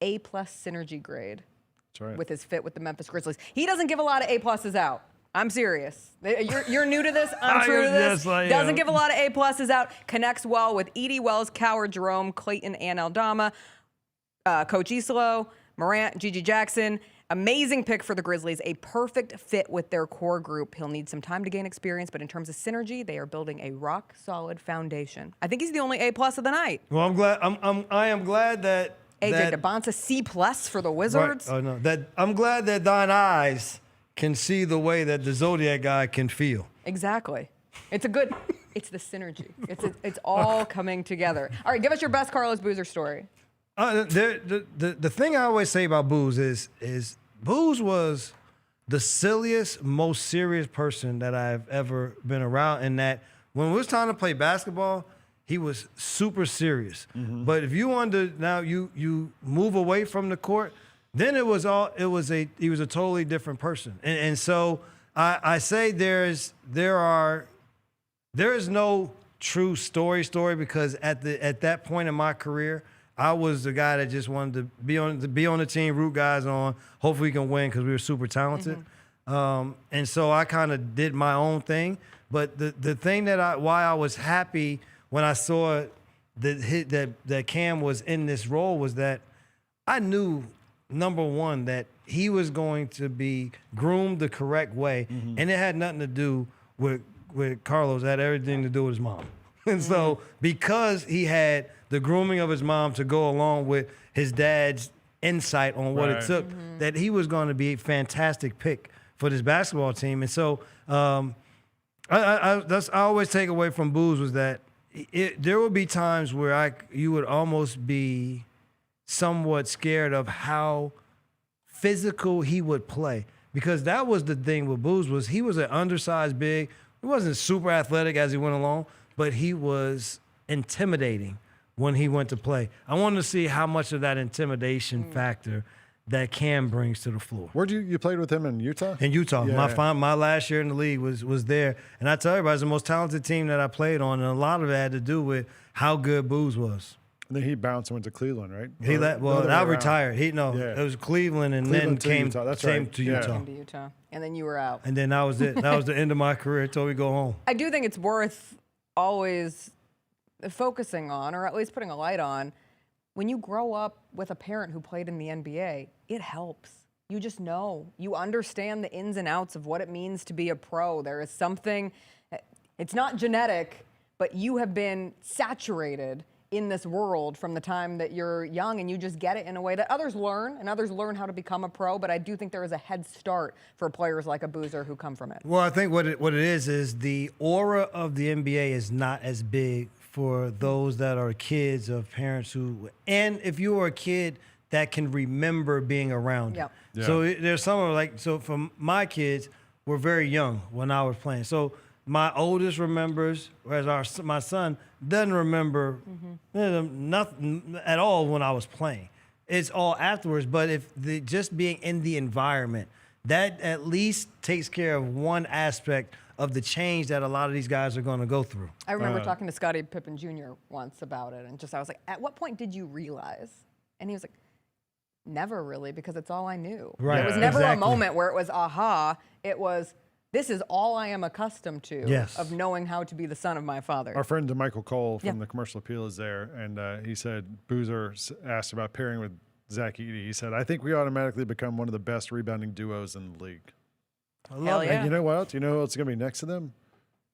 A+ synergy grade. Right. With his fit with the Memphis Grizzlies. He doesn't give a lot of A+ out. I'm serious. You're new to this. I'm true to this. Yes, I am. Doesn't give a lot of A+ out. Connects well with Edie Wells, Coward Jerome, Clayton and Aldama, Coach Islo, Morant, Gigi Jackson. Amazing pick for the Grizzlies. A perfect fit with their core group. He'll need some time to gain experience, but in terms of synergy, they are building a rock-solid foundation. I think he's the only A+ of the night. Well, I'm glad. I am glad that AJ Dybansta, C+ for the Wizards. Right. Oh no, I'm glad that thine eyes can see the way that the Zodiac guy can feel. Exactly. It's a good. It's the synergy. It's all coming together. All right, give us your best Carlos Boozer story. The thing I always say about Booz is Booz was the silliest, most serious person that I've ever been around, in that when it was time to play basketball, he was super serious. But if you wanted to, now you move away from the court, then he was a totally different person. And so I say there is no true story because at that point in my career, I was the guy that just wanted to be on the team, root guys on. Hopefully we can win because we were super talented. And so I kind of did my own thing. But the thing why I was happy when I saw that Cam was in this role was that I knew, number one, that he was going to be groomed the correct way, and it had nothing to do with Carlos. It had everything to do with his mom. And so because he had the grooming of his mom to go along with his dad's insight on what it took, that he was going to be a fantastic pick for this basketball team. And so I always take away from Booz was that there would be times where you would almost be somewhat scared of how physical he would play, because that was the thing with Booz was he was an undersized big. He wasn't super athletic as he went along, but he was intimidating when he went to play. I wanted to see how much of that intimidation factor that Cam brings to the floor. Where'd you played with him in Utah? In Utah. Yeah. My last year in the league was there. And I tell everybody, it's the most talented team that I played on, and a lot of it had to do with how good Booz was. And then he bounced and went to Cleveland, right? He retired. It was Cleveland, and Cleveland then came Utah. to Utah. Came to Utah, and then you were out. And then that was it. That was the end of my career until we go home. I do think it's worth always focusing on, or at least putting a light on, when you grow up with a parent who played in the NBA, it helps. You just know. You understand the ins and outs of what it means to be a pro. There is something, it's not genetic, but you have been saturated in this world from the time that you're young, and you just get it in a way that others learn, and others learn how to become a pro. But I do think there is a head start for players like a Boozer who come from it. Well, I think what it is the aura of the NBA is not as big for those that are kids of parents who, and if you are a kid that can remember being around. Yep. Yeah. So there's some so for my kids, were very young when I was playing. So my oldest remembers, whereas my son doesn't remember nothing at all when I was playing. It's all afterwards. But just being in the environment, that at least takes care of one aspect of the change that a lot of these guys are going to go through. I remember talking to Scottie Pippen Jr. once about it, and I was like, at what point did you realize? And he was like, never really, because it's all I knew. Right. There was never a moment where it was aha. It was, this is all I am accustomed to of knowing how to be the son of my father. Our friend Michael Cole from the Commercial Appeal is there, and he said Boozer asked about pairing with Zach Edey. He said, I think we automatically become one of the best rebounding duos in the league. I love it. And you know what else? You know who's going to be next to them?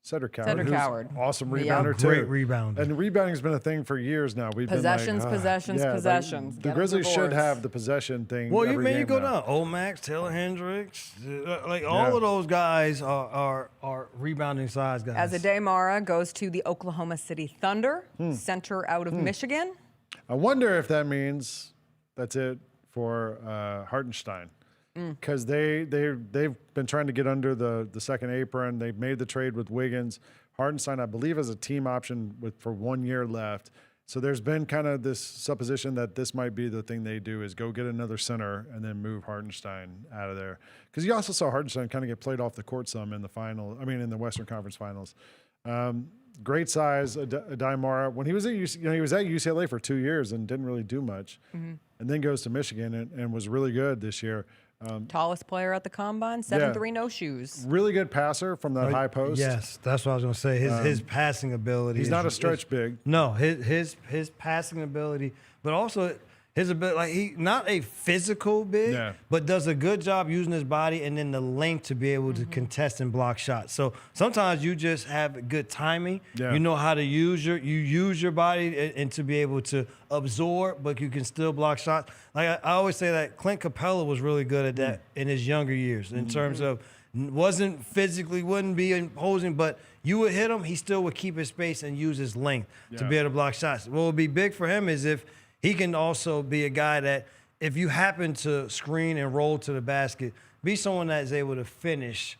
Cedric Coward. Cedric Coward. Awesome rebounder, too. Great rebounder. And rebounding's been a thing for years now. We've Possessions. been possessions. The Grizzlies should have the possession thing. Well, you every game go now. down. Omax, Taylor Hendricks, all of those guys are rebounding size guys. As Aday Mara goes to the Oklahoma City Thunder, center out of Michigan. I wonder if that means that's it for Hartenstein. Because they've been trying to get under the second apron. They've made the trade with Wiggins. Hartenstein, I believe, has a team option for 1 year left. So there's been kind of this supposition that this might be the thing they do is go get another center and then move Hartenstein out of there. Because you also saw Hartenstein kind of get played off the court some in the Western Conference Finals. Great size, Aday Mara. When he was at he was at UCLA for 2 years and didn't really do much, and then goes to Michigan and was really good this year. Tallest player at the combine, 7'3", no shoes. Really good passer from that high post. Yes, that's what I was going to say. His passing ability. He's not a stretch big. No, his passing ability, but also his ability. He not a physical big, but does a good job using his body and then the length to be able to contest and block shots. So sometimes you just have good timing. Yeah. You know how to use your body and to be able to absorb, but you can still block shots. Like I always say that Clint Capella was really good at that in his younger years in terms of wasn't physically, wouldn't be imposing, but you would hit him, he still would keep his space and use his length to be able to block shots. What would be big for him is if he can also be a guy that if you happen to screen and roll to the basket, be someone that is able to finish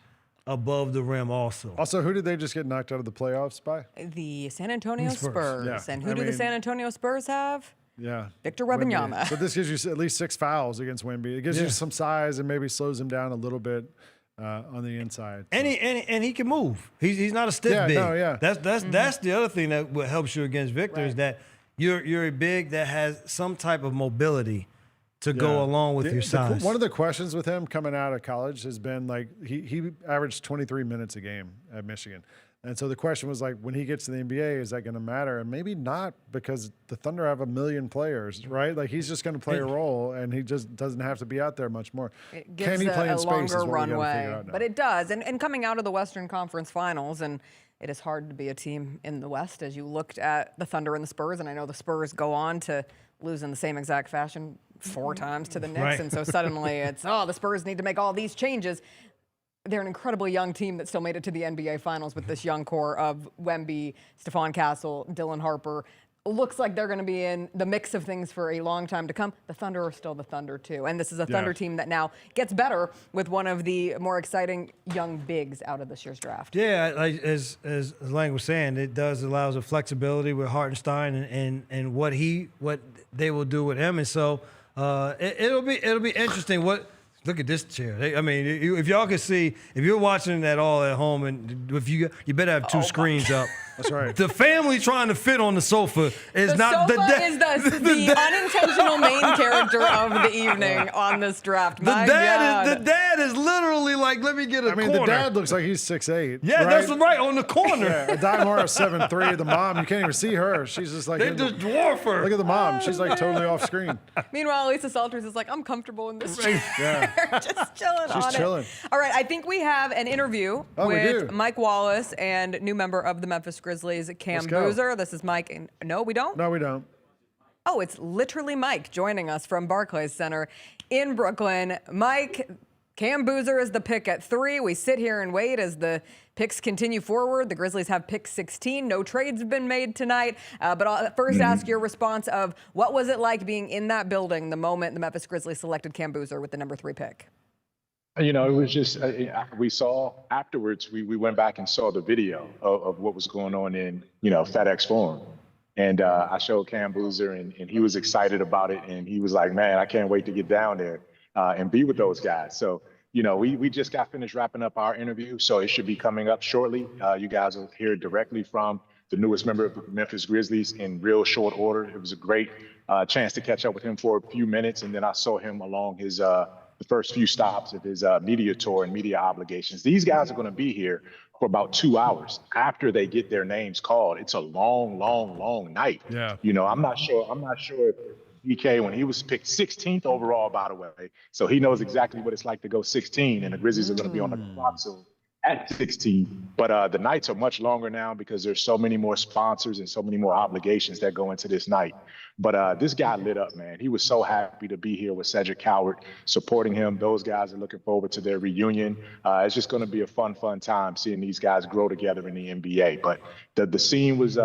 above the rim also. Also, who did they just get knocked out of the playoffs by? The San Antonio Spurs. Yeah. And who do the San Antonio Spurs have? Yeah. Victor Wembanyama. So this gives you at least 6 fouls against Wemby. It gives you some size and maybe slows him down a little bit on the inside. And he can move. He's not a stiff big. No, yeah. That's the other thing that helps you against Victor is that you're a big that has some type of mobility to go along with your size. One of the questions with him coming out of college has been like he averaged 23 minutes a game at Michigan. And so the question was like, when he gets to the NBA, is that going to matter? And maybe not, because the Thunder have 1 million players, right? Like he's just going to play a role, and he just doesn't have to be out there much more. It gives Can he play in a space? longer Is what we gotta runway, figure out now. but it does. And coming out of the Western Conference Finals, and it is hard to be a team in the West as you looked at the Thunder and the Spurs, and I know the Spurs go on to lose in the same exact fashion 4 times to the Knicks, and so suddenly it's, the Spurs need to make all these changes. They're an incredibly young team that still made it to the NBA Finals with this young core of Wemby, Stephon Castle, Dylan Harper. Looks like they're going to be in the mix of things for a long time to come. The Thunder are still the Thunder, too. And this is a Thunder team that now gets better with one of the more exciting young bigs out of this year's draft. Yeah, like as Lang was saying, it does allows a flexibility with Hartenstein and what they will do with him. And so it'll be interesting. Look at this chair. If y'all can see, if you're watching that all at home, and if you better have 2 screens up. That's right. The family trying to fit on the sofa is not the sofa is the unintentional main character of the evening on this draft. The dad is literally like, let me get a corner. The dad looks like he's 6'8". Yeah, right? that's right, on the corner. Aday Morez 7'3". The mom, you can't even see her. She's just like they just dwarf her. Look at the mom. She's like totally off screen. Meanwhile, Lisa Salters is like, I'm comfortable in this chair. Yeah. Just chilling on She's chilling. it. All right, I think we have an interview with Mike Wallace and new member of the Memphis Grizzlies, Cam Boozer. This is Mike. No, we don't? No, we don't. Oh, it's literally Mike joining us from Barclays Center in Brooklyn. Mike, Cam Boozer is the pick at 3. We sit here and wait as the picks continue forward. The Grizzlies have pick 16. No trades have been made tonight. But I'll first ask your response of what was it like being in that building the moment the Memphis Grizzlies selected Cam Boozer with the number 3 pick? It was just, we saw afterwards, we went back and saw the video of what was going on in, FedEx Forum. And I showed Cam Boozer, and he was excited about it. And he was like, man, I can't wait to get down there and be with those guys. So, we just got finished wrapping up our interview. So it should be coming up shortly. You guys will hear directly from the newest member of the Memphis Grizzlies in real short order. It was a great chance to catch up with him for a few minutes. And then I saw him along his the first few stops of his media tour and media obligations. These guys are going to be here for about 2 hours after they get their names called. It's a long, long, long night. Yeah. I'm not sure if DK, when he was picked 16th overall, by the way, so he knows exactly what it's like to go 16, and the Grizzlies are going to be on the clock soon at 16. But the nights are much longer now because there's so many more sponsors and so many more obligations that go into this night. But this guy lit up, man. He was so happy to be here with Cedric Coward, supporting him. Those guys are looking forward to their reunion. It's just going to be a fun time seeing these guys grow together in the NBA. But the scene was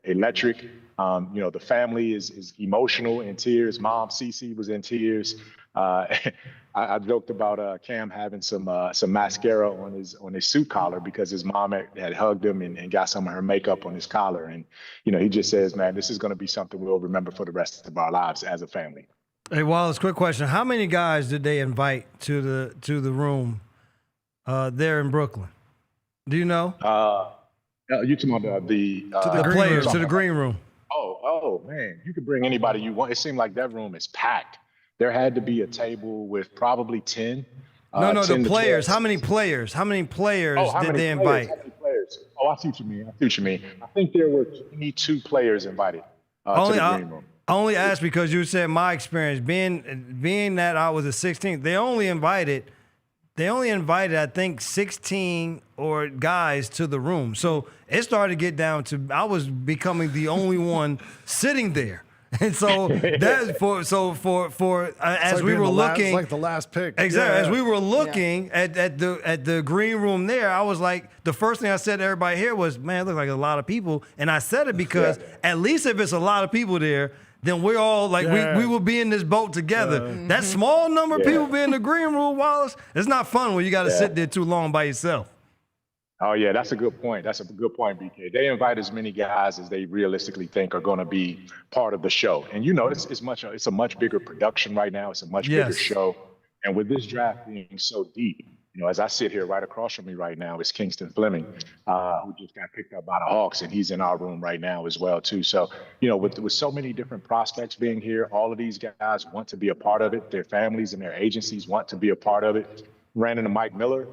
electric. The family is emotional, in tears. Mom, Cece, was in tears. I joked about Cam having some mascara on his suit collar because his mom had hugged him and got some of her makeup on his collar. And, he just says, man, this is going to be something we'll remember for the rest of our lives as a family. Hey, Wallace, quick question. How many guys did they invite to the room there in Brooklyn? Do you know? You talking about the players to the green room? Oh, man, you could bring anybody you want. It seemed like that room is packed. There had to be a table with probably 10. No, the players. How many players? How many players did they invite? How many players? Oh, I see what you mean. I think there were 22 players invited to the green room. I only asked because you said my experience being that I was a 16th. They only invited, I think, 16 or guys to the room. So it started to get down to I was becoming the only one sitting there. And so that's as we were looking, it's like the last pick. Exactly. Yeah. As we were looking at the green room there, I was like, the first thing I said to everybody here was, man, it looks like a lot of people. And I said it because at least if it's a lot of people there, then we're all like, we will be in this boat together. That small number of people being in the green room, Wallace, it's not fun when you got to sit there too long by yourself. Oh, yeah, that's a good point. That's a good point, BK. They invite as many guys as they realistically think are going to be part of the show. And, you know, it's a much bigger production right now. It's a much bigger show. And with this draft being so deep, you know, as I sit here right across from me right now is Kingston Fleming, who just got picked up by the Hawks, and he's in our room right now as well, too. So, you know, with so many different prospects being here, all of these guys want to be a part of it. Their families and their agencies want to be a part of it. Ran into Mike Miller,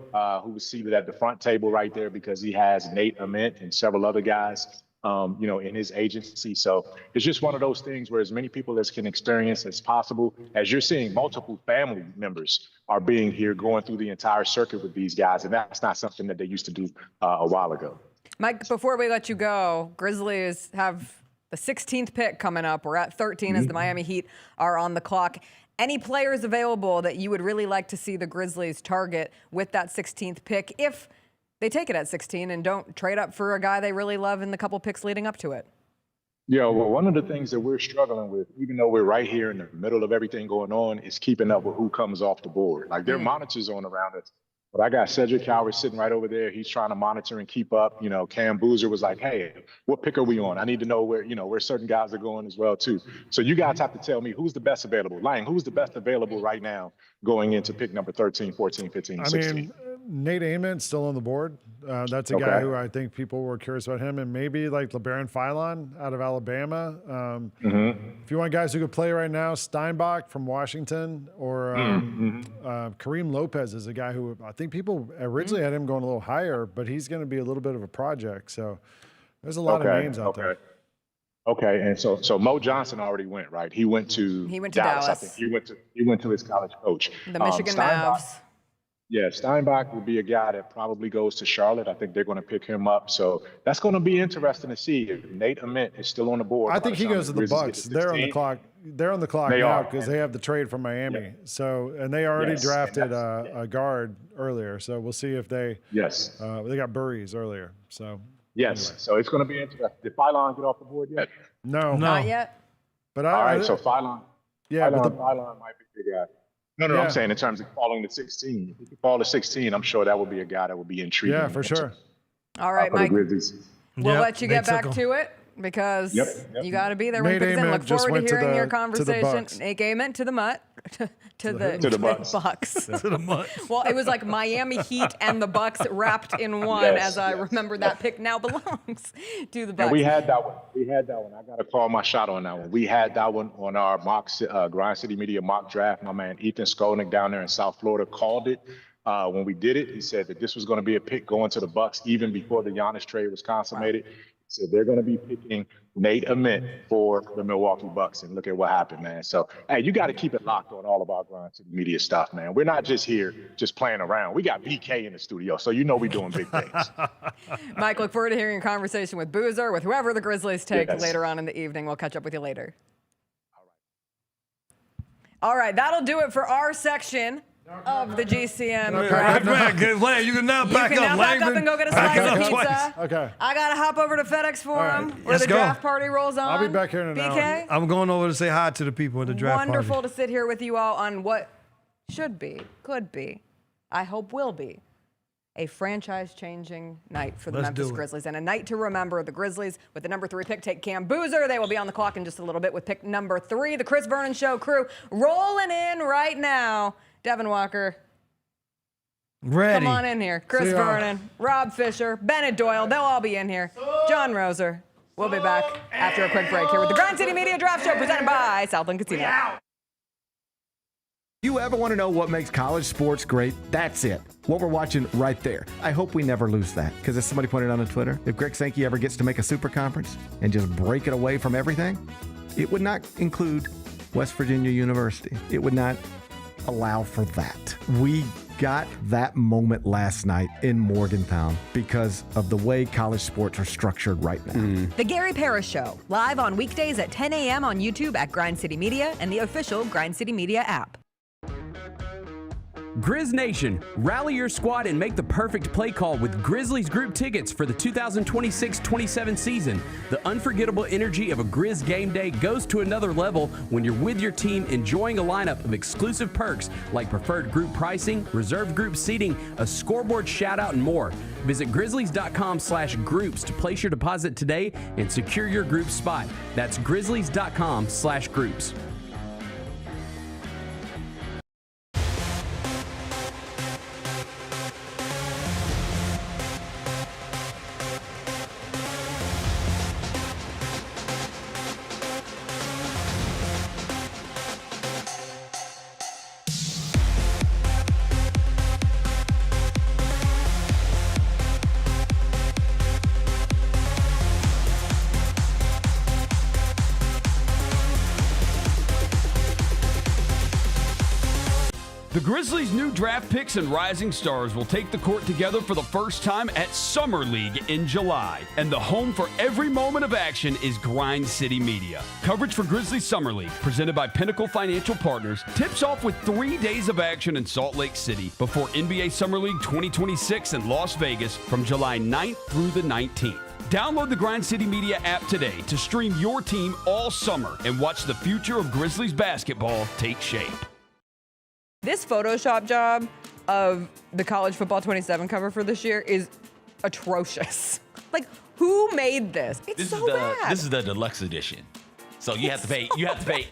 who was seated at the front table right there because he has Nate Ament and several other guys, you know, in his agency. So it's just one of those things where as many people as can experience as possible, as you're seeing multiple family members are being here going through the entire circuit with these guys. And that's not something that they used to do a while ago. Mike, before we let you go, Grizzlies have the 16th pick coming up. We're at 13 as the Miami Heat are on the clock. Any players available that you would really like to see the Grizzlies target with that 16th pick if they take it at 16 and don't trade up for a guy they really love in the couple picks leading up to it? Yeah, well, one of the things that we're struggling with, even though we're right here in the middle of everything going on, is keeping up with who comes off the board. Like, there are monitors on around us. But I got Cedric Howard sitting right over there. He's trying to monitor and keep up. You know, Cam Boozer was like, hey, what pick are we on? I need to know where certain guys are going as well, too. So you guys have to tell me who's the best available. Lang, who's the best available right now going into pick number 13, 14, 15, 16? I mean, Nate Ament's still on the board. That's a guy who I think people were curious about him. And maybe like LeBaron Philon out of Alabama. If you want guys who could play right now, Steinbach from Washington or Kareem Lopez is a guy who I think people originally had him going a little higher, but he's going to be a little bit of a project. So there's a lot of names out there. Okay, and so Mo Johnson already went, right? He went to Dallas. I think he went to his college coach. The Michigan Mavs. Yeah, Steinbach will be a guy that probably goes to Charlotte. I think they're going to pick him up. So that's going to be interesting to see if Nate Ament is still on the board. I think he goes to the Bucks. They're on the clock. They're on the clock now because they have the trade from Miami. Yeah. So, and they already drafted a guard earlier. So we'll see if they they got Burries earlier. So anyway. So it's going to be interesting. Did Philon get off the board yet? No, not yet. But all right, so Philon. Yeah, Philon might be the guy. No, I'm saying in terms of falling to 16. If you fall to 16, I'm sure that would be a guy that would be intriguing. Yeah, for sure. All right, Mike. We'll let you get back to it because you got to be there when it comes in. Look forward to hearing your conversation. Nate Ament to the Mutt. To the Bucks. To the Mutt. Well, it was like Miami Heat and the Bucks wrapped in one, as I remember that pick now belongs to the Bucks. And we had that one. I got to call my shot on that one. We had that one on our Grind City Media mock draft. My man Ethan Skolnick down there in South Florida called it. When we did it, he said that this was going to be a pick going to the Bucks even before the Giannis trade was consummated. He said they're going to be picking Nate Ament for the Milwaukee Bucks, and look at what happened, man. So, hey, you got to keep it locked on all of our Grind City Media stuff, man. We're not just here just playing around. We got BK in the studio, so you know we're doing big things. Mike, look forward to hearing your conversation with Boozer, with whoever the Grizzlies take later on in the evening. We'll catch up with you later. All right, that'll do it for our section of the GCM. You can now back up and go get a slice of pizza. Twice. Okay. I got to hop over to FedEx Forum where the draft party rolls on. I'll be back here in an hour. I'm going over to say hi to the people at the draft party. Wonderful to sit here with you all on what should be, could be, I hope will be, a franchise-changing night for the Memphis Grizzlies and a night to remember. The Grizzlies, with the number 3 pick, take Cam Boozer. They will be on the clock in just a little bit with pick number 3. The Chris Vernon Show crew rolling in right now. Devin Walker. Ready. Come on in here. Chris Vernon, Rob Fisher, Bennett Doyle. They'll all be in here. John Roser. We'll be back after a quick break here with the Grind City Media Draft Show presented by Southland Casino. You ever want to know what makes college sports great? That's it. What we're watching right there. I hope we never lose that. Because as somebody pointed out on Twitter, if Greg Sankey ever gets to make a super conference and just break it away from everything, it would not include West Virginia University. It would not allow for that. We got that moment last night in Morgantown because of the way college sports are structured right now. The Gary Parrish Show, live on weekdays at 10 a.m. on YouTube at Grind City Media and the official Grind City Media app. Grizz Nation, rally your squad and make the perfect play call with Grizzlies group tickets for the 2026-27 season. The unforgettable energy of a Grizz game day goes to another level when you're with your team enjoying a lineup of exclusive perks like preferred group pricing, reserved group seating, a scoreboard shout-out, and more. Visit grizzlies.com/groups to place your deposit today and secure your group spot. That's grizzlies.com/groups. The Grizzlies' new draft picks and rising stars will take the court together for the first time at Summer League in July. And the home for every moment of action is Grind City Media. Coverage for Grizzlies Summer League, presented by Pinnacle Financial Partners, tips off with 3 days of action in Salt Lake City before NBA Summer League 2026 in Las Vegas from July 9th through the 19th. Download the Grind City Media app today to stream your team all summer and watch the future of Grizzlies basketball take shape. This Photoshop job of the College Football 27 cover for this year is atrocious. Like, who made this? It's so bad. This is the deluxe edition. So you have to pay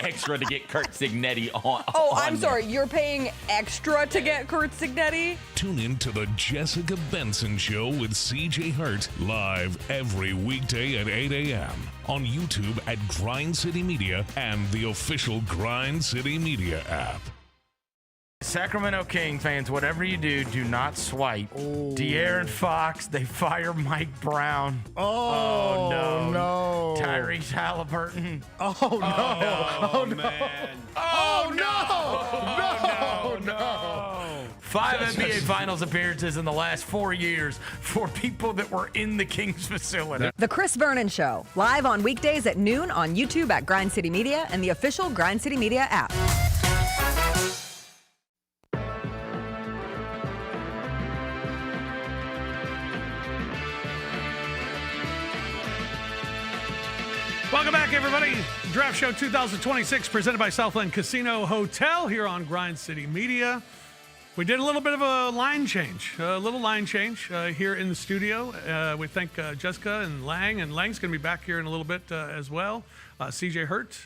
extra to get Kurt Signetti on. Oh, I'm sorry. You're paying extra to get Kurt Signetti? Tune in to the Jessica Benson Show with CJ Hart live every weekday at 8 a.m. on YouTube at Grind City Media and the official Grind City Media app. Sacramento King fans, whatever you do, do not swipe. De'Aaron Fox, they fire Mike Brown. Oh, no. Tyrese Halliburton. Oh, no. Oh, man. Oh, no. 5 NBA Finals appearances in the last 4 years for people that were in the Kings facility. The Chris Vernon Show, live on weekdays at noon on YouTube at Grind City Media and the official Grind City Media app. Welcome back, everybody. Draft Show 2026 presented by Southland Casino Hotel here on Grind City Media. We did a little bit of a line change, here in the studio. We thank Jessica and Lang's going to be back here in a little bit as well. CJ Hurt,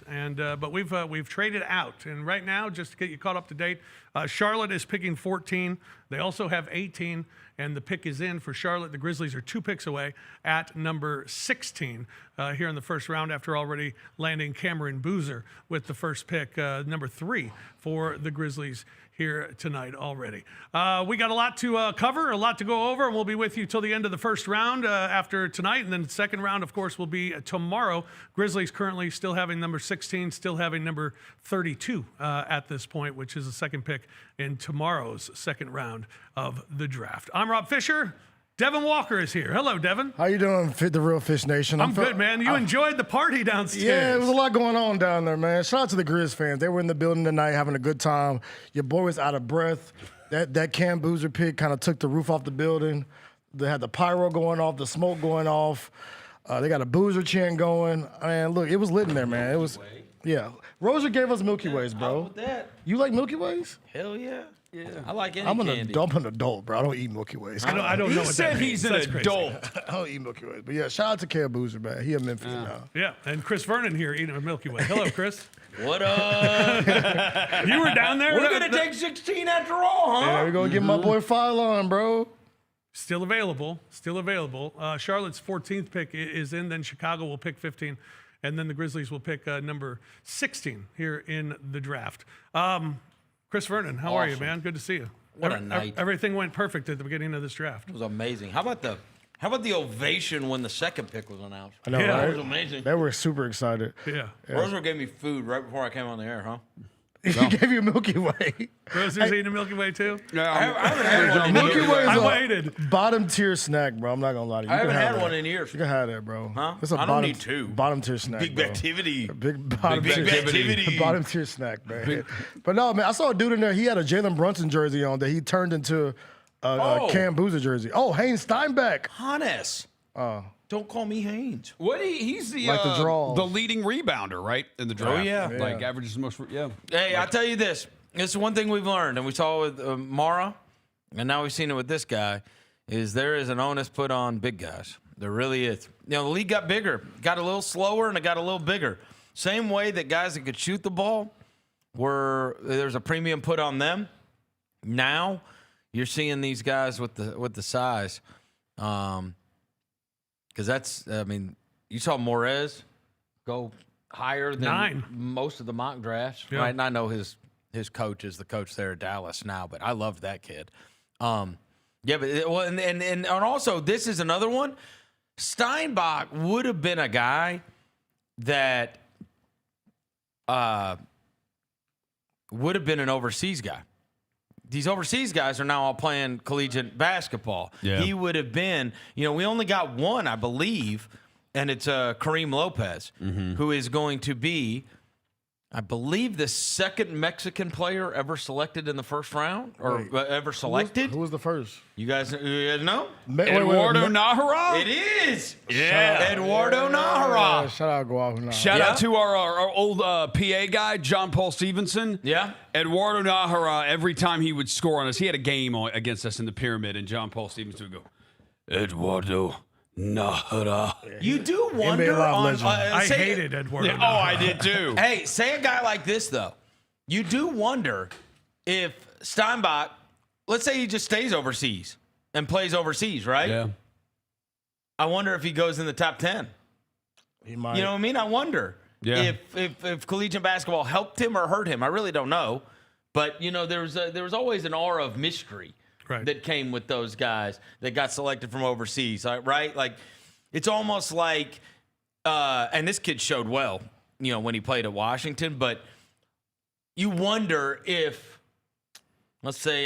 but we've traded out, and right now, just to get you caught up to date, Charlotte is picking 14. They also have 18, and the pick is in for Charlotte. The Grizzlies are 2 picks away at number 16 here in the first round after already landing Cameron Boozer with the first pick, number 3 for the Grizzlies here tonight already. We got a lot to cover, a lot to go over, and we'll be with you till the end of the first round after tonight, and then the second round, of course, will be tomorrow. Grizzlies currently still having number 16, still having number 32 at this point, which is the second pick in tomorrow's second round of the draft. I'm Rob Fisher. Devin Walker is here. Hello, Devin. How you doing, the Real Fish Nation? I'm good, man. You enjoyed the party downstairs. Yeah, it was a lot going on down there, man. Shout out to the Grizz fans. They were in the building tonight having a good time. Your boy was out of breath. That Cam Boozer pick kind of took the roof off the building. They had the pyro going off, the smoke going off. They got a Boozer chant going. Man, look, it was lit in there, man. It was, yeah. Roser gave us Milky Ways, bro. With that. You like Milky Ways? Hell yeah. Yeah. I like any I'm an candy. adult, bro. I don't eat Milky Ways. I don't know what that means. He's an adult. I don't eat Milky Ways. But yeah, shout out to Cam Boozer, man. He in Memphis now. Yeah, and Chris Vernon here eating a Milky Way. Hello, Chris. What up? You were down there? We're going to take 16 after all, huh? Yeah, we're going to get my boy Phylon, bro. Still available. Charlotte's 14th pick is in. Then Chicago will pick 15. And then the Grizzlies will pick number 16 here in the draft. Chris Vernon, how are you, man? Good to see you. What a night. Everything went perfect at the beginning of this draft. It was amazing. How about the ovation when the second pick was announced? I know, Yeah. right? It was amazing. They were super excited. Yeah. Roser gave me food right before I came on the air, huh? He gave you Milky Way. Roser's eating a Milky Way too? I haven't had one in Milky years. Way is I waited. a bottom tier snack, bro. I'm not gonna lie to you. I haven't had that. one in years. You can have that, bro. Huh? It's a I don't bottom, need two. Bottom tier snack. Big bro. activity. Big bottom Big tier activity. Bottom tier snack, man. But no, man, I saw a dude in there. He had a Jalen Brunson jersey on that he turned into a Cam Boozer jersey. Oh, Haynes Steinbach. Hannes. Don't call me Haynes. What he's the Like the draw. the leading rebounder, right? In the draft. Oh, yeah. Like averages most Hey, I'll tell you this. It's one thing we've learned, and we saw with Mara, and now we've seen it with this guy, is there is an onus put on big guys. There really is. You know, the league got bigger, got a little slower, and it got a little bigger. Same way that guys that could shoot the ball there's a premium put on them. Now you're seeing these guys with the size. Because that's, I mean, you saw Morez go higher than 9. most of the mock drafts, Yeah. right? And I know his coach is the coach there at Dallas now, but I love that kid. Yeah, but and also this is another one. Steinbach would have been a guy that would have been an overseas guy. These overseas guys are now all playing collegiate basketball. Yeah. He would have been, we only got one, I believe, and it's Kareem Lopez, who is going to be, I believe, the second Mexican player ever selected in the first round, or ever selected. Who was the first? You guys know? Eduardo Nájera? It is. Yeah. Eduardo Nájera. Shout out Guadalajara. Shout out to our old PA guy, John Paul Stevenson. Yeah. Eduardo Nájera, every time he would score on us, he had a game against us in the pyramid, and John Paul Stevenson would go, Eduardo Nájera. You do wonder on. I hated Eduardo. Yeah, I did too. Hey, say a guy like this though. You do wonder if Steinbach, let's say he just stays overseas and plays overseas, right? Yeah. I wonder if he goes in the top 10. He might. You know what I mean? I wonder if collegiate basketball helped him or hurt him. I really don't know. But there was always an aura of mystery. Right. That came with those guys that got selected from overseas, right? Like, it's almost like, and this kid showed well, when he played at Washington, but you wonder if, let's say,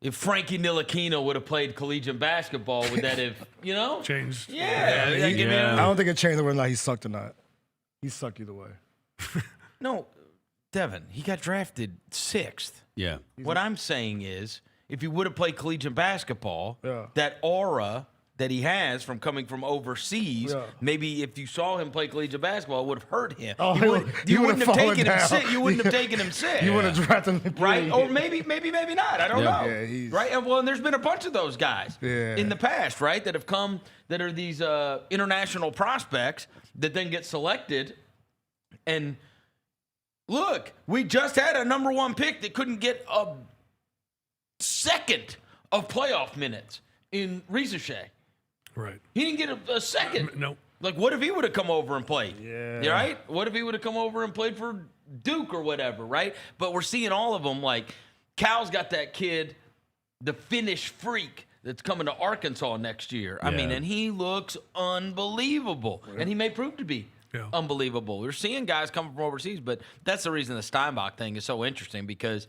if Frankie Ntilikina would have played collegiate basketball, would that have, changed? Yeah. I don't think it changed whether or not he sucked or not. He sucked either way. No, Devin, he got drafted 6th. Yeah. What I'm saying is, if he would have played collegiate basketball, Yeah. that aura that he has from coming from overseas, maybe if you saw him play collegiate basketball, it would have hurt him. Oh, you wouldn't have taken him sick. You wouldn't have taken him sick. You would have drafted him. Right? Or maybe not. I don't know. Yeah, right? And there's been a bunch of those guys in the past, right, that have come that are these international prospects that then get selected. And look, we just had a number 1 pick that couldn't get a second of playoff minutes in Ricochet. Right. He didn't get a second. No. Like, what if he would have come over and played? Yeah. Right? What if he would have come over and played for Duke or whatever, right? But we're seeing all of them. Like, Cal's got that kid, the Finnish freak, that's coming to Arkansas next year. I mean, and he looks unbelievable. Yeah. And he may prove to be unbelievable. We're seeing guys coming from overseas, but that's the reason the Steinbach thing is so interesting because,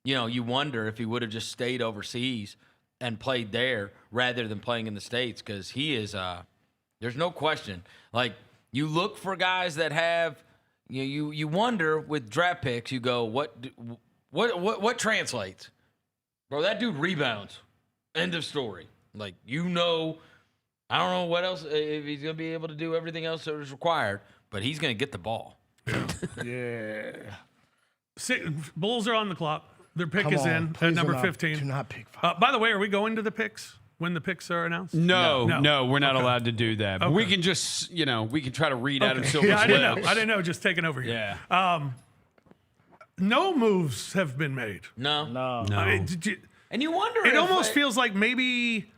you wonder if he would have just stayed overseas and played there rather than playing in the States because he is, there's no question. Like, you look for guys that have, you wonder with draft picks, you go, what translates? Bro, that dude rebounds. End of story. Like, I don't know what else, if he's going to be able to do everything else that is required, but he's going to get the ball. Yeah. Bulls are on the clock. Their pick Come is on, in please at number do not- 15. do not pick 5. By the way, are we going to the picks when the picks are announced? No, we're not allowed to do that. But we can just, we can try to read out of Silver's I lips. didn't know. Just taking over here. Yeah. No moves have been made. No. I mean, And you wonder it if almost feels like maybe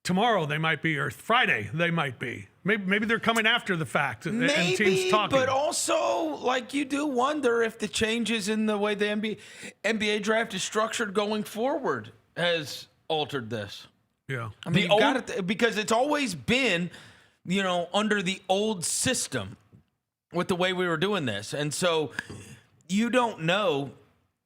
tomorrow they might be, or Friday they might be. Maybe they're coming after the fact and teams talking. But also, like, you do wonder if the changes in the way the NBA draft is structured going forward has altered this. Yeah. I mean, because it's always been, under the old system with the way we were doing this. And so you don't know.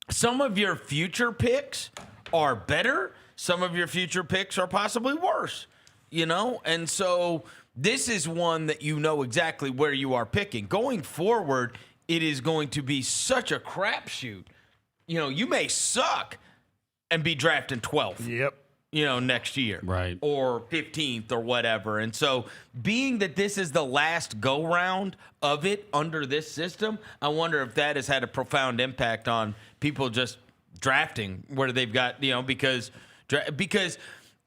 Some of your future picks are better. Some of your future picks are possibly worse, And so this is one that you know exactly where you are picking. Going forward, it is going to be such a crapshoot. You may suck and be drafting 12th. Yep. Next year. Right. Or 15th or whatever. And so being that this is the last go round of it under this system, I wonder if that has had a profound impact on people just drafting where they've got, because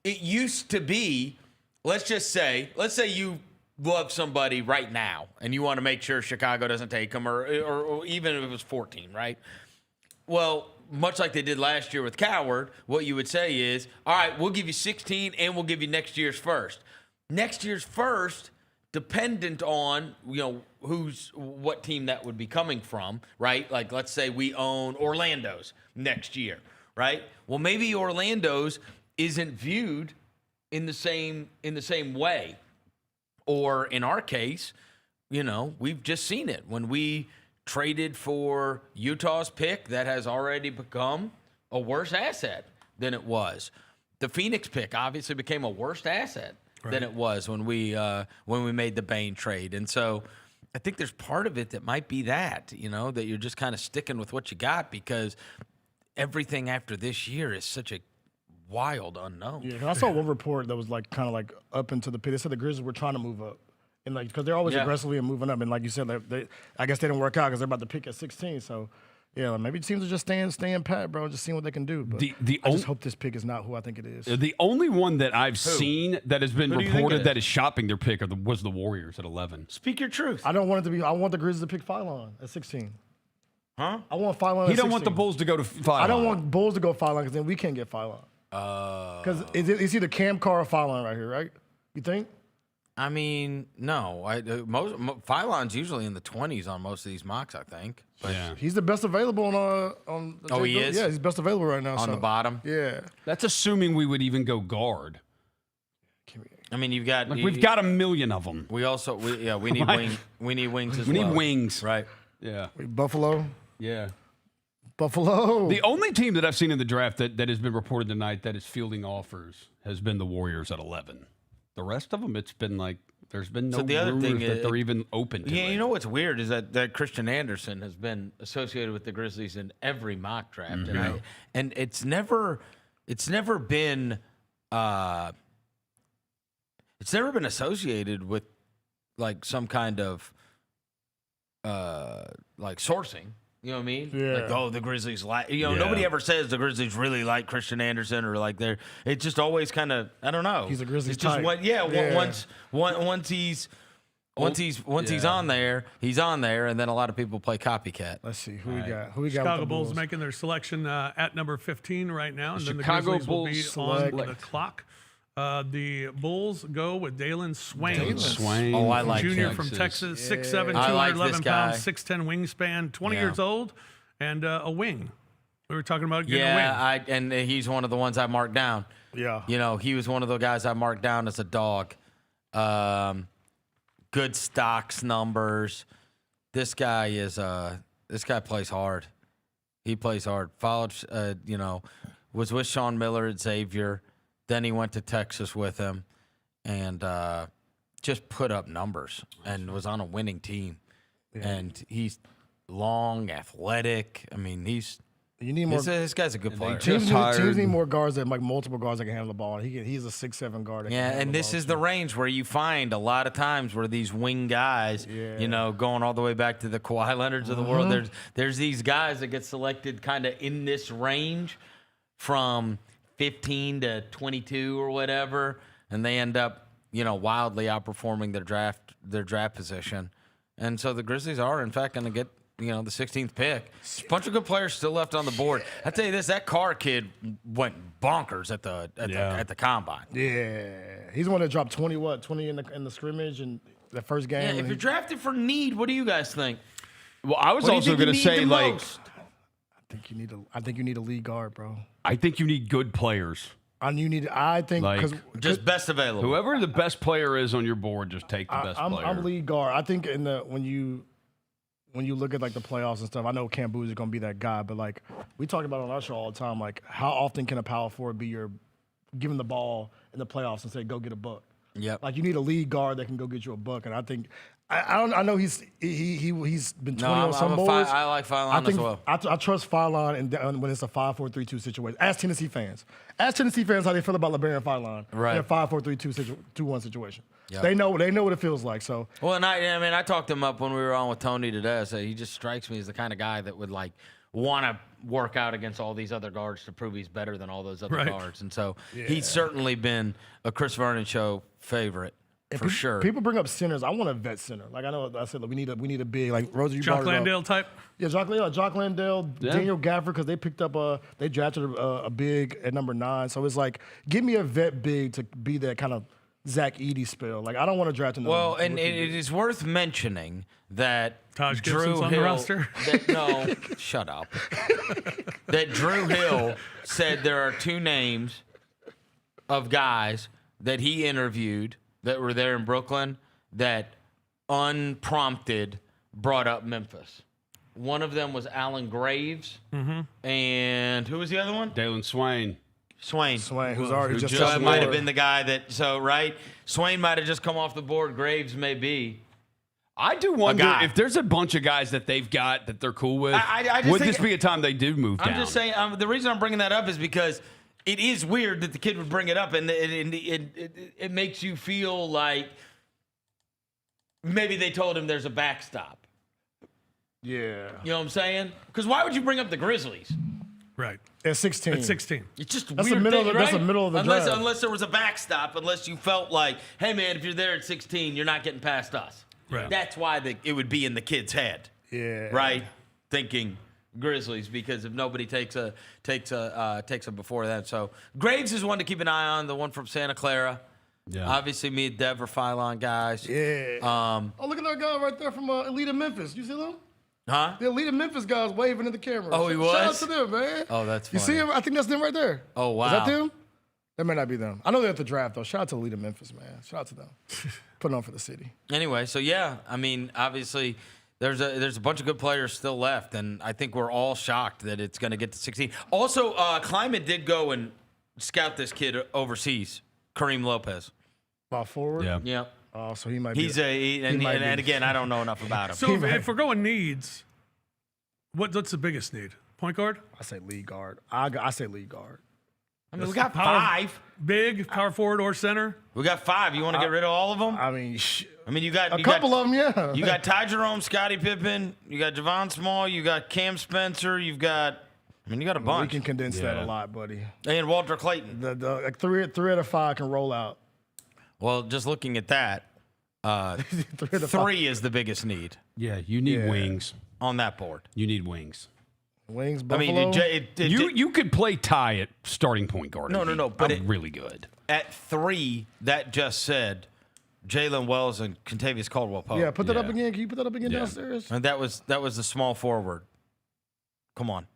it used to be, let's say you love somebody right now and you want to make sure Chicago doesn't take them or even if it was 14, right? Well, much like they did last year with Coward, what you would say is, all right, we'll give you 16 and we'll give you next year's first. Next year's first, dependent on, what team that would be coming from, right? Like, let's say we own Orlando's next year, right? Well, maybe Orlando's isn't viewed in the same way. Or in our case, we've just seen it. When we traded for Utah's pick, that has already become a worse asset than it was. The Phoenix pick obviously became a worse asset than it was when we made the Bane trade. And so I think there's part of it that might be that, that you're just kind of sticking with what you got because everything after this year is such a wild unknown. Yeah, I saw one report that was kind of up into the pit. They said the Grizzlies were trying to move up. And because they're always aggressively moving up, and like you said, I guess they didn't work out because they're about to pick at 16. So, maybe teams are just staying pat, bro, just seeing what they can do. But I just hope this pick is not who I think it is. The only one that I've seen that has been reported that is shopping their pick was the Warriors at 11. Speak your truth. I don't want it to be. I want the Grizzlies to pick Phylon at 16. Huh? I want Phylon. He don't want the Bulls to go to Phylon. I don't want Bulls to go Phylon because then we can't get Phylon. Because it's either Cam Carr or Phylon right here, right? You think? I mean, no. Phylon's usually in the 20s on most of these mocks, I think. But he's the best available on. Oh, he is? Yeah, he's best available right now. On the bottom? Yeah. That's assuming we would even go guard. I mean, you've got we've got a million of them. We also we need we need wings as well. well. We need wings, right? Yeah. Buffalo. Yeah. Buffalo. The only team that I've seen in the draft that has been reported tonight that is fielding offers has been the Warriors at 11. The rest of them, it's been there's been no rumors that they're even open to it. You know what's weird is that Christian Anderson has been associated with the Grizzlies in every mock draft, and it's never been associated with some kind of sourcing. You know what I mean? Yeah. The Grizzlies like. Nobody ever says the Grizzlies really like Christian Anderson or it's just always kind of, I don't know. He's a Grizzlies it's just type. Once he's on there, he's on there, and then a lot of people play copycat. Let's see who we got. Who we got? Chicago Bulls making their selection at number 15 right now, and then the Grizzlies will be on the clock. The Bulls go with Dailyn Swain. Swain. Oh, I like Junior Texas. from Texas, 6'7", I like 211 this guy. pounds, 6'10" wingspan, 20 years old, and a wing. We were talking about getting a wing. And he's one of the ones I marked down. Yeah. He was one of the guys I marked down as a dog. Good stocks numbers. This guy plays hard. He plays hard. Followed, was with Sean Miller at Xavier. Then he went to Texas with him and just put up numbers and was on a winning team. Yeah. And he's long, athletic. I mean, you need more. This guy's a good player. Teams need more guards that multiple guards that can handle the ball. He's a 6'7" guard. And this is the range where you find a lot of times where these wing guys, going all the way back to the Kawhi Leonards of the world. There's these guys that get selected kind of in this range from 15 to 22 or whatever, and they end up, wildly outperforming their draft position. And so the Grizzlies are, in fact, going to get, the 16th pick. A bunch of good players still left on the board. I tell you this, that Carr kid went bonkers at the combine. Yeah, he's the one that dropped 20 in the scrimmage and the first game. Yeah, if you're drafted for need, what do you guys think? Well, I was also going to say I think you need a lead guard, bro. I think you need good players. I think just best available. Whoever the best player is on your board, just take the best player. I'm lead guard. I think when you when you look at like the playoffs and stuff, I know Cam Boozer is going to be that guy, but like we talk about on our show all the time, like how often can a power forward be your giving the ball in the playoffs and say go get a buck? Yep. Like you need a lead guard that can go get you a buck, and I think I know he's been 20 on some boards. I like Filon as well. I trust Filon and when it's a 5-4-3-2 situation. Ask Tennessee fans how they feel about LeBaron and Filon right. in a 5-4-3-2-1 situation. Yep. They know what it feels like. So well, and I talked him up when we were on with Tony today. I said he just strikes me as the kind of guy that would like want to work out against all these other guards to prove he's better than all those other guards. And so he's certainly been a Chris Vernon show favorite. For sure. People bring up centers. I want a vet center. Like I know I said, like, we need a big like Rosie. Jock Landale type. Yeah, Jock Landale, Daniel Gafford, because they picked up they drafted a big at number 9. So it's like, give me a vet big to be that kind of Zach Edey spell. Like I don't want to draft another. Well, and it is worth mentioning that Taj Drew Gibson's Hill. on the roster. No, shut up. That Drew Hill said there are 2 names of guys that he interviewed that were there in Brooklyn that unprompted brought up Memphis. One of them was Alan Graves, and who was the other one? Dailyn Swain. Swain, who's already just so it might have been the guy that. So right, Swain might have just come off the board. Graves may be. I do wonder if there's a bunch of guys that they've got that they're cool with. I would this be a time they do move down? I'm just saying. The reason I'm bringing that up is because it is weird that the kid would bring it up, and it makes you feel like maybe they told him there's a backstop. Yeah. You know what I'm saying? Because why would you bring up the Grizzlies? Right. At 16. At 16. It's just that's weird. The middle thing, of, right? That's the middle of the draft. Unless there was a backstop, unless you felt like, hey, man, if you're there at 16, you're not getting past us. Right. That's why it would be in the kid's head. Yeah. Right? Thinking Grizzlies, because if nobody takes a before that. So Graves is one to keep an eye on, the one from Santa Clara. Yeah. Obviously, me and Dev are Filon guys. Yeah. Oh, look at that guy right there from Elite of Memphis. You see them? Huh? The Elite of Memphis guys waving at the camera. Oh, he was? Shout out to them, man. Oh, that's funny. You see him? I think that's them right there. Oh, wow. Is that them? That may not be them. I know they're at the draft, though. Shout out to Elite of Memphis, man. Shout out to them. Putting on for the city. Anyway, so yeah, I mean, obviously, there's a bunch of good players still left, and I think we're all shocked that it's going to get to 16. Also, Kleiman did go and scout this kid overseas, Kareem Lopez. Ball forward? Yeah. Yep. Oh, so he might He's be. and again, I don't know enough about him. So if we're going needs, what's the biggest need? Point guard? I say lead guard. I say lead guard. I mean, we got 5. Big, power forward, or center? We got 5. You want to get rid of all of them? I mean, you got a couple of them, yeah. You got Ty Jerome, Scottie Pippen. You got Javon Small. You got Cam Spencer. You got a bunch. We can condense that a lot, buddy. And Walter Clayton. Like three out of 5 can roll out. Well, just looking at that, 3 is the biggest need. Yeah, you need wings on that board. You need wings. Wings, Buffalo. I mean, you could play Ty at starting point guard. No. But really good. At 3, that just said Jalen Wells and Kentavious Caldwell-Pope. Yeah, put that up again. Can you put that up again downstairs? And that was the small forward. Come on.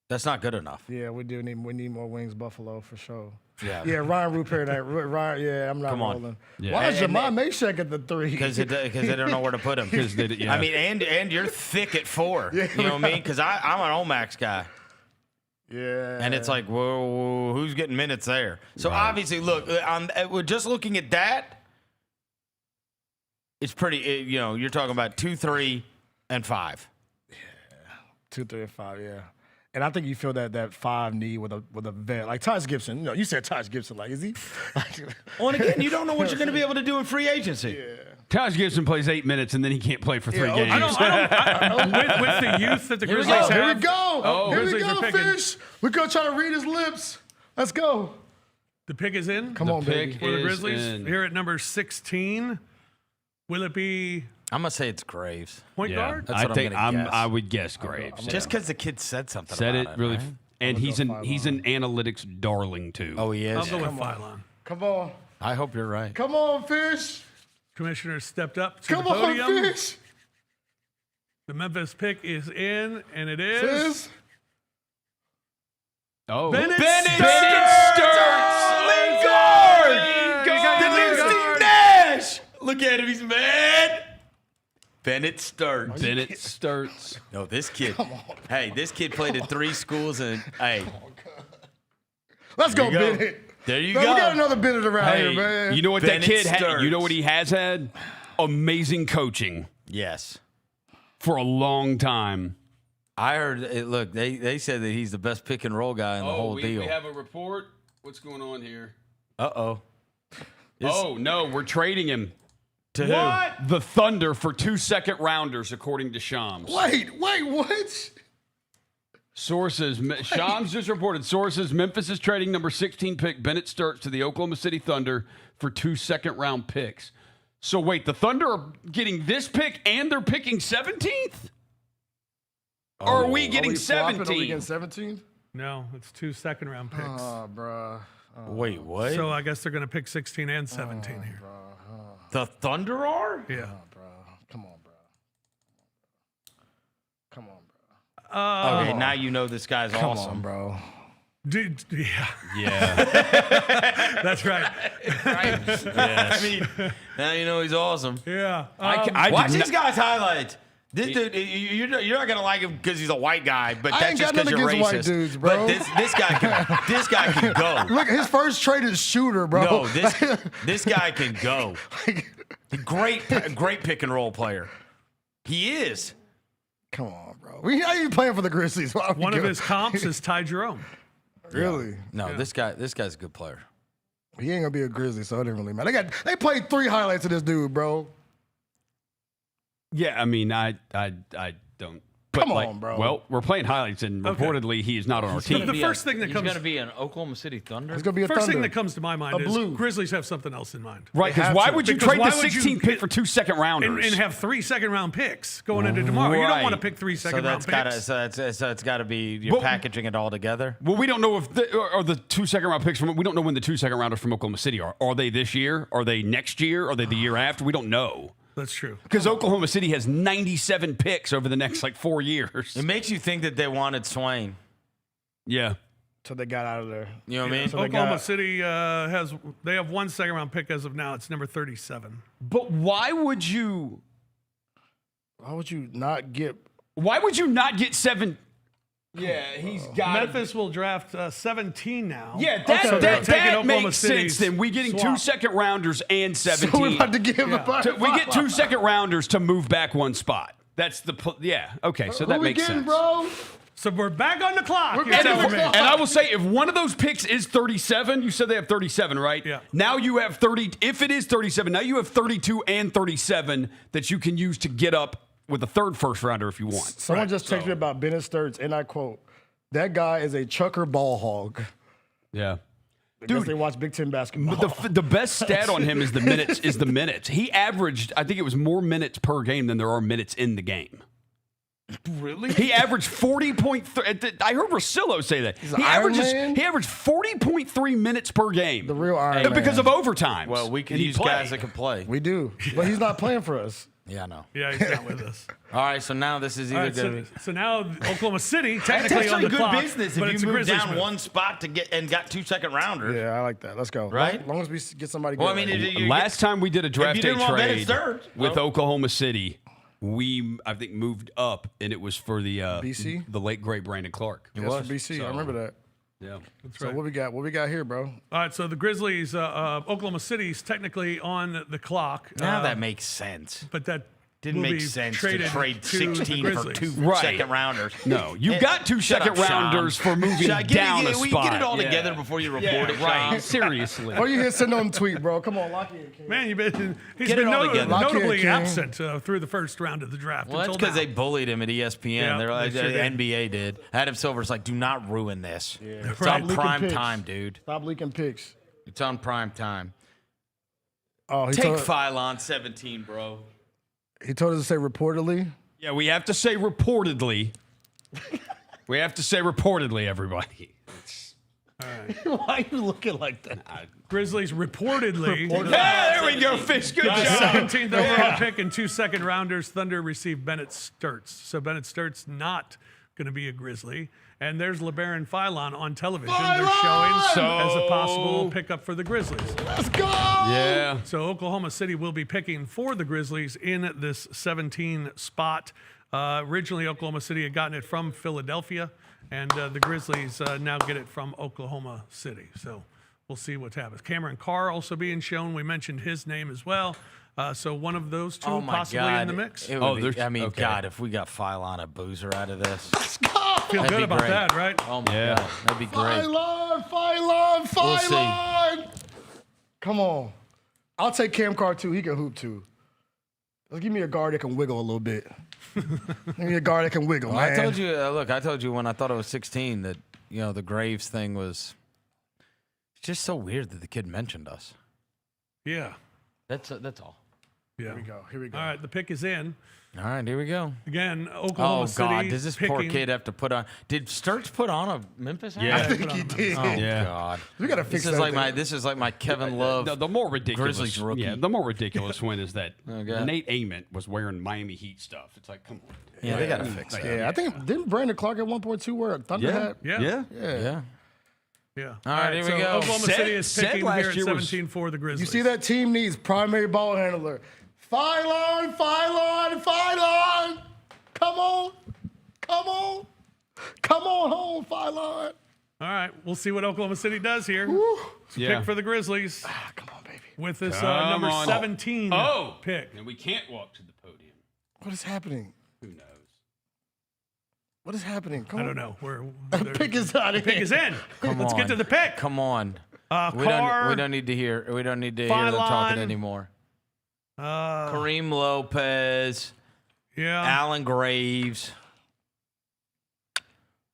That's not good enough. Yeah, we need more wings, Buffalo, for sure. Yeah. Yeah, Ryan Rupert. Ryan, yeah, I'm not rolling. Yeah. Why is Jamal Meshack at the 3? Because they don't know where to put him. I mean, and you're thick at 4. Yeah, you know what I mean? Because I'm an Omax guy. Yeah. And it's like, whoa, who's getting minutes there? So obviously, look, we're just looking at that. It's pretty. You're talking about 2, 3, and 5. Yeah, 2, 3, and 5. Yeah. And I think you feel that 5 need with a vet like Taj Gibson. You said Taj Gibson. Like, is he? Well, and again, you don't know what you're going to be able to do in free agency. Yeah. Taj Gibson plays 8 minutes and then he can't play for 3 games. With the youth that the Grizzlies have. Here we go. Here we Grizzlies go, are picking. Fish. We're going to try to read his lips. Let's go. The pick is in. Come on, baby. For the Grizzlies here at number 16. Will it be? I'm gonna say it's Graves. Point guard? That's what I'm gonna guess. I would guess Graves. Just because the kid said something Said about it really, right? and he's an analytics darling too. Oh, he is. I'll go with Filon. Come on. I hope you're right. Come on, Fish. Commissioner stepped up to Come the podium. on, Fish. The Memphis pick is in, and it is. Sis. Oh, Bennett Stirtz, lead guard. The new Steve Nash. Look at him, he's mad. Bennett Stirtz. Bennett Stirtz. No, this kid. Hey, this kid played at 3 schools, and hey. Let's go, Bennett. There you Man, go. We got another Bennett around Hey, here, man. you know what Bennett that kid had? Stirtz. You know what he has had? Amazing coaching Yes. for a long time. I heard it. Look, they said that he's the best pick and roll guy in the whole deal. We have a report. What's going on here? Uh-oh. Oh, no, we're trading him. To What? The Thunder for 2 second-rounders, according to Shams. Wait, what? Sources, Shams just reported, sources, Memphis is trading number 16 pick Bennett Stirtz to the Oklahoma City Thunder for 2 second-round picks. So wait, the Thunder are getting this pick and they're picking 17th? Or are we getting 17th? Are we getting 17th? No, it's 2 second-round picks. Oh, bro. Wait, what? So I guess they're going to pick 16 and 17 here. The Thunder are? Yeah. Bro. Come on, bro. Okay, now you know this guy's Come awesome. on, bro. Dude, yeah. Yeah. That's right. Yes. I mean, now you know he's awesome. Yeah. Watch these guys' highlights. This dude, you're not gonna like him because he's a white guy, but I that's ain't just got because nothing you're against racist. white dudes, bro. But this guy can go. Look, his first trade is shooter, bro. No, this guy can go. Great pick and roll player. He is. Come on, bro. We not even playing for the Grizzlies. One of his comps is Ty Jerome. Really? No, this guy's a good player. He ain't gonna be a Grizzly, so it didn't really matter. They played 3 highlights of this dude, bro. Yeah, I mean, I don't. But Come on, bro. Well, we're playing highlights, and reportedly he is not on our team. The first thing that He's comes going to be an Oklahoma City Thunder. He's gonna be a first Thunder. thing that comes to my mind A is blue. Grizzlies have something else in mind. Right, They because have why to. would you Because trade the why would you 16th pick for 2 second-rounders? And have 3 second-round picks going into tomorrow? You don't want to pick 3 second-round picks. So it's got to be you're packaging it all together. Well, we don't know if the 2 second-round picks from. We don't know when the 2 second-rounders from Oklahoma City are. Are they this year? Are they next year? Are they the year after? We don't know. That's true. Because Oklahoma City has 97 picks over the next 4 years. It makes you think that they wanted Swain. Yeah. So they got out of there. You know what I mean? So they Oklahoma got- City have 1 second-round pick as of now. It's number 37. But why would you? Why would you not get? Why would you not get 7? Yeah, he's got. Memphis will draft 17 now. Yeah, So they're that taking Oklahoma makes City's sense. Then we getting swap. 2 second-rounders and 17. So we're about to give him a We get 2 second-rounders to move back 1 spot. That's the yeah. Okay, so that Who we makes getting, sense. bro? So we're back on the clock. We're you're back on telling the me. clock. And I will say, if one of those picks is 37, you said they have 37, right? Yeah. Now you have 30. If it is 37, now you have 32 and 37 that you can use to get up with a third first rounder if you want. Someone just texted me about Bennett Stirtz, and I quote, "That guy is a chucker ball hog." Yeah. I guess they watch Big Ten basketball. But the best stat on him is the minutes. He averaged, I think it was more minutes per game than there are minutes in the game. Really? He averaged 40.3. I heard Rosillo say that. He's an Iron Man? He averaged 40.3 minutes per game. The real Iron Man. Because of overtime. Well, we can use guys that can play. We do, but he's not playing for us. Yeah, I know. Yeah, he's not with us. All right, so now this is All either right, going to be. so now Oklahoma City That's technically on actually the good clock, business but if it's you a move Grizzlies down move. one spot to get and got 2 second-rounders. Yeah, I like that. Let's go. Right? As long as we get somebody good. Well, I mean, Last time we did a draft you day didn't want Bennett trade Stirtz, with well- Oklahoma City, we, I think, moved up, and it was for the BC? the late great Brandon Clark. That's for BC. I remember that. Yeah. That's So right. what we got? What we got here, bro? All right, so the Grizzlies, Oklahoma City's technically on the clock. Now that makes sense. But that Didn't will make be sense to traded trade to 16 the for Grizzlies. 2 Right. second-rounders. No, you got 2 Shut up, second-rounders Sean. for moving Sean, down a we spot. get it all Yeah. together before you report it, Right. Sean. Seriously. Oh, you here sitting on the tweet, bro? Come on, lock in, King. Man, he's Get been it all together. Lock in, notably King. absent through the first round of the draft. Well, that's until because now. they bullied him at ESPN. Yeah, They're like, they sure did. NBA did. Adam Silver's like, do not ruin this. It's Right. on Leaking prime picks. time, dude. Stop leaking picks. It's on prime time. Oh, he Take told, Phylon 17, bro. he told us to say reportedly. Yeah, we have to say reportedly. We have to say reportedly, everybody. Why are you looking like that? Grizzlies reportedly. Yeah, there we go, Fish. Good got a job. 17th overall pick and 2 second-rounders. Thunder received Bennett Stirtz. So Bennett Stirtz not going to be a Grizzly. And there's LeBaron Philon on television. They're showing as a possible pickup for the Grizzlies. Let's go! Yeah. So Oklahoma City will be picking for the Grizzlies in this 17 spot. Originally, Oklahoma City had gotten it from Philadelphia, and the Grizzlies now get it from Oklahoma City. So we'll see what happens. Cameron Carr also being shown. We mentioned his name as well. So one of those two possibly in the mix. God, if we got Philon a boozer out of this. Let's go! Feel good about that, right? Oh, my God. That'd be great. Philon! Come on. I'll take Cam Carr, too. He can hoop, too. Let's give me a guard that can wiggle a little bit. Give me a guard that can wiggle, man. I told you, I told you when I thought I was 16 that, the Graves thing was just so weird that the kid mentioned us. Yeah. That's all. Yeah. Here we go. All right, the pick is in. All right, here we go. Again, Oklahoma City. Oh, God, does this poor kid have to put on? Did Stirtz put on a Memphis hat? Yeah, I think he did. Oh, God. We got to fix that. This is like my Kevin Love. The more ridiculous, Grizzlies rookie. Yeah, the more ridiculous one is that Nate Ament was wearing Miami Heat stuff. It's like, come on. Yeah, they got to fix that. Yeah, I think, didn't Brandon Clark at 1.2 wear a Thunder hat? Yeah. All right, here we go. Oklahoma City is picking here at 17 for the Grizzlies. You see that team needs primary ball handler. Philon! Come on home, Philon. All right, we'll see what Oklahoma City does here. Pick for the Grizzlies. Come on, baby. With this number 17 pick. And we can't walk to the podium. What is happening? Who knows? What is happening? I don't know. The pick is out of pick is in. Let's get to the pick. Come on. We don't need to hear. We don't need to hear them talking anymore. Kareem Lopez. Yeah. Allen Graves.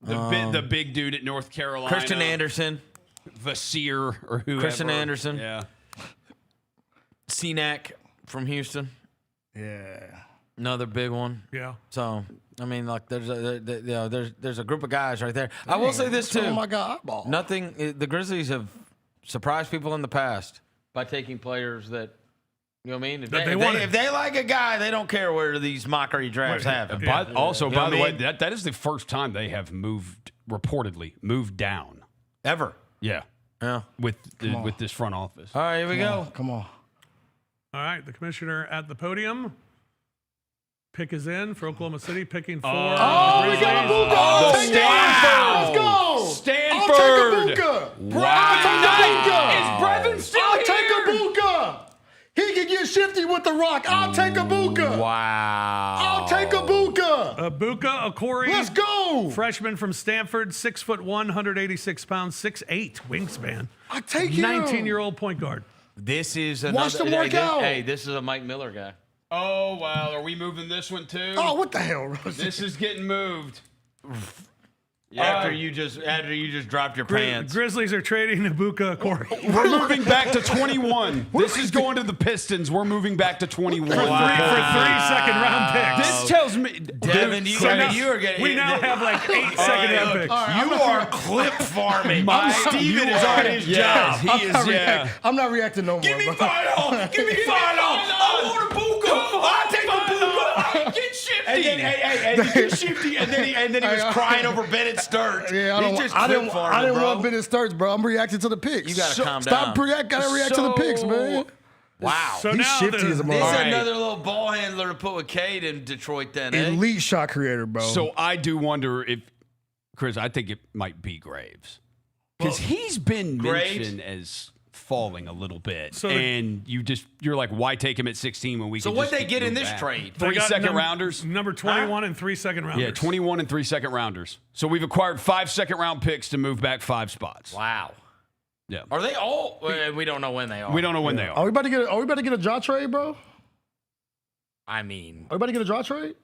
The big dude at North Carolina. Christian Anderson. Vasir or whoever. Christian Anderson. Yeah. Cenac from Houston. Yeah. Another big one. Yeah. So, I mean, like, there's a group of guys right there. I will say this, too. Oh, my God. The Grizzlies have surprised people in the past by taking players that, you know what I mean? If they like a guy, they don't care where these mockery drafts happen. By the way, that is the first time they have reportedly moved down. Ever. Yeah. Yeah. With this front office. All right, here we go. Come on. All right, the commissioner at the podium. Pick is in for Oklahoma City, picking for the Grizzlies. We got a Buka. Let's go. Stanford. I'll take a Buka. Is Brayden still I'll here? take a Buka. He can get shifty with the rock. I'll take a Buka. Wow. I'll take a Buka. Buka Okori. Let's go. Freshman from Stanford, 6'1", 186 pounds, 6'8" wingspan. I take him. 19-year-old point guard. This is Watch them work out. Hey, this is a Mike Miller guy. Oh, wow. Are we moving this one, too? Oh, what the hell, Rose? This is getting moved. After you just dropped your pants. Grizzlies are trading Buka Okori. We're moving back to 21. This is going to the Pistons. We're moving back to 21. For three second-round picks. This tells me, Devin, you are getting. We now have like 8 second-round picks. You are clip farming. Steven is on his job. I'm not reacting no more. Give me final. Give me final. I want a Buka. I take a Buka. Get shifty. And he get shifty. And then he was crying over Bennett Stirtz. Yeah, I didn't want Bennett Stirtz, bro. I'm reacting to the picks. You gotta calm down. Gotta react to the picks, man. Wow. So he's now shifty as a This is motherfucker. another little ball handler to put with Cade in Detroit then, eh? Elite shot creator, bro. So I do wonder if, Chris, I think it might be Graves. Because he's been mentioned as falling a little bit. So and you're like, why take him at 16 when we can what'd just they get in move this back? trade? 3 second-rounders. Number 21 and 3 second-rounders. Yeah, 21 and 3 second-rounders. So we've acquired 5 second-round picks to move back 5 spots. Wow. Yeah. Are they all? We don't know when they are. We don't know when they are. Are we about to get a draw trade, bro? I mean, Are we about to get a draw trade?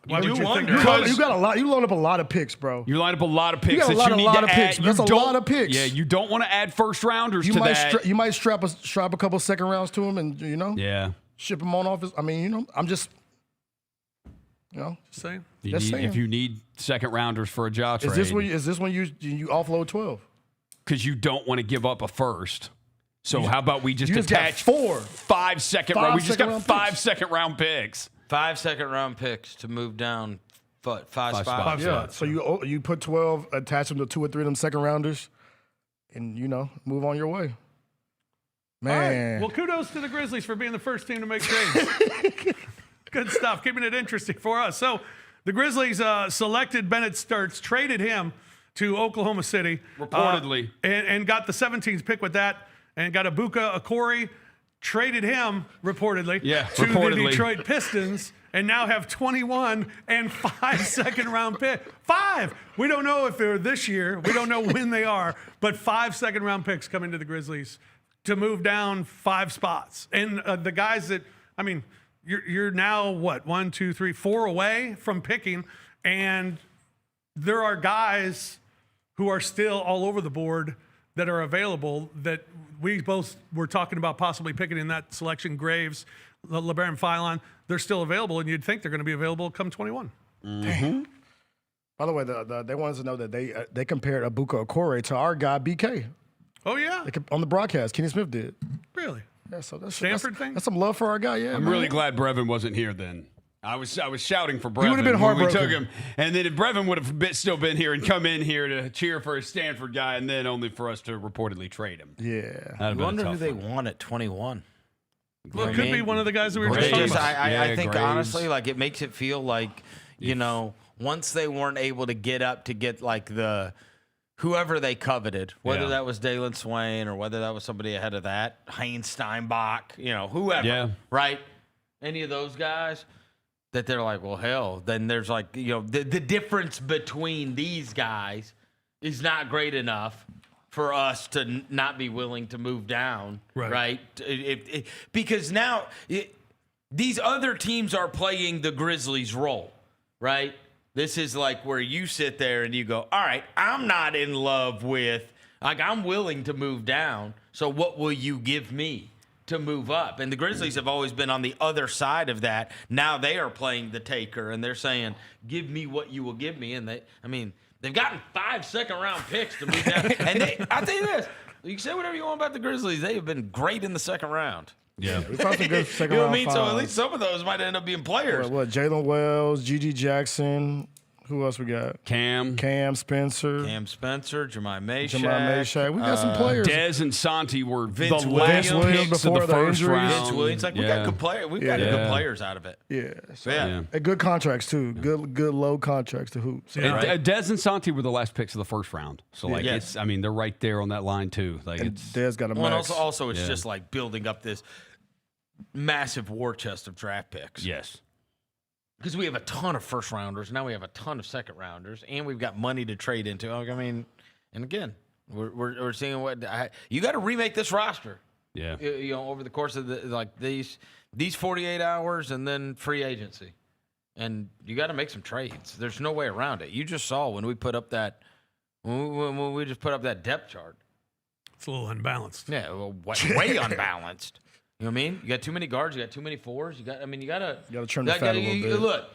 Why would you think? You got a lot. You load up a lot of picks, bro. You line up a lot of picks. You got a that lot, you a need lot to of add. picks. That's a lot of picks. Yeah, you don't want to add first-rounders to that. You might strap a couple second rounds to him, and Yeah. ship him on off his. I mean, I'm just, Just saying. If you need second-rounders for a jaw trade. Is this when you offload 12? Because you don't want to give up a first. So how about we just attach 5 second round? We just got 5 second-round picks. 5 second-round picks to move down Five spots. Yeah. So you put 12, attach them to 2 or 3 of them second rounders, and move on your way. Man. All right. Well, kudos to the Grizzlies for being the first team to make trades. Good stuff, keeping it interesting for us. So the Grizzlies selected Bennett Stirtz, traded him to Oklahoma City. Reportedly. And got the 17th pick with that, and got Abuka Okori, traded him, reportedly, to the Detroit Pistons, and now have 21 and 5 second-round picks. 5! We don't know if they're this year. We don't know when they are, but 5 second-round picks coming to the Grizzlies to move down 5 spots. And the guys that, you're now, 1, 2, 3, 4 away from picking, and there are guys who are still all over the board that are available that we both were talking about possibly picking in that selection. Graves, LeBaron Philon, they're still available, and you'd think they're going to be available come 21. Mm-hmm. By the way, they wanted to know that they compared Abuka Okori to our guy BK. Oh yeah, on the broadcast, Kenny Smith did. Really? Yeah. So that's Stanford thing. That's some love for our guy. Yeah. I'm really glad Brevin wasn't here then. I was shouting for Brevin. He would have been heartbroken. We took him, and then if Brevin would have still been here and come in here to cheer for a Stanford guy, and then only for us to reportedly trade him. Yeah. I wonder who they want at 21. Well, it could be one of the guys that we were just talking about. I think Graves. honestly, it makes it feel like once they weren't able to get up to get the whoever they coveted, whether that was Dailyn Swain or whether that was somebody ahead of that, Steinbach, whoever, right? Any of those guys. That they're like, well, hell, then there's the difference between these guys is not great enough for us to not be willing to move down, right? Because now these other teams are playing the Grizzlies' role, right? This is where you sit there and you go, all right, I'm not in love with, I'm willing to move down, so what will you give me to move up? And the Grizzlies have always been on the other side of that. Now they are playing the taker, and they're saying, give me what you will give me. And they've gotten 5 second-round picks to move down. And I'll tell you this, you can say whatever you want about the Grizzlies. They have been great in the second round. Yeah. We found some good second You know what round I mean? So at finds. least some of those might end up being players. What Jalen Wells, G.G. Jackson. Who else we got? Cam Spencer. Jemai Meshack. We got some players. Dez and Santi were Vince the Williams last picks before of the the first injuries. round. Vince Williams. We got good players. We've got good players out of it. Yeah. So, Yeah. And good contracts, too. Good low contracts to hoops. Dez and Santi were the last picks of the first round. So, Yes. they're right there on that line, too. Dez got a Well, max. also it's just building up this massive war chest of draft picks. Yes. Because we have a ton of first rounders. Now we have a ton of second rounders, and we've got money to trade into. And again, we're seeing you got to remake this roster. Yeah. Over the course of these 48 hours and then free agency, and you got to make some trades. There's no way around it. You just saw when we put up that when we just put up that depth chart. It's a little unbalanced. Yeah, way unbalanced. You know what I mean? You got too many guards. You got too many fours. You got to trim the fat a little bit. Look,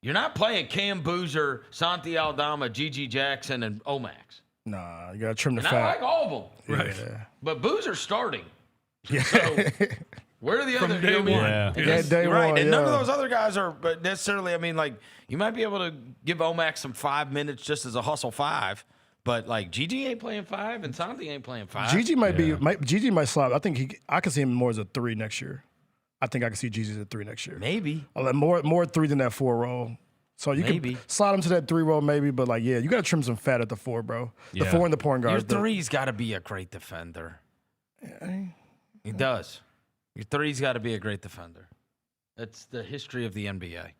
you're not playing Cam Boozer, Santi Aldama, G.G. Jackson, and Omax. Nah, you got to trim the And fat. I like all of them. Right. Yeah. But Boozer's starting. Yeah. So where are the other? day one. Yeah, day right. one, And none of yeah. those other guys are necessarily. You might be able to give Omax some 5 minutes just as a hustle 5. But Gigi ain't playing 5 and Santi ain't playing 5. Gigi Gigi might slide. I think I can see him more as a 3 next year. I think I can see Gigi as a 3 next year. Maybe. More 3 than that 4 role. So you can slide him to that 3 role maybe, but you got to trim some fat at the 4, bro. The 4 and the point guard. Your 3's got to be a great defender. He does. Your 3's got to be a great defender. That's the history of the NBA.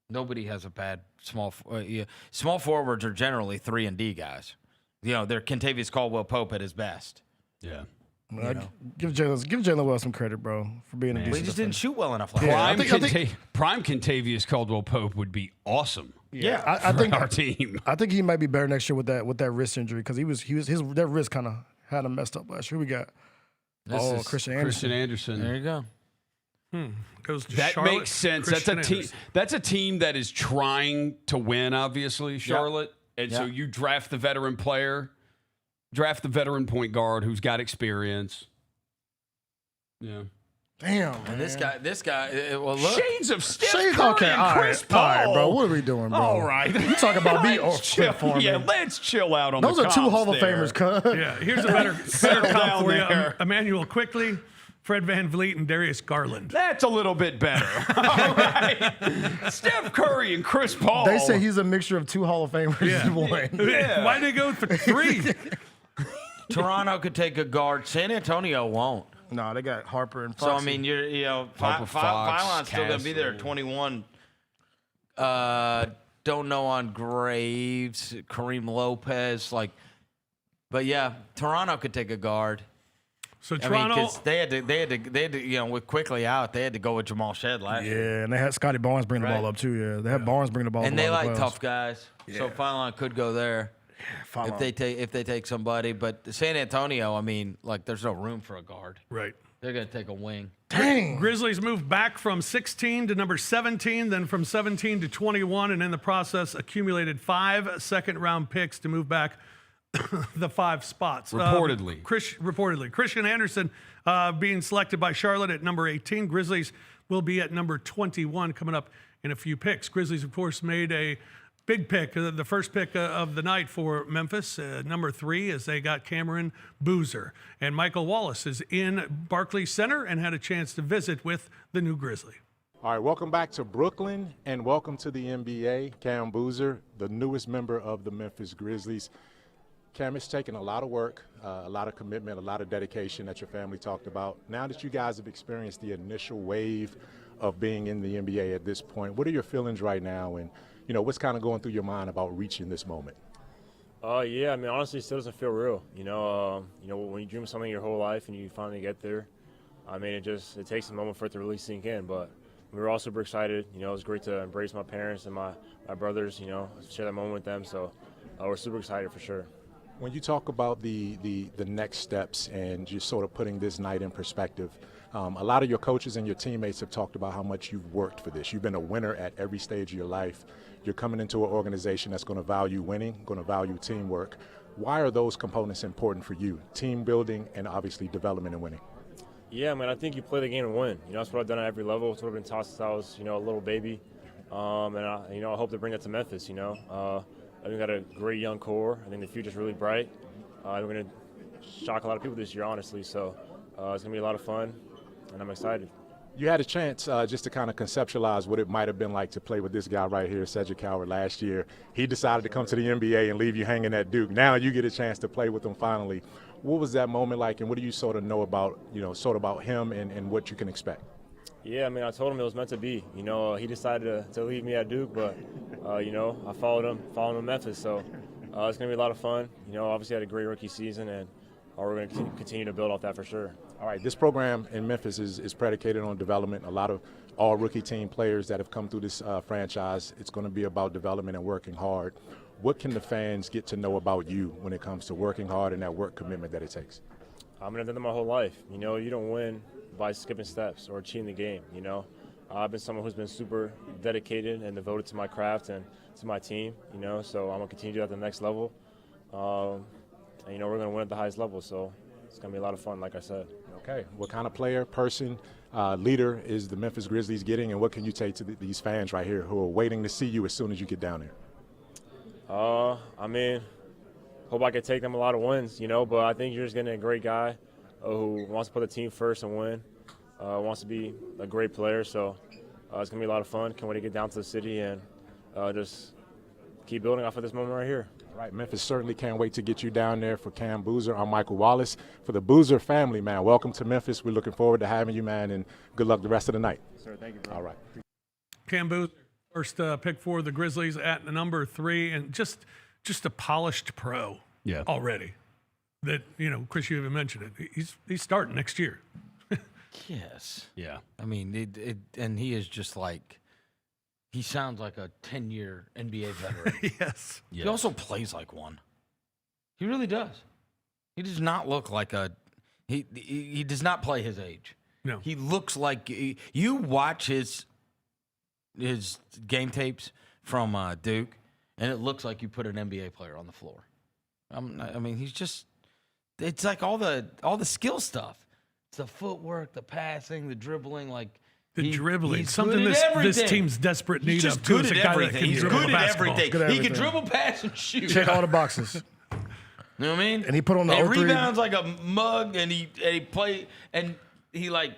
Nobody has a bad small forwards are generally 3 and D guys. They're Kentavious Caldwell-Pope at his best. Yeah. Give Jalen Wells some credit, bro, for being a decent He just defender. didn't shoot well enough. Prime Kentavious Caldwell-Pope would be awesome. Yeah, I think our team. I think he might be better next year with that wrist injury because that wrist kind of had him messed up last year. We got Christian Anderson. There you go. Goes to That Charlotte, makes sense. Christian That's a team. Anderson. That's a team that is trying to win. Obviously, Charlotte, and so you draft the veteran player, draft the veteran point guard who's got experience. Yeah. Damn, And this guy. Well, look. Shades of Steph Shades, Curry okay, and all Chris right, Paul. all right, bro. What are we doing, bro? All right. You talk about me or chill. for me. Yeah, let's chill out on Those the are two comps Hall of there. Famers, cuz. Yeah, here's a better Settle comp down for you. there. Emmanuel Quickly, Fred VanVleet, and Darius Garland. That's a little bit better. All right. Steph Curry and Chris Paul. They say he's a mixture of two Hall of Famers in one. Yeah. Why'd they go for 3? Toronto could take a guard. San Antonio won't. No, they got Harper and So, I Foxy. mean, Harper, Fox, Filon's still going to be there. Castle. 21. Don't know on Graves, Kareem Lopez. But yeah, Toronto could take a guard. So I mean, Toronto, 'cause they had to, with Quickly out, they had to go with Jamal Shed last year. Yeah, and they had Scotty Barnes bring the Right. ball up too. Yeah, they had Barnes bring the ball up. And a they lot like of the tough guys. So Filon could go there Filon. if they take somebody. But San Antonio, I mean, there's no room for a guard. right. They're going to take a wing. Dang. Grizzlies moved back from 16 to number 17, then from 17 to 21, and in the process accumulated 5 second-round picks to move back the 5 spots. Reportedly. Reportedly. Christian Anderson being selected by Charlotte at number 18. Grizzlies will be at number 21 coming up in a few picks. Grizzlies, of course, made a big pick, the first pick of the night for Memphis, number 3, as they got Cameron Boozer. And Michael Wallace is in Barclays Center and had a chance to visit with the new Grizzly. All right, welcome back to Brooklyn and welcome to the NBA. Cam Boozer, the newest member of the Memphis Grizzlies. Cam, it's taken a lot of work, a lot of commitment, a lot of dedication that your family talked about. Now that you guys have experienced the initial wave of being in the NBA at this point, what are your feelings right now, and what's kind of going through your mind about reaching this moment? Yeah, I mean, honestly, it still doesn't feel real. When you dream of something your whole life and you finally get there, I mean, it takes a moment for it to really sink in. But we were all super excited. It was great to embrace my parents and my brothers, share that moment with them. So we're super excited for sure. When you talk about the next steps and just sort of putting this night in perspective, a lot of your coaches and your teammates have talked about how much you've worked for this. You've been a winner at every stage of your life. You're coming into an organization that's going to value winning, going to value teamwork. Why are those components important for you? Team building and obviously development and winning. Yeah, man, I think you play the game and win. That's what I've done at every level. It's what I've been taught since I was, a little baby. And I hope to bring that to Memphis. I think we got a great young core. I think the future's really bright. We're going to shock a lot of people this year, honestly. So it's going to be a lot of fun, and I'm excited. You had a chance just to kind of conceptualize what it might have been like to play with this guy right here, Cedric Howard, last year. He decided to come to the NBA and leave you hanging at Duke. Now you get a chance to play with him finally. What was that moment like, and what do you sort of know about, about him and what you can expect? Yeah, I mean, I told him it was meant to be. He decided to leave me at Duke, but, I followed him in Memphis. So it's going to be a lot of fun. Obviously had a great rookie season, and we're going to continue to build off that for sure. All right, this program in Memphis is predicated on development. A lot of all rookie team players that have come through this franchise, it's going to be about development and working hard. What can the fans get to know about you when it comes to working hard and that work commitment that it takes? I've done that my whole life. You don't win by skipping steps or cheating the game. I've been someone who's been super dedicated and devoted to my craft and to my team. So I'm going to continue to do that at the next level. And, we're going to win at the highest level. So it's going to be a lot of fun, like I said. Okay. What kind of player, person, leader is the Memphis Grizzlies getting, and what can you take to these fans right here who are waiting to see you as soon as you get down there? Hope I can take them a lot of wins, but I think you're just getting a great guy who wants to put the team first and win, wants to be a great player. So it's going to be a lot of fun. Can't wait to get down to the city and just keep building off of this moment right here. Right, Memphis certainly can't wait to get you down there. For Cam Boozer, I'm Michael Wallace. For the Boozer family, man, welcome to Memphis. We're looking forward to having you, man, and good luck the rest of the night. Sir, thank you, bro. All right. Cam Boozer, first pick for the Grizzlies at number 3, and just a polished pro already. That, Chris, you even mentioned it. He's starting next year. Yes. Yeah. I mean, and he is just he sounds like a 10-year NBA veteran. Yes. He also plays like one. He really does. He does not look like he does not play his age. No. He looks like you watch his game tapes from Duke, and it looks like you put an NBA player on the floor. He's just, it's like all the skill stuff. It's the footwork, the passing, the dribbling, like the dribbling. He's Something good at this everything. team's desperate need He's just of. Too, good is a at guy that everything. can He's dribble good the at basketball. everything. Good at He can everything. dribble, pass, and shoot. Check all the boxes. You know what I mean? And he put on the and 0-3. rebounds like a mug, and he like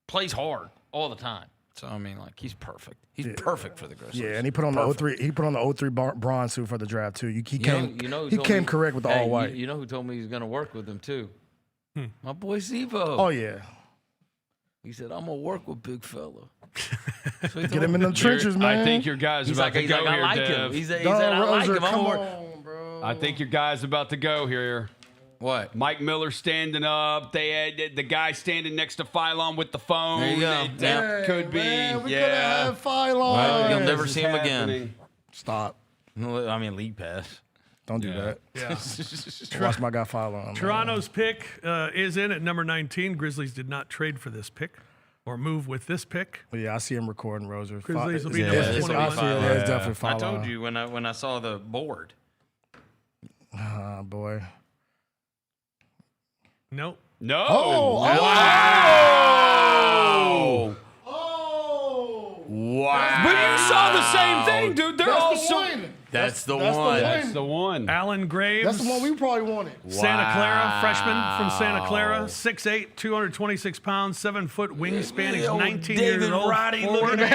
plays hard all the time. So I mean, like he's perfect. He's perfect for the Grizzlies. Yeah, and he put on the 03. He put on the 03 bronze suit for the draft too. He came. who He told came me- correct with the Hey, all white. You know who told me he's gonna work with him too? Hmm. My boy Zevo. Oh yeah. He said, "I'm gonna work with big fella." So Get him in them trenches, man. I think your guy's He's about like, to go I here, like him. Dev. He said, I like him. I'm come gonna work. on, bro. I think your guy's about to go here. What? Mike Miller standing up. They had the guy standing next to Phylon with the phone. There you go. That could be. Man, we yeah. could have Phylon. Well, you'll never This see is him again. happening. Stop. I mean, league pass. Don't do that. Yeah. Watch my guy Phylon. Toronto's pick is in at number 19. Grizzlies did not trade for this pick or move with this pick. But yeah, I see him recording Roser. Grizzlies will be Yeah, number this will be 21. I see it. Yeah, it's definitely I Phylon. told you when I saw the board. Ah, boy. Nope. No. Oh, wow. Wow. But you saw the same thing, dude. They're all so. That's the that's one. That's the one. Alan Graves. That's the one we probably wanted. Santa Clara, freshman from Santa Clara, 6'8", 226 pounds, 7-foot wingspan. He's 19 years David old. Roddy forward. looking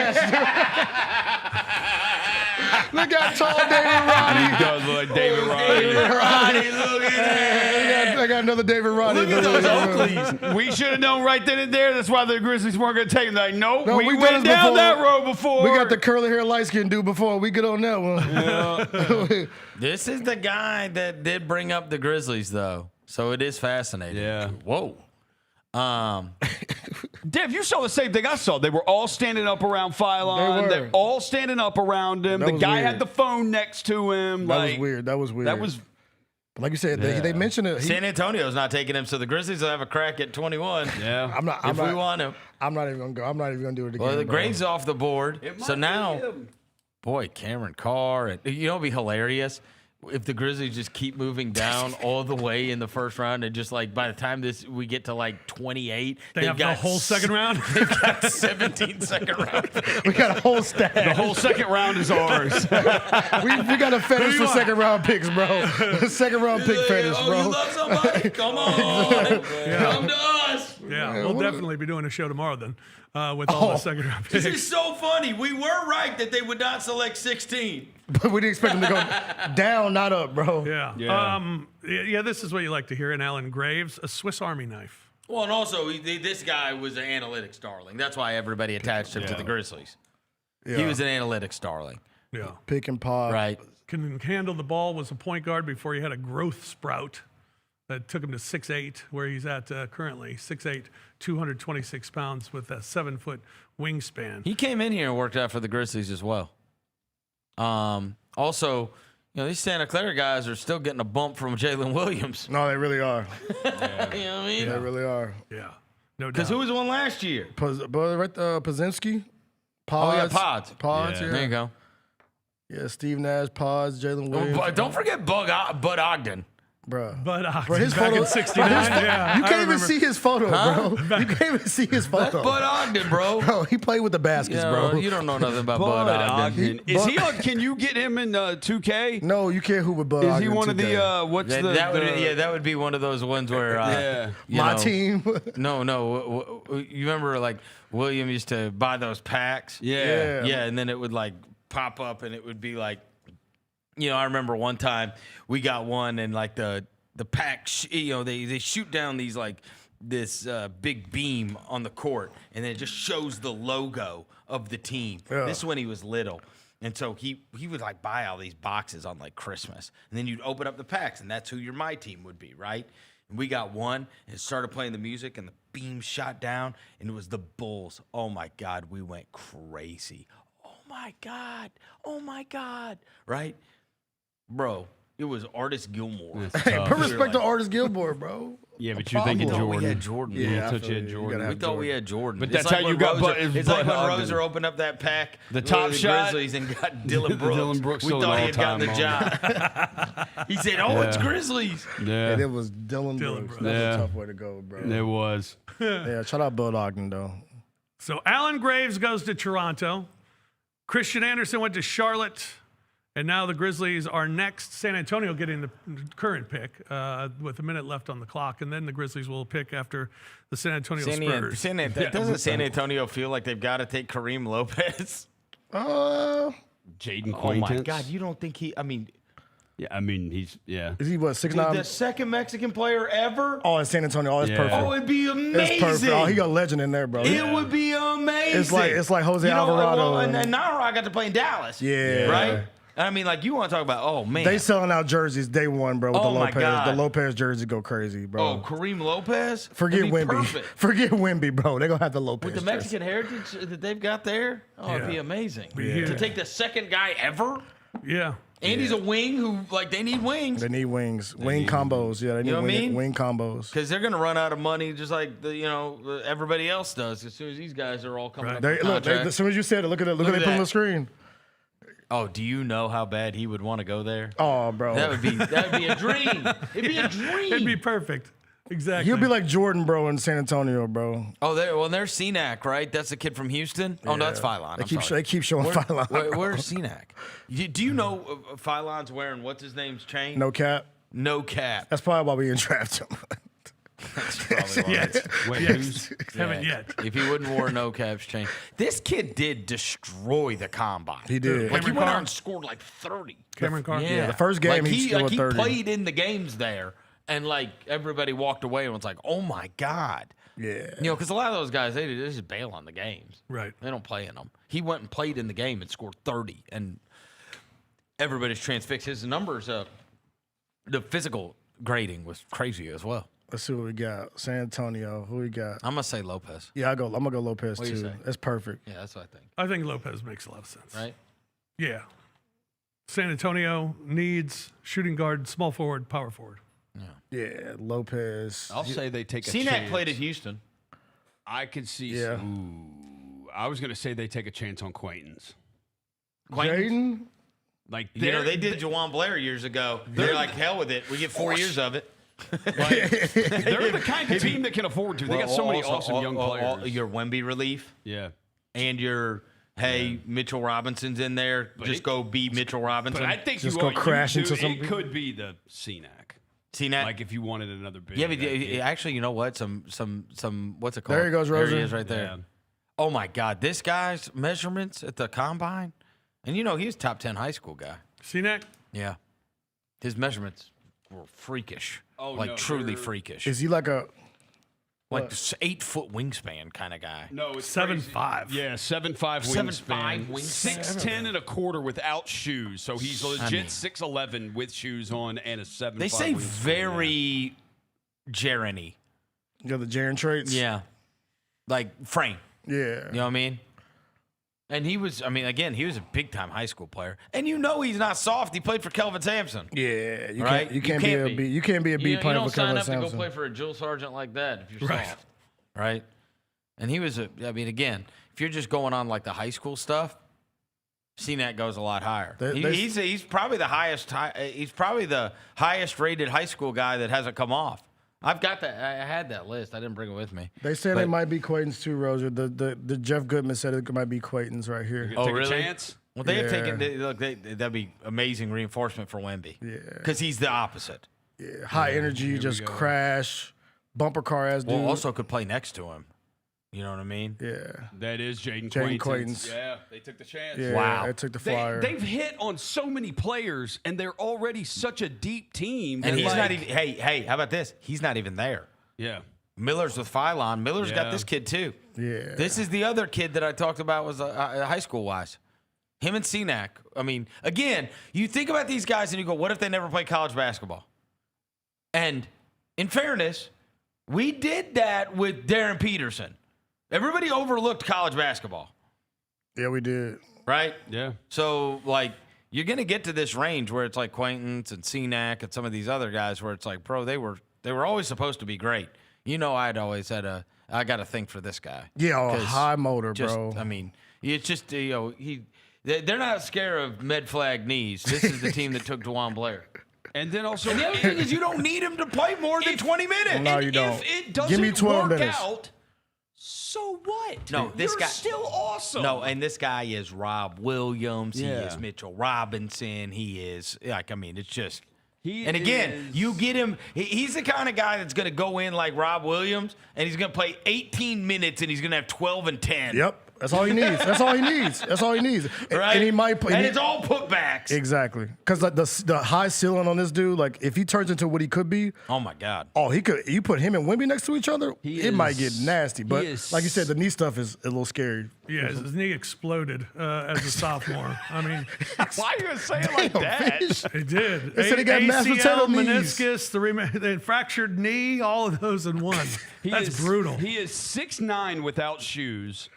Look how tall David Roddy. He does look like David Roddy. Roddy looking at. I got another David Roddy. Look at those Oakleys. We should have known right then and there. That's why the Grizzlies weren't going to take him. Like, nope, No, we we done went this down before. that road before. We got the curly hair light skinned dude before. We get on that one. This is the guy that did bring up the Grizzlies, though. So it is fascinating. Yeah. Whoa. Dev, you saw the same thing I saw. They were all standing up around Phylon. They They're were. all standing up around him. That The was guy weird. had the phone next to him. That like, was weird. That was weird. That was. But like you said, they mentioned it. San Antonio's not taking him, so the Grizzlies will have a crack at 21. Yeah. If we want him. I'm not even gonna go. I'm not even gonna do it again. Well, the bro. Graves off the board. So now, boy, Cameron Carr. And, you know, it'd be hilarious if the Grizzlies just keep moving down all the way in the first round, and just like by the time we get to like 28, They have the whole second round. They've got 17 second round. We got a whole stack. The whole second round is ours. we got a fetish for second round picks, bro. Second round pick fetish, Oh, bro. you love somebody? Come on. Come to us. Yeah, we'll definitely be doing a show tomorrow then with all the second round picks. This is so funny. We were right that they would not select 16. But we didn't expect them to go down, not up, bro. Yeah. Yeah. This is what you like to hear in Alan Graves, a Swiss Army knife. Well, and also, this guy was an analytics darling. That's why everybody attached him to the Grizzlies. Yeah. He was an analytics darling. Yeah. Pick and pop. Right. Can handle the ball, was a point guard before he had a growth sprout that took him to 6'8", where he's at currently, 6'8", 226 pounds with a 7-foot wingspan. He came in here and worked out for the Grizzlies as well. Also, these Santa Clara guys are still getting a bump from Jalen Williams. No, they really are. You know what I mean? They really are. Yeah. No doubt. Because who was the one last year? Pazinski? Oh, yeah, Pods. Pods, yeah. There you go. Yeah, Steve Nash, Pods, Jalen Williams. But don't forget Bud Ogden. Bruh. But his back photo, in 69, yeah. You I can't even remember. see his photo, bro. You can't even see his photo. That's Bud Ogden, bro. Bro, he played with the baskets, bro. You don't know nothing about Bud Ogden. Is he on? Can you get him in 2K? No, you can't hoop with Bud Ogden. Is he one of today. the what's That would be one of those ones where My team. No. You remember like William used to buy those packs? Yeah. Yeah, and then it would like pop up and it would be like, I remember one time we got one and like the pack, they shoot down these like this big beam on the court, and then it just shows the logo of the team. Yeah. This is when he was little. And so he would like buy all these boxes on like Christmas, and then you'd open up the packs, and that's who your My Team would be, right? And we got one, and it started playing the music, and the beam shot down, and it was the Bulls. Oh my God, we went crazy. Oh my God, right? Bro, It was Artis Gilmore. Hey, put respect to Artis Gilmore, bro. Yeah, but you're thinking We Jordan. had Jordan. Yeah, I feel thought you had you. You Jordan. gotta We have thought we had Jordan. But It's that's how you when got Roser, It's like when Ogden. Roser opened up that pack. The top with shot. Grizzlies and got Dylan Brooks. Dylan Brooks we still thought an he had gotten the all-time job. He said, "Oh, it's Grizzlies." Yeah, And it was Dylan Brooks. That's Yeah. a tough way to go, bro. it was. Yeah, shout out Bill Ogden, though. So Alan Graves goes to Toronto. Christian Anderson went to Charlotte. And now the Grizzlies are next. San Antonio getting the current pick with a minute left on the clock. And then the Grizzlies will pick after the San Antonio Spurs. Doesn't San Antonio feel like they've got to take Kareem Lopez? Jaden Quaintance. Oh, my God. You don't think he – I mean – Yeah, I mean, he's, yeah. Is he, what, 6'9"? the second Mexican player ever? Oh, in San Antonio. Oh, it's Yeah. perfect. Oh, it'd be amazing. It's perfect. Oh, he got a legend in there, bro. It would be amazing. It's like Jose Alvarado. Well, and Nara I got to play in Dallas. Yeah. Right? I mean, like, you want to talk about, oh, man. They selling out jerseys day one, bro, with Oh, the my Lopez. God. The Lopez jersey go crazy, bro. Oh, Kareem Lopez? Forget That'd be Wemby. perfect. Forget Wemby, bro. They're going to have the Lopez With the Mexican heritage that they've got there, it'd be amazing. Yeah. To take the second guy ever? Yeah. And he's a wing who, like, they need wings. They need wings. Wing combos. Yeah, they need know what I mean? wing combos. Because they're going to run out of money just like, everybody else does as soon as these guys are all coming up for Look, contract. as soon as you said it, look at it. Look at they put on the screen. Oh, do you know how bad he would want to go there? Oh, bro. That would be a dream. It'd be a dream. It'd be perfect. Exactly. He'll be like Jordan, bro, in San Antonio, bro. Oh, there's Cenac, right? That's the kid from Houston. Oh, no, that's Phylon. They keep showing Phylon. Where's Cenac? Do you know Phylon's wearing what's his name's chain? No cap. No cap. That's probably why we didn't draft him. That's probably why. Wait, who's? Haven't yet. If he wouldn't wear no caps chain. This kid did destroy the combine. He did. Like, he Cameron went Carr? out and scored like 30. Cameron Carr? Yeah. the first game he scored 30. He played in the games there, and like everybody walked away and was like, "Oh my God!" Yeah. Because a lot of those guys they just bail on the games. Right. They don't play in them. He went and played in the game and scored 30, and everybody's transfixed. His numbers, the physical grading was crazy as well. Let's see what we got. San Antonio. Who we got? I'm gonna say Lopez. Yeah, I'm gonna go Lopez What do you too. say? That's perfect. Yeah, that's what I think. I think Lopez makes a lot of sense. Right? Yeah. San Antonio needs shooting guard, small forward, power forward. Yeah, Lopez. I'll say they take a Cenac chance. played at Houston. I could see. Yeah. Ooh, I was going to say they take a chance on Quaintance. Jaden. Like, They did Juwan Blair years ago. They're like, hell with it. We get 4 years of it. they're the kind of team that can afford to. They got so many awesome young players. Your Wemby relief Yeah. and your, Mitchell Robinson's in there. Just go be Mitchell Robinson. But I think Just you go are, crash you into do, some It people. could be the CNAC. Cenac. Like if you wanted another big. Yeah, but actually, you know what? Some what's it called? There he goes, There he Roser. is right there. Yeah. Oh my God, this guy's measurements at the combine, and he was a top 10 high school guy. Cenac? Yeah, his measurements were freakish. Oh, like no, truly they're- freakish. Is he like a? Like 8-foot wingspan kind of guy. No, it's 7'5". crazy. Yeah, 7'5" 7'5" wingspan. wingspan. 6'10" and a quarter without shoes. So he's legit mean- 6'11" with shoes on and a 7'5". They say wingspan. very Jarryn-y. You got the Jaren traits. Yeah. Like frame. Yeah. You know what I mean? And he was, again, he was a big-time high school player. And he's not soft. He played for Kelvin Sampson. Yeah. You Right? can't. You can't be a B. You can't be a B You player don't for sign Kevin up to go Sampson. play for a drill sergeant like that if you're Right. soft. Right? And he was again, if you're just going on like the high school stuff, CNAC goes a lot higher. He's probably the highest. He's probably the highest rated high school guy that hasn't come off. I've got that. I had that list. I didn't bring it with me. They say they might be Quaintance too, Roser. The Jeff Goodman said it might be Quaintance right here. Take Oh, a really? chance? Well, they have Yeah. taken. That'd be amazing reinforcement for Wemby. Yeah. Because he's the opposite. Yeah. High energy, just crash, bumper car ass dude. Well, also could play next to him. You know what I mean? Yeah. That is Jaden Jaden Quaintance. Quaintance. Yeah, they took the chance. Yeah. Wow. They took the flyer. They've hit on so many players, and they're already such a deep team. And that, he's like- not even. Hey, how about this? He's not even there. Yeah. Miller's with Phylon. Miller's got Yeah. this kid too. Yeah. This is the other kid that I talked about was high school wise. Him and CNAC. Again, you think about these guys and you go, what if they never play college basketball? And in fairness, we did that with Darryn Peterson. Everybody overlooked college basketball, Yeah, we did. right? Yeah. So, you're going to get to this range where it's like Quaintance and Cenac and some of these other guys where it's like, bro, they were always supposed to be great. I'd always had I got a thing for this guy. Yeah, high motor, just, bro. I mean, it's just, they're not scared of med flag knees. This is the team that took DeJuan Blair. And then also, and the other thing is you don't need him to play more than 20 minutes. No, you don't. If it doesn't Give me 12 work minutes. out, so what? No, this You're guy still awesome. No, and this guy is Rob Williams. Yeah. He is Mitchell Robinson. He is it's just. And again, you get him. He's the kind of guy that's going to go in like Rob Williams, and he's going to play 18 minutes, and he's going to have 12 and 10. Yep. That's all he needs. That's all he needs. That's all he needs. Right? And he might play. And it's all putbacks. Exactly. Because like the high ceiling on this dude, like if he turns into what he could be. Oh my God. Oh, he could. You put him and Wemby next to each other, it might get nasty. But like you said, the knee stuff is a little scary. Yeah, his knee exploded as a sophomore. I mean, why are you gonna say it like that? It did. They said he got mashed potato ACL, knees. meniscus, the fractured knee, all of those in one. That's brutal. He is 6'9" without shoes.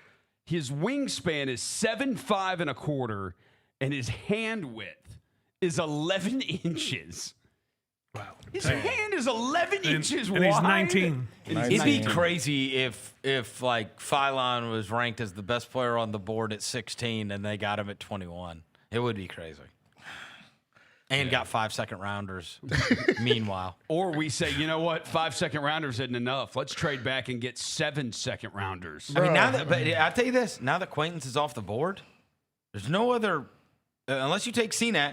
His wingspan is 7'5" and a quarter, and his hand width is 11 inches. Wow. His hand is 11 inches wide. And he's 19. It'd be crazy if like Phylon was ranked as the best player on the board at 16 and they got him at 21. It would be crazy. And got 5 second rounders. Meanwhile, or we say, you know what, 5 second rounders isn't enough. Let's trade back and get 7 second rounders. I mean, but I'll tell you this: now that Quaintance is off the board, there's no other unless you take Cenac.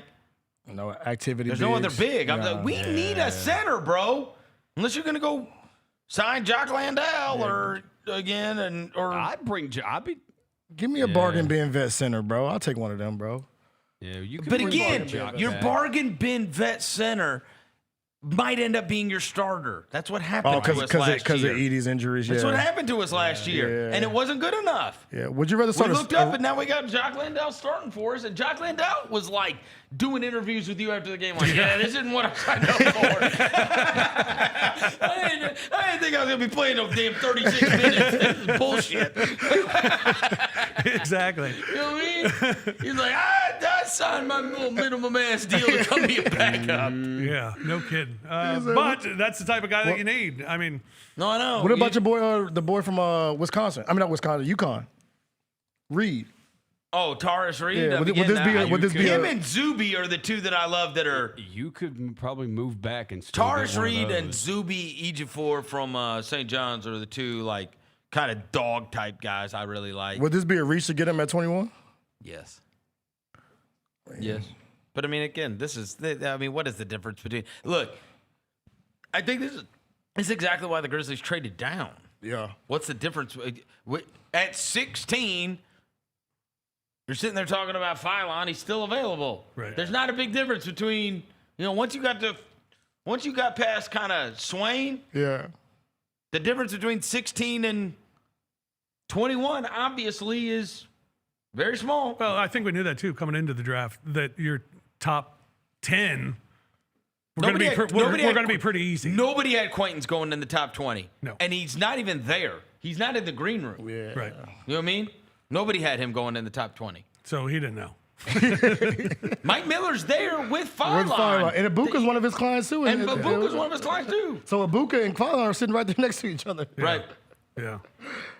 No activity. There's no other big. We need a center, bro. Unless you're gonna go sign Jock Landale or I'd bring Jobby. Give me a bargain bin vet center, bro. I'll take one of them, bro. Yeah, you can. But again, your bargain bin vet center might end up being your starter. That's what happened to us last year. Because of Edie's injuries. That's what happened to us last year, and it wasn't good enough. Yeah. Would you rather start? We looked up, and now we got Jock Landale starting for us, and Jock Landale was like doing interviews with you after the game, like, "Yeah, this isn't what I signed up for." I didn't think I was gonna be playing no damn 36 minutes. This is bullshit. Exactly. You know what I mean? He's like, I signed my little minimum ass deal to come be a backup. Yeah, no kidding. But that's the type of guy that you need. I mean, no, I know. What about your boy, the boy from Wisconsin? I mean, not Wisconsin, UConn. Reed. Oh, Taurus Reed. Yeah, would this be him and Zuby are the two that I love that are. You could probably move back and still Taurus get one Reed of and Zuby Ejiofor from St. John's are the two like kind of dog type guys I really like. Would this be a reach to get him at 21? Yes. Yes. But I mean, again, what is the difference between? Look, I think this is exactly why the Grizzlies traded down. Yeah. What's the difference? At 16, you're sitting there talking about Phylon. He's still available. Right. There's not a big difference between, once you got past kind of Swain. Yeah. The difference between 16 and 21 obviously is very small. Well, I think we knew that too coming into the draft, that your top 10 we're going to be pretty easy. Nobody had Quaintance going in the top 20. No. And he's not even there. He's not in the green room. Yeah. Right. You know what I mean? Nobody had him going in the top 20. So he didn't know. Mike Miller's there with Phylon. And Ibuka's one of his clients too. And Ibuka's one of his clients too. So Ibuka and Phylon are sitting right there next to each other. Yeah. Right. Yeah.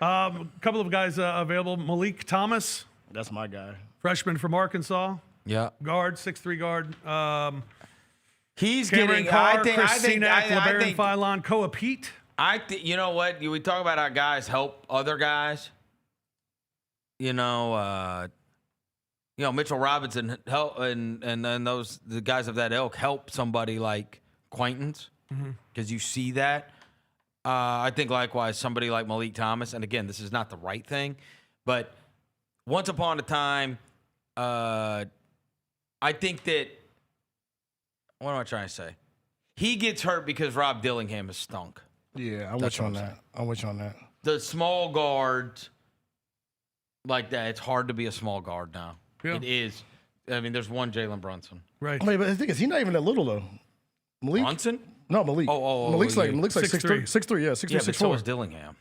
A couple of guys available. Malik Thomas. That's my guy. Freshman from Arkansas. Yeah. Guard, 6'3" guard. He's Cameron getting. Carr, I think. Chris I think. Cenac, I LeBaron think. Phylon, Koa Pete. You know what? We talk about how guys help other guys. Mitchell Robinson help, and then the guys of that ilk help somebody like Quaintance because you see that. I think likewise somebody like Malik Thomas, and again, this is not the right thing, but once upon a time, I think that. What am I trying to say? He gets hurt because Rob Dillingham has stunk. Yeah, I'm with you on that. The small guards like that, it's hard to be a small guard now. Yeah. It is. I mean, there's one Jalen Brunson. Right. I mean, but the thing is, he's not even that little though. Malik. Brunson? No, Malik. Malik's like 6'3", 6'3", yeah, 6'3", Yeah, but so 6'4". is Dillingham.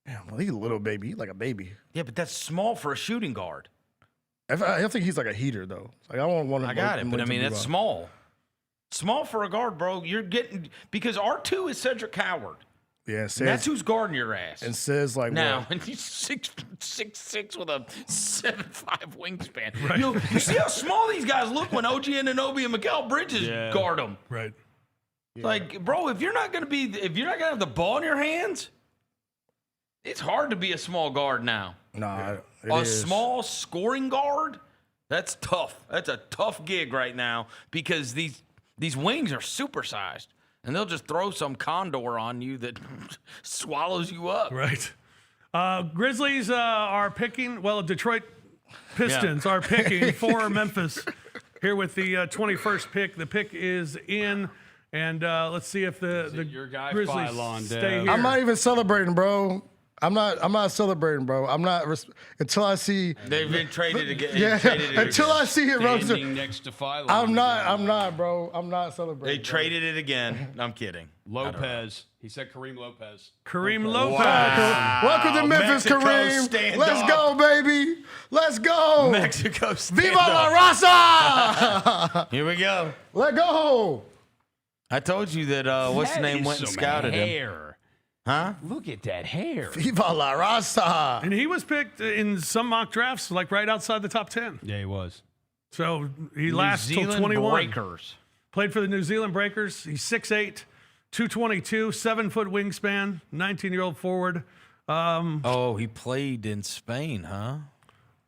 Yeah, well, he's a little baby. He's like a baby. Yeah, but that's small for a shooting guard. I think he's like a heater though. Like I don't want him. I got it, but I mean it's small. Small for a guard, bro. You're getting because R2 is Cedric Howard. Yeah, and that's who's guarding your ass. And says like now, what? and he's 6'6" with a 7'5" wingspan. Right. You see how small these guys look when OG Anunoby and Mikel Bridges guard them. Right. Yeah. Like, bro, if you're not gonna have the ball in your hands, it's hard to be a small guard now. Nah, a small scoring guard, that's tough. That's a tough gig right now because these wings are supersized. And they'll just throw some condor on you that swallows you up. Right. Grizzlies are picking, Detroit Pistons are picking for Memphis here with the 21st pick. The pick is in, and let's see if the your guy Grizzlies Phylon, stay here. I'm not even celebrating, bro. I'm not celebrating, bro. I'm not until I see they've been traded again. Yeah, until I see it, bro. Standing next to Phylon. I'm not, bro. I'm not celebrating. They traded it again. I'm kidding. Lopez. He said Kareem Lopez. Kareem Lopez. Wow. Welcome to Memphis, Mexico Kareem. Let's go, baby. Let's go. Mexico Viva la raza! Here we go. Let go. I told you that what's the name went and scouted him. Huh? Look at that hair. Viva la raza. And he was picked in some mock drafts, like right outside the top 10. Yeah, he was. So he lasts till 21. Breakers. Played for the New Zealand Breakers. He's 6'8", 222, 7-foot wingspan, 19-year-old forward. He played in Spain, huh?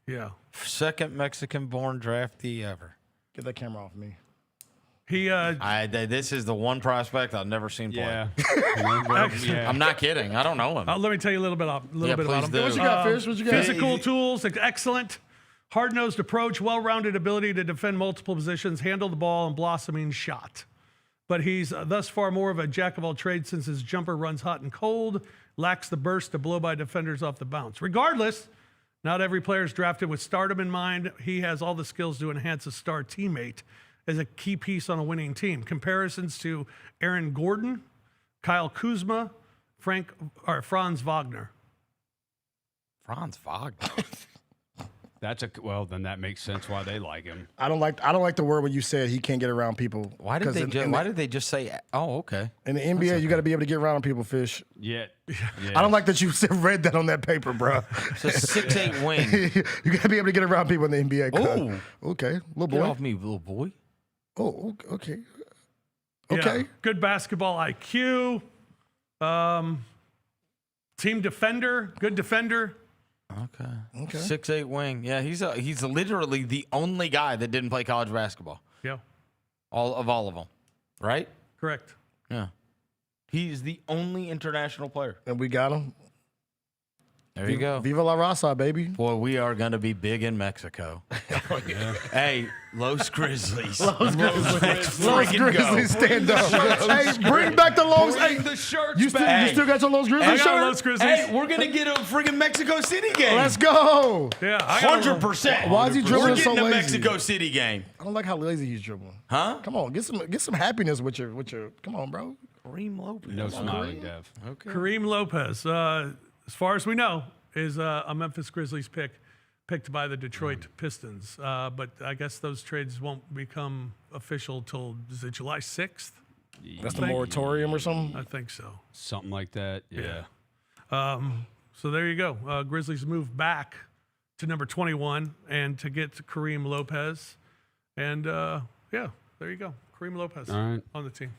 Yeah. Second Mexican-born draftee ever. Get that camera off me. This is the one prospect I've never seen play. Yeah. I'm not kidding. I don't know him. Let me tell you a little bit about him. Do. What you got, Fish? What you got? Physical tools, excellent. Hard-nosed approach, well-rounded ability to defend multiple positions, handle the ball, and blossoming shot. But he's thus far more of a jack-of-all-trades since his jumper runs hot and cold, lacks the burst to blow by defenders off the bounce. Regardless, not every player is drafted with stardom in mind. He has all the skills to enhance a star teammate as a key piece on a winning team. Comparisons to Aaron Gordon, Kyle Kuzma, Franz Wagner. Franz Wagner. Then that makes sense why they like him. I don't like the word when you said he can't get around people. Why did they just say? Oh, okay. In the NBA, you got to be able to get around people, Fish. Yeah. I don't like that you read that on that paper, bro. It's a 6'8" wing. You got to be able to get around people in the NBA. Oh, okay, little boy. Get off me, little boy. Oh, okay. Yeah. Good basketball IQ. Team defender. Good defender. Okay. 6'8" wing. Yeah, he's literally the only guy that didn't play college basketball. Yeah. All of them. Right? Correct. Yeah. He's the only international player. And we got him. There you go. Viva la raza, baby. Boy, we are going to be big in Mexico. Hey, Los Grizzlies. Los Grizzlies stand up. Hey, bring back the Los. Bring the shirts you still got your Los Grizzlies shirt? Hey, we're going to get a friggin' Mexico City game. Let's go. Yeah, 100%. Why is he dribbling so lazy? We're getting a Mexico City game. I don't like how lazy he's dribbling. Huh? Come on, get some happiness with your. Come on, bro. Kareem Lopez. No smiling, Dev. Okay. Kareem Lopez, as far as we know, is a Memphis Grizzlies picked by the Detroit Pistons. But I guess those trades won't become official till, is it July 6th? That's the moratorium or something? I think so. Something like that, yeah. So there you go. Grizzlies move back to number 21 and to get Kareem Lopez. And there you go. Kareem Lopez on the team.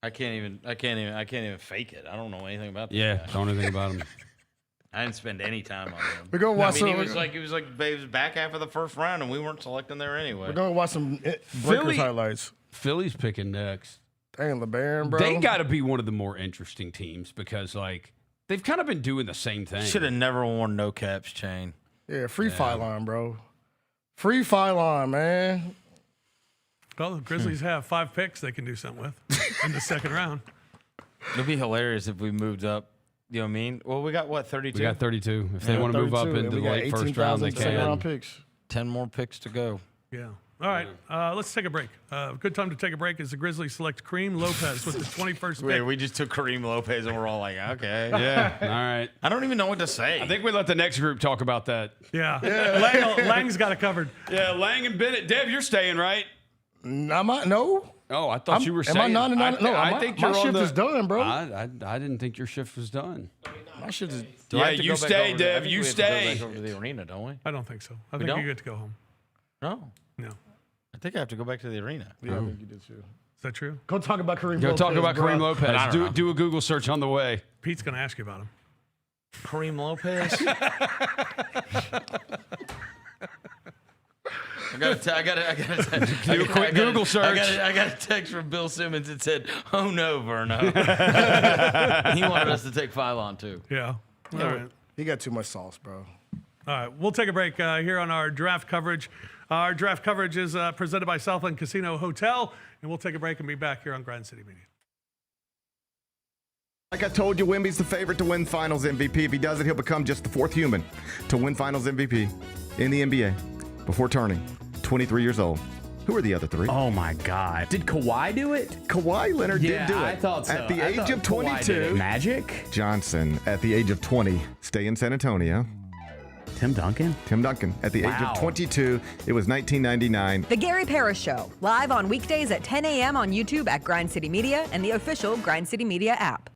I can't even fake it. I don't know anything about that. Yeah, don't know anything about him. I didn't spend any time on him. We're gonna watch he was back half of the first round, and we weren't selecting there anyway. We're gonna watch some Breakers highlights. Philly's picking next. Dang, LeBaron, bro. They got to be one of the more interesting teams because, they've kind of been doing the same thing. Should have never worn no caps chain. Yeah, free Phylon, bro. Free Phylon, man. Well, the Grizzlies have 5 picks they can do something with in the second round. It'd be hilarious if we moved up. You know what I mean? Well, we got what, 32? We got 32. If they want to move up into the late first round, they can. Second round picks. 10 more picks to go. Yeah. All right, let's take a break. Good time to take a break as the Grizzlies select Kareem Lopez with the 21st Wait, pick. we just took Kareem Lopez and we're all like, okay. Yeah, all right. I don't even know what to say. I think we let the next group talk about that. Yeah. Lang's got it covered. Yeah, Lang and Bennett. Dev, you're staying, right? No. Oh, I thought you were am I saying. not? No, I think my you're on shift the, is done, bro. I didn't think your shift was done. My shift is. Yeah, you stay, Dev. You stay. Go back over to the arena, don't we? I don't think so. I We think don't? you get to go home. No. No. I think I have to go back to the arena. Yeah, I think you did too. Is that true? Go talk about Kareem Go Lopez. talk about bro. Kareem I Lopez. don't know. Do a Google search on the way. Pete's going to ask you about him. Kareem Lopez? I got a Do a quick Google search. I got a text from Bill Simmons that said, "Oh no, Verno." He wanted us to take Phylon too. Yeah. All right. He got too much sauce, bro. All right, we'll take a break here on our draft coverage. Our draft coverage is presented by Southland Casino Hotel, and we'll take a break and be back here on Grind City Media. Like I told you, Wemby's the favorite to win Finals MVP. If he does it, he'll become just the fourth human to win Finals MVP in the NBA before turning 23 years old. Who are the other three? Oh my God! Did Kawhi do it? Kawhi Leonard did do it. I thought so. At the I age thought of Kawhi did 22. it. Magic? Johnson, at the age of 20, stay in San Antonio. Tim Duncan? Tim Duncan, at the age Wow. of 22. It was 1999. The Gary Parrish Show, live on weekdays at 10 a.m. on YouTube at Grind City Media and the official Grind City Media app.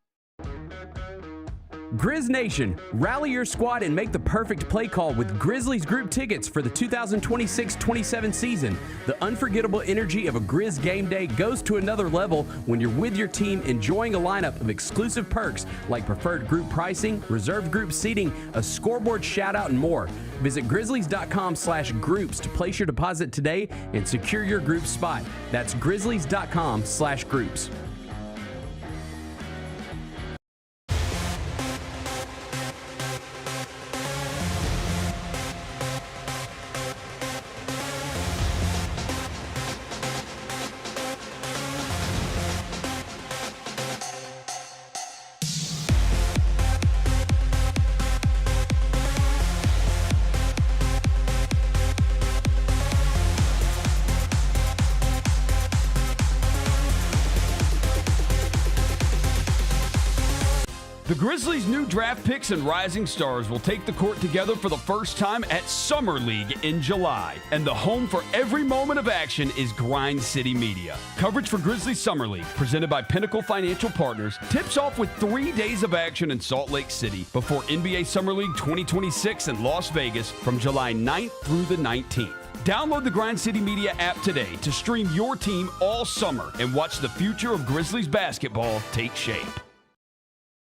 Grizz Nation, rally your squad and make the perfect play call with Grizzlies group tickets for the 2026-27 season. The unforgettable energy of a Grizz game day goes to another level when you're with your team enjoying a lineup of exclusive perks like preferred group pricing, reserved group seating, a scoreboard shout out, and more. Visit grizzlies.com/groups to place your deposit today and secure your group spot. That's grizzlies.com/groups. The Grizzlies' new draft picks and rising stars will take the court together for the first time at Summer League in July. And the home for every moment of action is Grind City Media. Coverage for Grizzlies Summer League, presented by Pinnacle Financial Partners, tips off with 3 days of action in Salt Lake City before NBA Summer League 2026 in Las Vegas from July 9th through the 19th. Download the Grind City Media app today to stream your team all summer and watch the future of Grizzlies basketball take shape.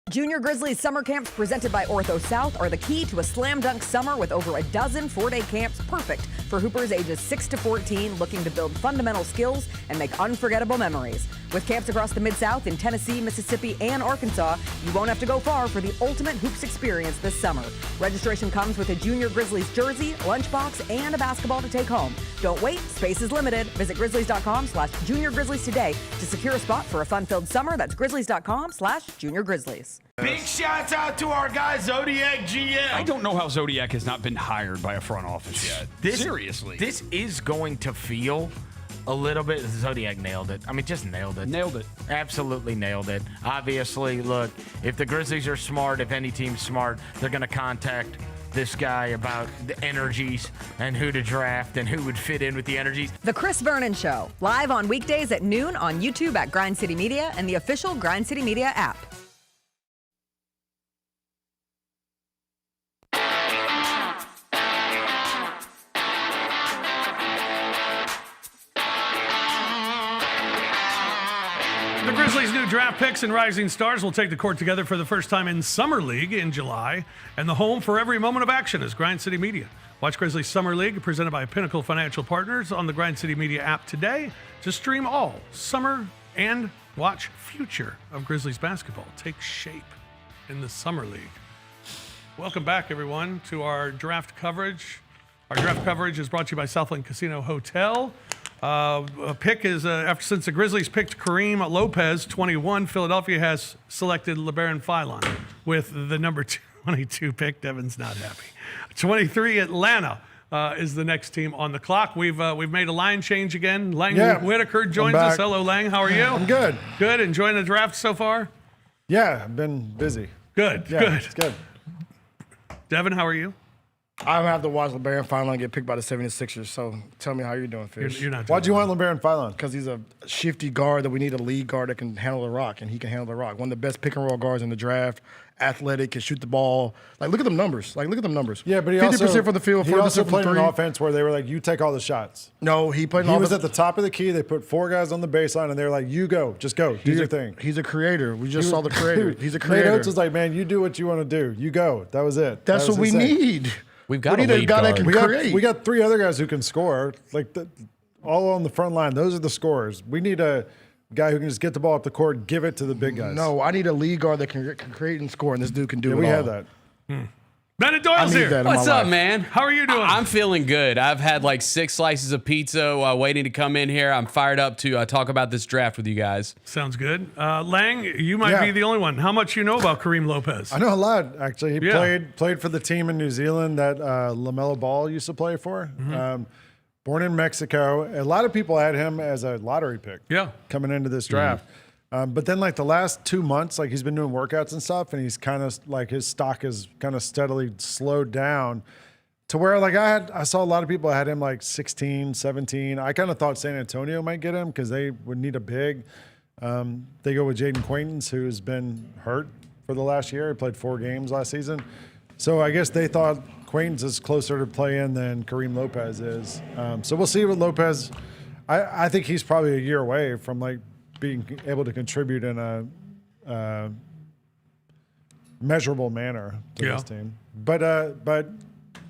Junior Grizzlies summer camps presented by Ortho South are the key to a slam dunk summer with over a dozen 4-day camps perfect for hoopers ages 6 to 14 looking to build fundamental skills and make unforgettable memories. With camps across the Mid-South in Tennessee, Mississippi, and Arkansas, you won't have to go far for the ultimate hoops experience this summer. Registration comes with a Junior Grizzlies jersey, lunchbox, and a basketball to take home. Don't wait, space is limited. Visit grizzlies.com/Junior Grizzlies today to secure a spot for a fun-filled summer. That's grizzlies.com/Junior Grizzlies. Big shouts out to our guy Zodiac GM. I don't know how Zodiac has not been hired by a front office yet. Seriously. This is going to feel a little bit. Zodiac nailed it. I mean, just nailed it. Nailed it. Absolutely nailed it. Obviously, look, if the Grizzlies are smart, if any team's smart, they're going to contact this guy about the energies and who to draft and who would fit in with the energies. The Chris Vernon Show, live on weekdays at noon on YouTube at Grind City Media and the official Grind City Media app. The Grizzlies' new draft picks and rising stars will take the court together for the first time in Summer League in July, and the home for every moment of action is Grind City Media. Watch Grizzlies Summer League, presented by Pinnacle Financial Partners, on the Grind City Media app today to stream all summer and watch future of Grizzlies basketball take shape in the Summer League. Welcome back, everyone, to our draft coverage. Our draft coverage is brought to you by Southland Casino Hotel. A pick is, since the Grizzlies picked Kareem Lopez, 21, Philadelphia has selected LeBaron Phylon with the number 22 pick. Devin's not happy. 23, Atlanta is the next team on the clock. We've made a line change again. Lang Whitaker I'm joins us. back. Hello, Lang. How are you? I'm good. Good. Enjoying the draft so far? Yeah, I've been busy. Good. Yeah, Good. it's good. Devin, how are you? I'm gonna have to watch LeBaron finally get picked by the 76ers. So tell me how you're doing, Fish. You're not. Why'd you want LeBaron Fillon? Because he's a shifty guard that we need a lead guard that can handle the rock, and he can handle the rock. One of the best pick and roll guards in the draft. Athletic, can shoot the ball. Like, look at them numbers. Yeah, but he 50% from the field, 40% he also from played three. an offense where they were like, you take all the shots. No, he played. He was at the top of the key. They put 4 guys on the baseline, and they're like, you go. Just go. Do your thing. He's a creator. We just saw the creator. He's a creator. Nate Oates was like, man, you do what you want to do. You go. That was it. That's That was what we his thing. need. We've got we a need lead a guy that guard. can create. We got 3 other guys who can score. Like all on the front line. Those are the scorers. We need a guy who can just get the ball up the court and give it to the big guys. No, I need a lead guard that can create and score, and this dude can do it. We all. have that. Bennett Doyle's here. What's up, man? How are you doing? I'm feeling good. I've had like 6 slices of pizza waiting to come in here. I'm fired up to talk about this draft with you guys. Sounds good. Lang, you might be the only one. How much you know about Kareem Lopez? I know a lot, actually. He played for the team in New Zealand that LaMelo Ball used to play for. Born in Mexico. A lot of people had him as a lottery pick coming into this draft. But then, like, the last 2 months, like, he's been doing workouts and stuff, and he's kind of, like, his stock is kind of steadily slowed down to where, like, I saw a lot of people had him, like, 16, 17. I kind of thought San Antonio might get him because they would need a big. They go with Jaden Quaintance, who's been hurt for the last year. He played 4 games last season. So I guess they thought Quaintance is closer to play in than Kareem Lopez is. So we'll see what Lopez – I think he's probably a year away from, like, being able to contribute in a measurable manner to this team. But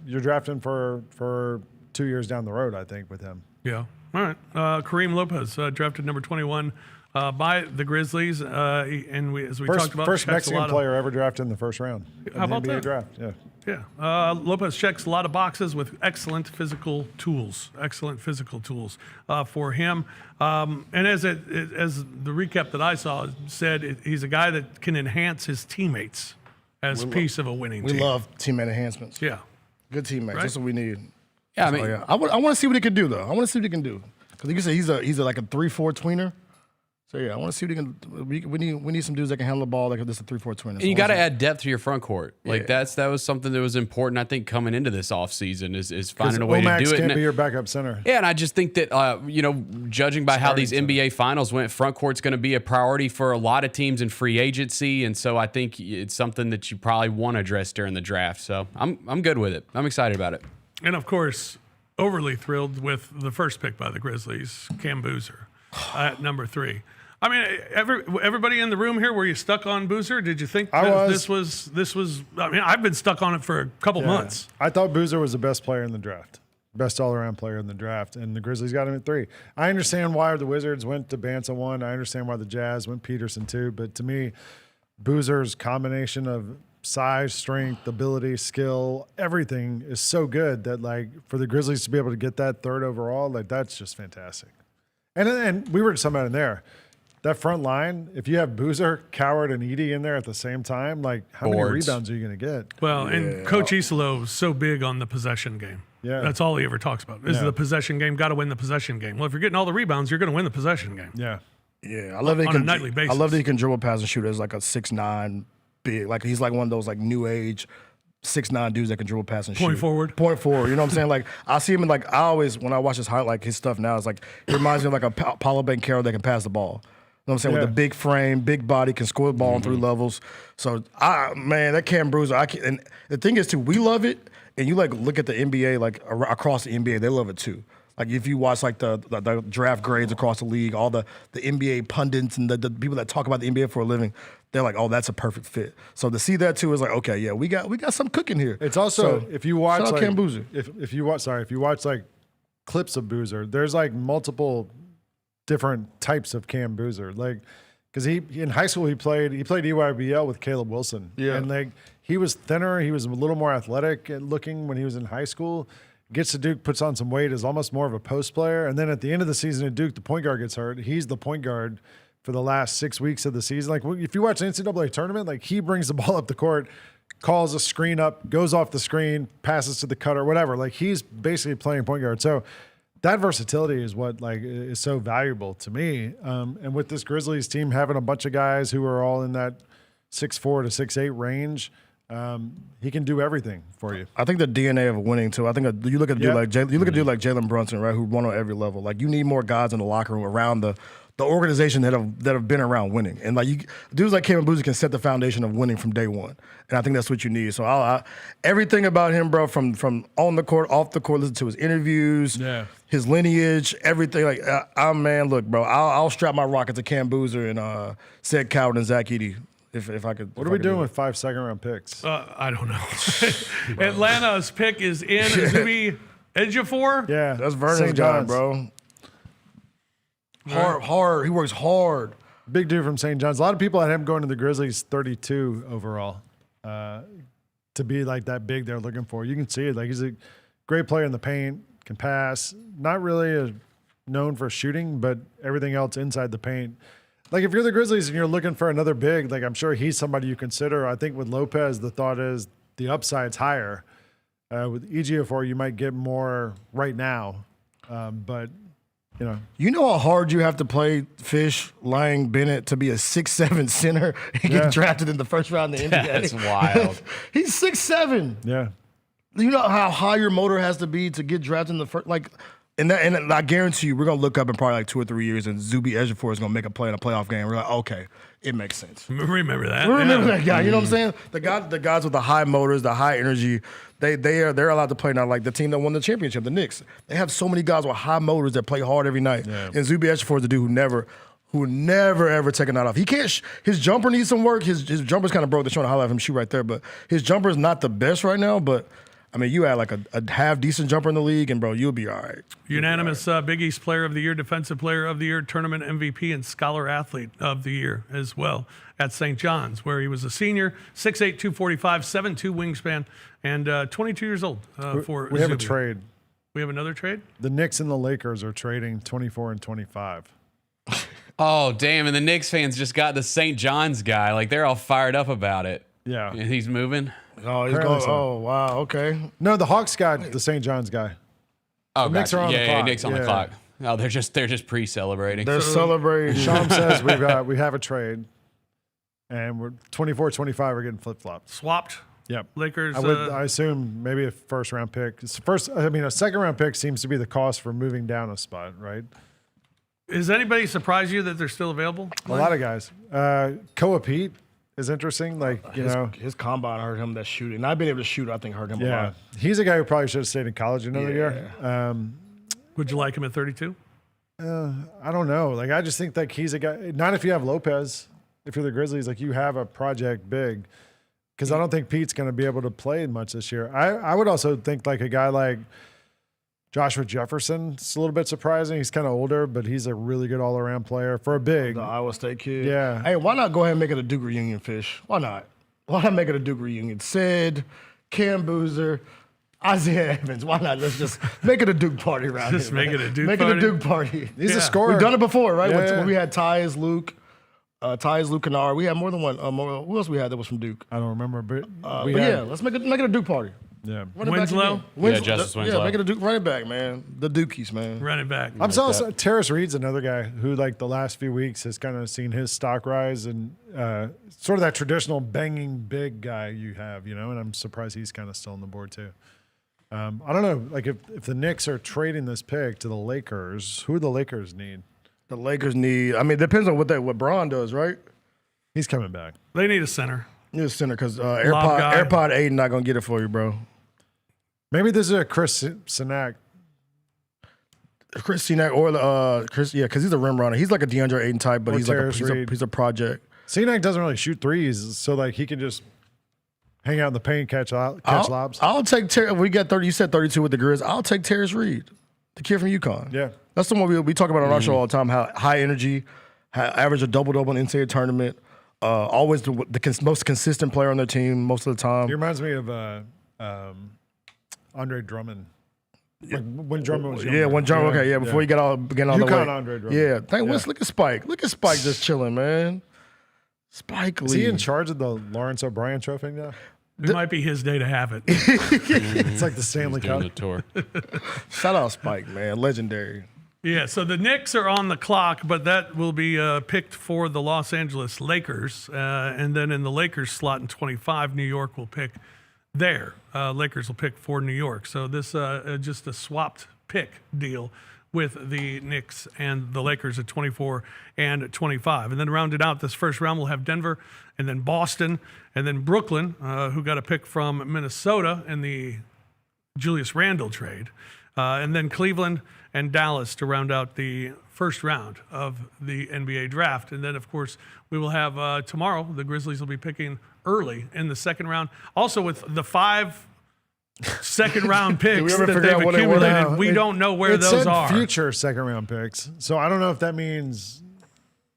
you're drafting for 2 years down the road, I think, with him. Yeah. All right. Kareem Lopez, drafted number 21 by the Grizzlies. And as we talked about, first checks Mexican player ever drafted in the first round. How about NBA that? draft, yeah. Yeah. Lopez checks a lot of boxes with excellent physical tools for him. And as the recap that I saw said, he's a guy that can enhance his teammates as piece of a winning team. We love teammate enhancements. Yeah. Good teammates. Right? That's what we need. Yeah, I mean, I want to see what he can do, though. I want to see what he can do. Because you can say he's like a 3-4 tweener. So, yeah, I want to see what he can. We need some dudes that can handle the ball like this, a 3-4 tweener. And you got to add depth to your front court. Like that was something that was important, I think, coming into this offseason is finding a way to do it. Can't be your backup center. Yeah, and I just think that judging by how these NBA finals went, front court's going to be a priority for a lot of teams in free agency, and so I think it's something that you probably want to address during the draft. So I'm good with it. I'm excited about it. And of course, overly thrilled with the first pick by the Grizzlies, Cam Boozer, at number 3. I mean, everybody in the room here, were you stuck on Boozer? Did you think this was? I mean, I've been stuck on it for a couple months. I thought Boozer was the best player in the draft, best all-around player in the draft, and the Grizzlies got him at 3. I understand why the Wizards went to Dybansta 1. I understand why the Jazz went Peterson 2. But to me, Boozer's combination of size, strength, ability, skill, everything is so good that, like, for the Grizzlies to be able to get that 3rd overall, like, that's just fantastic. And we were just talking about in there. That front line, if you have Boozer, Coward, and Edey in there at the same time, like, how many rebounds are you going to get? Well, and Coach Isolo is so big on the possession game. Yeah. That's all he ever talks about is the possession game. Got to win the possession game. Well, if you're getting all the rebounds, you're going to win the possession game. Yeah. Yeah, I love that on a nightly basis. I love that he can dribble, pass, and shoot as like a 6'9" big. Like, he's like one of those like new age 6'9" dudes that can dribble, pass, and shoot. Point forward. You know what I'm saying? Like, I see him in, like, I always, when I watch his his stuff now, it's like, it reminds me of like a Paulo Banchero that can pass the ball. You know what I'm saying? With a big frame, big body, can score the ball on 3 levels. So, man, that Cam Boozer, and the thing is, too, we love it, and you, like, look at the NBA, like, across the NBA, they love it, too. Like, if you watch, like, the draft grades across the league, all the NBA pundits and the people that talk about the NBA for a living, they're like, oh, that's a perfect fit. So to see that, too, is like, okay, yeah, we got some cooking here. It's also, if you watch, shout out like, Cam Boozer. If you watch, like, clips of Boozer, there's, like, multiple different types of Cam Boozer. Like, because he in high school he played EYBL with Caleb Wilson. Yeah. And, like, he was thinner, he was a little more athletic looking when he was in high school. Gets to Duke, puts on some weight, is almost more of a post player. And then at the end of the season at Duke, the point guard gets hurt. He's the point guard for the last 6 weeks of the season. Like, if you watch the NCAA tournament, like, he brings the ball up the court calls a screen up, goes off the screen, passes to the cutter, whatever. Like he's basically playing point guard. So that versatility is what like is so valuable to me. And with this Grizzlies team having a bunch of guys who are all in that 6'4" to 6'8" range, he can do everything for you. I think the DNA of winning too. I think you look at a dude like Jalen Brunson, right, who won on every level. Like you need more guys in the locker room around the organization that have been around winning, and like dudes like Kevin Boozy can set the foundation of winning from day one. And I think that's what you need. So everything about him, bro, from on the court, off the court, listen to his interviews, his lineage, everything. Like man, look, bro, I'll strap my rocket to Cam Boozer and Seth Coward and Zach Edey. If I could. What are we doing with 5 second-round picks? I don't know. Atlanta's pick is in. Zuby Ejiofor? Yeah, that's Vernon's guy, bro. Hard. He works hard. Big dude from St. John's. A lot of people had him going to the Grizzlies 32 overall to be like that big they're looking for. You can see it. Like he's a great player in the paint, can pass. Not really known for shooting, but everything else inside the paint. Like if you're the Grizzlies and you're looking for another big, like I'm sure he's somebody you consider. I think with Lopez, the thought is the upside's higher. With Ejiofor, you might get more right now, but you know how hard you have to play Fish, Lang, Bennett to be a 6'7" center and get drafted in the first round in the NBA. That's wild. He's 6'7". Yeah. You know how high your motor has to be to get drafted in the first, like. And I guarantee you, we're gonna look up in probably like 2 or 3 years, and Zuby Ejiofor is gonna make a play in a playoff game. We're like, okay, it makes sense. Remember that? Remember that guy? You know what I'm saying? The guys with the high motors, the high energy, they're allowed to play now. Like the team that won the championship, the Knicks, they have so many guys with high motors that play hard every night. Yeah. And Zuby Ejiofor is the dude who never ever take a night off. He can't. His jumper needs some work. His jumper's kind of broke. They're trying to highlight him shoot right there, but his jumper's not the best right now, but. I mean, you had like a half-decent jumper in the league, and, bro, you'll be all right. Unanimous Big East Player of the Year, Defensive Player of the Year, Tournament MVP, and Scholar Athlete of the Year as well at St. John's, where he was a senior, 6'8", 245, 7'2" wingspan, and 22 years old We have a trade. We have another trade? The Knicks and the Lakers are trading 24 and 25. Oh, damn, and the Knicks fans just got the St. John's guy. Like, they're all fired up about it. Yeah. He's moving. Oh, he's going. Oh, wow. Okay. No, the Hawks got the St. John's guy. Oh, the Knicks are on the clock. Yeah, Knicks on the clock. No, they're just pre-celebrating. They're celebrating. Sean says we have a trade, and we're 24-25 are getting flip-flopped. Swapped. Yep. Lakers. I assume maybe a first-round pick. A second-round pick seems to be the cost for moving down a spot, right? Is anybody surprised you that they're still available? A lot of guys. Koa Pete is interesting. Like, his combine hurt him, that shooting. Not being able to shoot, I think, hurt him a lot. He's a guy who probably should have stayed in college another year. Would you like him at 32? I don't know. Like, I just think like he's a guy, not if you have Lopez, if you're the Grizzlies, like you have a project big. Because I don't think Pete's going to be able to play much this year. I would also think like a guy like Joshua Jefferson. It's a little bit surprising. He's kind of older, but he's a really good all-around player for a big. The Iowa State kid. Yeah. Hey, why not go ahead and make it a Duke reunion, Fish? Why not? Why not make it a Duke reunion? Sid, Cam Boozer, Isaiah Evans. Why not? Let's just make it a Duke party around Just here. make it a Duke Make party. it a Duke party. He's a scorer. We've done it before, right? Yeah. When we had Tyus, Luke. Luke Kennard. We had more than one. Who else we had that was from Duke? I don't remember, but let's make it a Duke party. Yeah. Winslow? Justice Winslow. Yeah, make it a Duke running back, man. The Dukies, man. Running back. I'm also Terrace Reed's another guy who, like the last few weeks, has kind of seen his stock rise and sort of that traditional banging big guy you have, and I'm surprised he's kind of still on the board too. I don't know, like if the Knicks are trading this pick to the Lakers, who do the Lakers need? The Lakers need. I mean, it depends on what Braun does, right? He's coming back. They need a center. Need a center because AirPod 8 not gonna get it for you, bro. Maybe this is a Chris Cack. Chris Cack or Chris, because he's a rim runner. He's like a DeAndre Ayton type, but he's a project. Cack doesn't really shoot threes, so like he can just hang out in the paint, catch lobs. I'll take we got 30. You said 32 with the Grizz. I'll take Terrace Reed, the kid from UConn. Yeah, that's the one we talk about on our show all the time. How high energy, average a double-double in the NCAA tournament. Always the most consistent player on their team most of the time. He reminds me of Andre Drummond. Like when Drummond was younger. Yeah, when Drummond. Okay, before he got getting all the way. Andre Drummond. Yeah, look at Spike. Look at Spike just chilling, man. Spike Lee. Is he in charge of the Lawrence O'Brien Trophy now? It might be his day to have it. It's like the Stanley Cup. The tour. Shout out Spike, man. Legendary. Yeah, so the Knicks are on the clock, but that will be picked for the Los Angeles Lakers. And then in the Lakers slot in 25, New York will pick there. Lakers will pick for New York. So this just a swapped pick deal with the Knicks and the Lakers at 24 and 25. And then rounded out this first round, we'll have Denver and then Boston and then Brooklyn, who got a pick from Minnesota in the Julius Randle trade. And then Cleveland and Dallas to round out the first round of the NBA draft. And then, of course, we will have tomorrow, the Grizzlies will be picking early in the second round. Also with the 5 second-round picks that they've accumulated, we don't know where those are. Future second-round picks. So I don't know if that means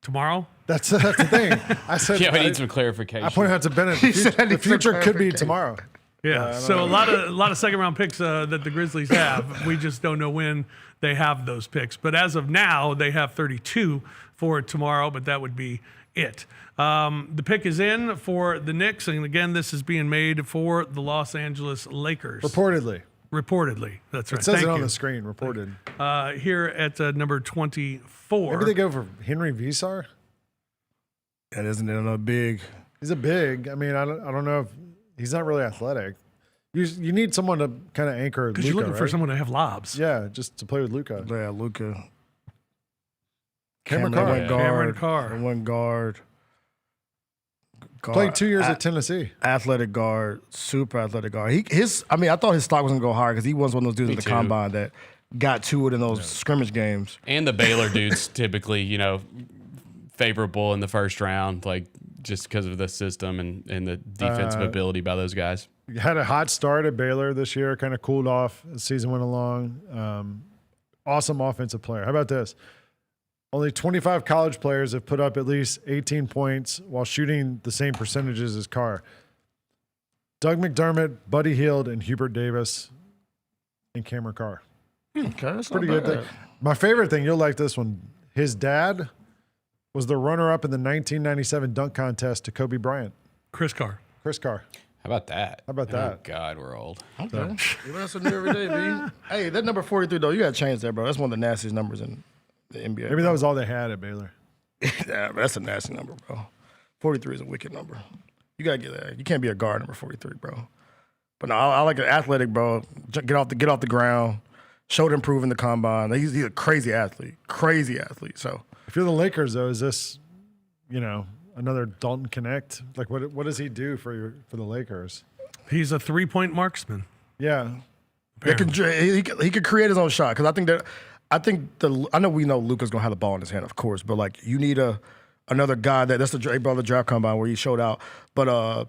tomorrow. That's the thing. I said we need some clarification. I pointed out to Bennett. The future could be tomorrow. Yeah, so a lot of second-round picks that the Grizzlies have. We just don't know when they have those picks. But as of now, they have 32 for tomorrow, but that would be it. The pick is in for the Knicks, and again, this is being made for the Los Angeles Lakers. Reportedly, that's right. It says it on the screen. Reported. Here at number 24. Maybe they go for Henry Visar. That isn't another big. He's a big. I mean, I don't know if he's not really athletic. You need someone to kind of anchor Luka, because you're looking for right? someone to have lobs. Yeah, just to play with Luka. Yeah, Luka. Cameron Carr. One guard. Played 2 years at Tennessee. Athletic guard, super athletic guard. I thought his stock was gonna go higher because he was one of those dudes Me in the too. combine that got to it in those scrimmage games. And the Baylor dudes typically, favorable in the first round, like just because of the system and the defensive ability by those guys. Had a hot start at Baylor this year, kind of cooled off as the season went along. Awesome offensive player. How about this? Only 25 college players have put up at least 18 points while shooting the same percentages as Carr. Doug McDermott, Buddy Hield, and Hubert Davis, and Cameron Carr. Okay, that's Pretty not good bad. thing. My favorite thing, you'll like this one. His dad was the runner-up in the 1997 dunk contest to Kobe Bryant. Chris Carr. How about that? How about that? Oh, God, we're old. Okay. You learn something new every day, B. Hey, that number 43, though, you got to change that, bro. That's one of the nastiest numbers in the NBA. Maybe that was all they had at Baylor. Yeah, but that's a nasty number, bro. 43 is a wicked number. You got to get that. You can't be a guard number 43, bro. But no, I like an athletic, bro. Get off the ground. Showed improving the combine. He's a crazy athlete. So if you're the Lakers, though, is this, another Dalton Connect? Like, what does he do for the Lakers? He's a 3-point marksman. Yeah, he could create his own shot because I know we know Luka's gonna have the ball in his hand, of course, but like you need another guy that's the draft combine where he showed out, but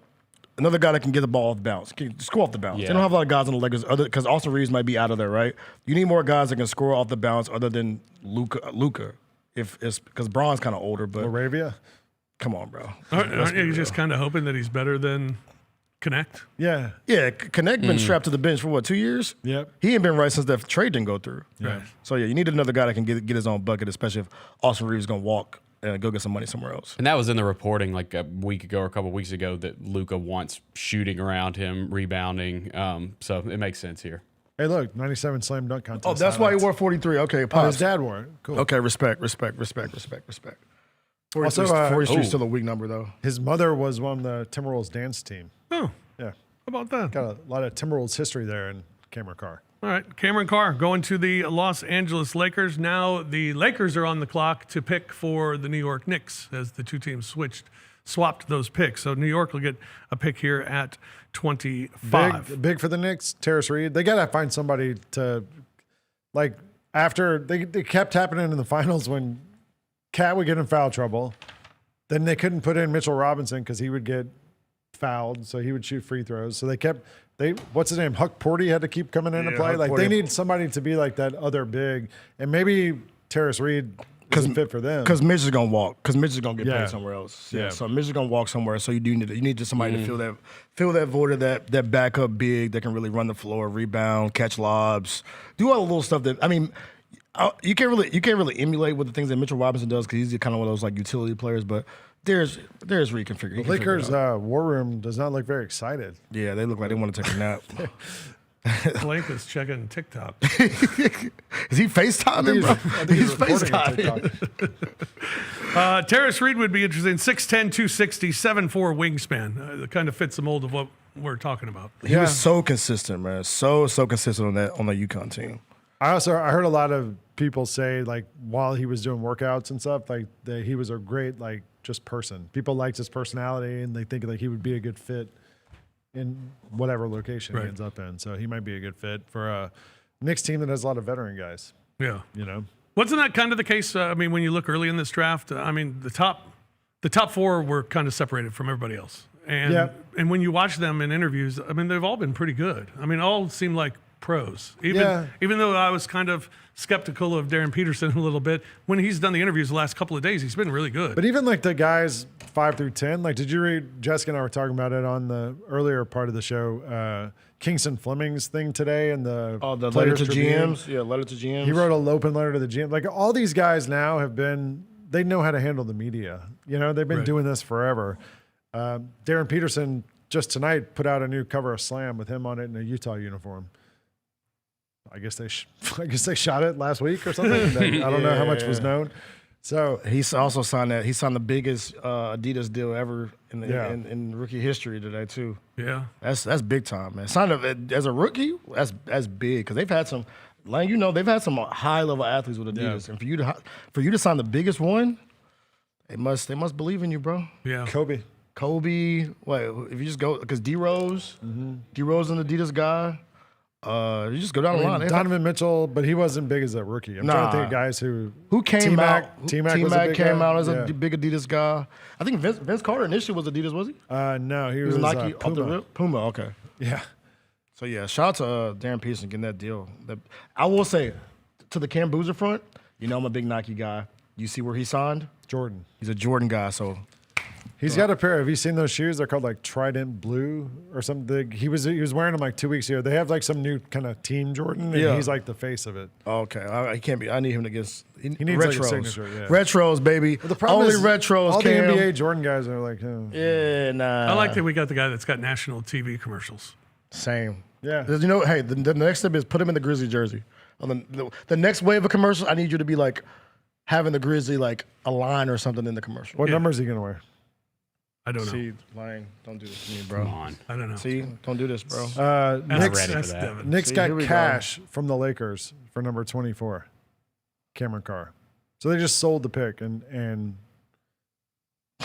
another guy that can get the ball off the bounce, can score off the bounce. Yeah. They don't have a lot of guys on the Lakers because Austin Reeves might be out of there, right? You need more guys that can score off the bounce other than Luka. If it's because Braun's kind of older, but Moravia. Come on, bro. Aren't you just kind of hoping that he's better than Connect? Yeah. Yeah, Connect been strapped to the bench for 2 years? Yep. He ain't been right since that trade didn't go through. Right. So yeah, you need another guy that can get his own bucket, especially if Austin Reeves is gonna walk and go get some money somewhere else. And that was in the reporting like a week ago or a couple weeks ago that Luka wants shooting around him, rebounding. So it makes sense here. Hey, look, 97 slam dunk contest. Oh, that's why he wore 43. Okay, Oh, pops. his dad wore it. Cool. Okay, respect. 43 still a weak number though. His mother was on the Timberwolves dance team. Oh, yeah. How about that? Got a lot of Timberwolves history there in Cameron Carr. All right, Cameron Carr going to the Los Angeles Lakers. Now the Lakers are on the clock to pick for the New York Knicks as the two teams swapped those picks. So New York will get a pick here at 25. Big for the Knicks, Terrace Reed. They got to find somebody to, like, after they kept happening in the finals when Cat would get in foul trouble. Then they couldn't put in Mitchell Robinson because he would get fouled, so he would shoot free throws. So what's his name? Huck Porty had to keep coming in to play. Huck Like Porty. they need somebody to be like that other big, and maybe Terrace Reed isn't fit for them. Because Mitch is gonna walk. Because Mitch is gonna get Yeah. paid somewhere else. Yeah. So Mitch is gonna walk somewhere. So you need just somebody to fill that void of that backup big that can really run the floor, rebound, catch lobs, do all the little stuff that you can't really emulate with the things that Mitchell Robinson does because he's kind of one of those like utility players. But There's reconfigured. The Lakers' war room does not look very excited. Yeah, they look like they want to take a nap. Blake is checking TikTok. Is he FaceTiming, bro? He's FaceTiming. Terrace Reed would be interesting. 6'10", 260, 7'4" wingspan. It kind of fits the mold of what we're talking about. He was so consistent, man. So consistent on the UConn team. I heard a lot of people say, like, while he was doing workouts and stuff, like, that he was a great, like, just person. People liked his personality, and they think, like, he would be a good fit in whatever location he ends up in. So he might be a good fit for a Knicks team that has a lot of veteran guys. Yeah. You know? Wasn't that kind of the case? I mean, when you look early in this draft, I mean, the top four were kind of separated from everybody else. And when you watch them in interviews, I mean, they've all been pretty good. I mean, all seem like pros. Even though I was kind of skeptical of Darryn Peterson a little bit, when he's done the interviews the last couple of days, he's been really good. But even like the guys 5 through 10, like, did you read, Jessica and I were talking about it on the earlier part of the show, Kingston Flemings thing today and the letter to GMs. Yeah, letter to GMs. He wrote an open letter to the GM. Like, all these guys now they know how to handle the media. You know, they've been doing this forever. Darryn Peterson just tonight put out a new cover of Slam with him on it in a Utah uniform. I guess they shot it last week or something. I don't know how much was known. So he's also signed that. He signed the biggest Adidas deal ever in rookie history today too. Yeah, that's big time, man. Signed as a rookie, that's big because they've had some, like, you know, they've had some high level athletes with Adidas, and for you to sign the biggest one, they must believe in you, bro. Yeah, Kobe. What if you just go because D Rose, an Adidas guy. You just go down the line. Donovan Mitchell, but he wasn't big as a rookie. I'm trying to think of guys who came out. T-Mac came out as a big Adidas guy. I think Vince Carter initially was Adidas, was he? No, he was Nike Puma. off the rip. Puma, okay. Yeah. So yeah, shout out to Darryn Peterson getting that deal. I will say, to the Cam Boozer front, you know I'm a big Nike guy. You see where he signed? Jordan. He's a Jordan guy, so. He's got a pair. Have you seen those shoes? They're called like Trident Blue or something. He was wearing them like 2 weeks ago. They have like some new kind of Team Jordan, and he's like the face of it. Okay, I can't be. I need him to get. He needs retros. like a signature. Yeah. Retros, baby. But the problem only is retros. All Cam. the NBA Jordan guys are like, yeah, nah. I like that we got the guy that's got national TV commercials. Same. Yeah. You know, hey, the next step is put him in the Grizzly jersey. On the next wave of commercials, I need you to be like having the Grizzly like a line or something in the commercial. What number is he gonna wear? I don't know. See, lying. Don't do this to me, bro. Come on. I don't know. See, don't do this, bro. Knicks got cash from the Lakers for number 24, Cameron Carr. So they just sold the pick and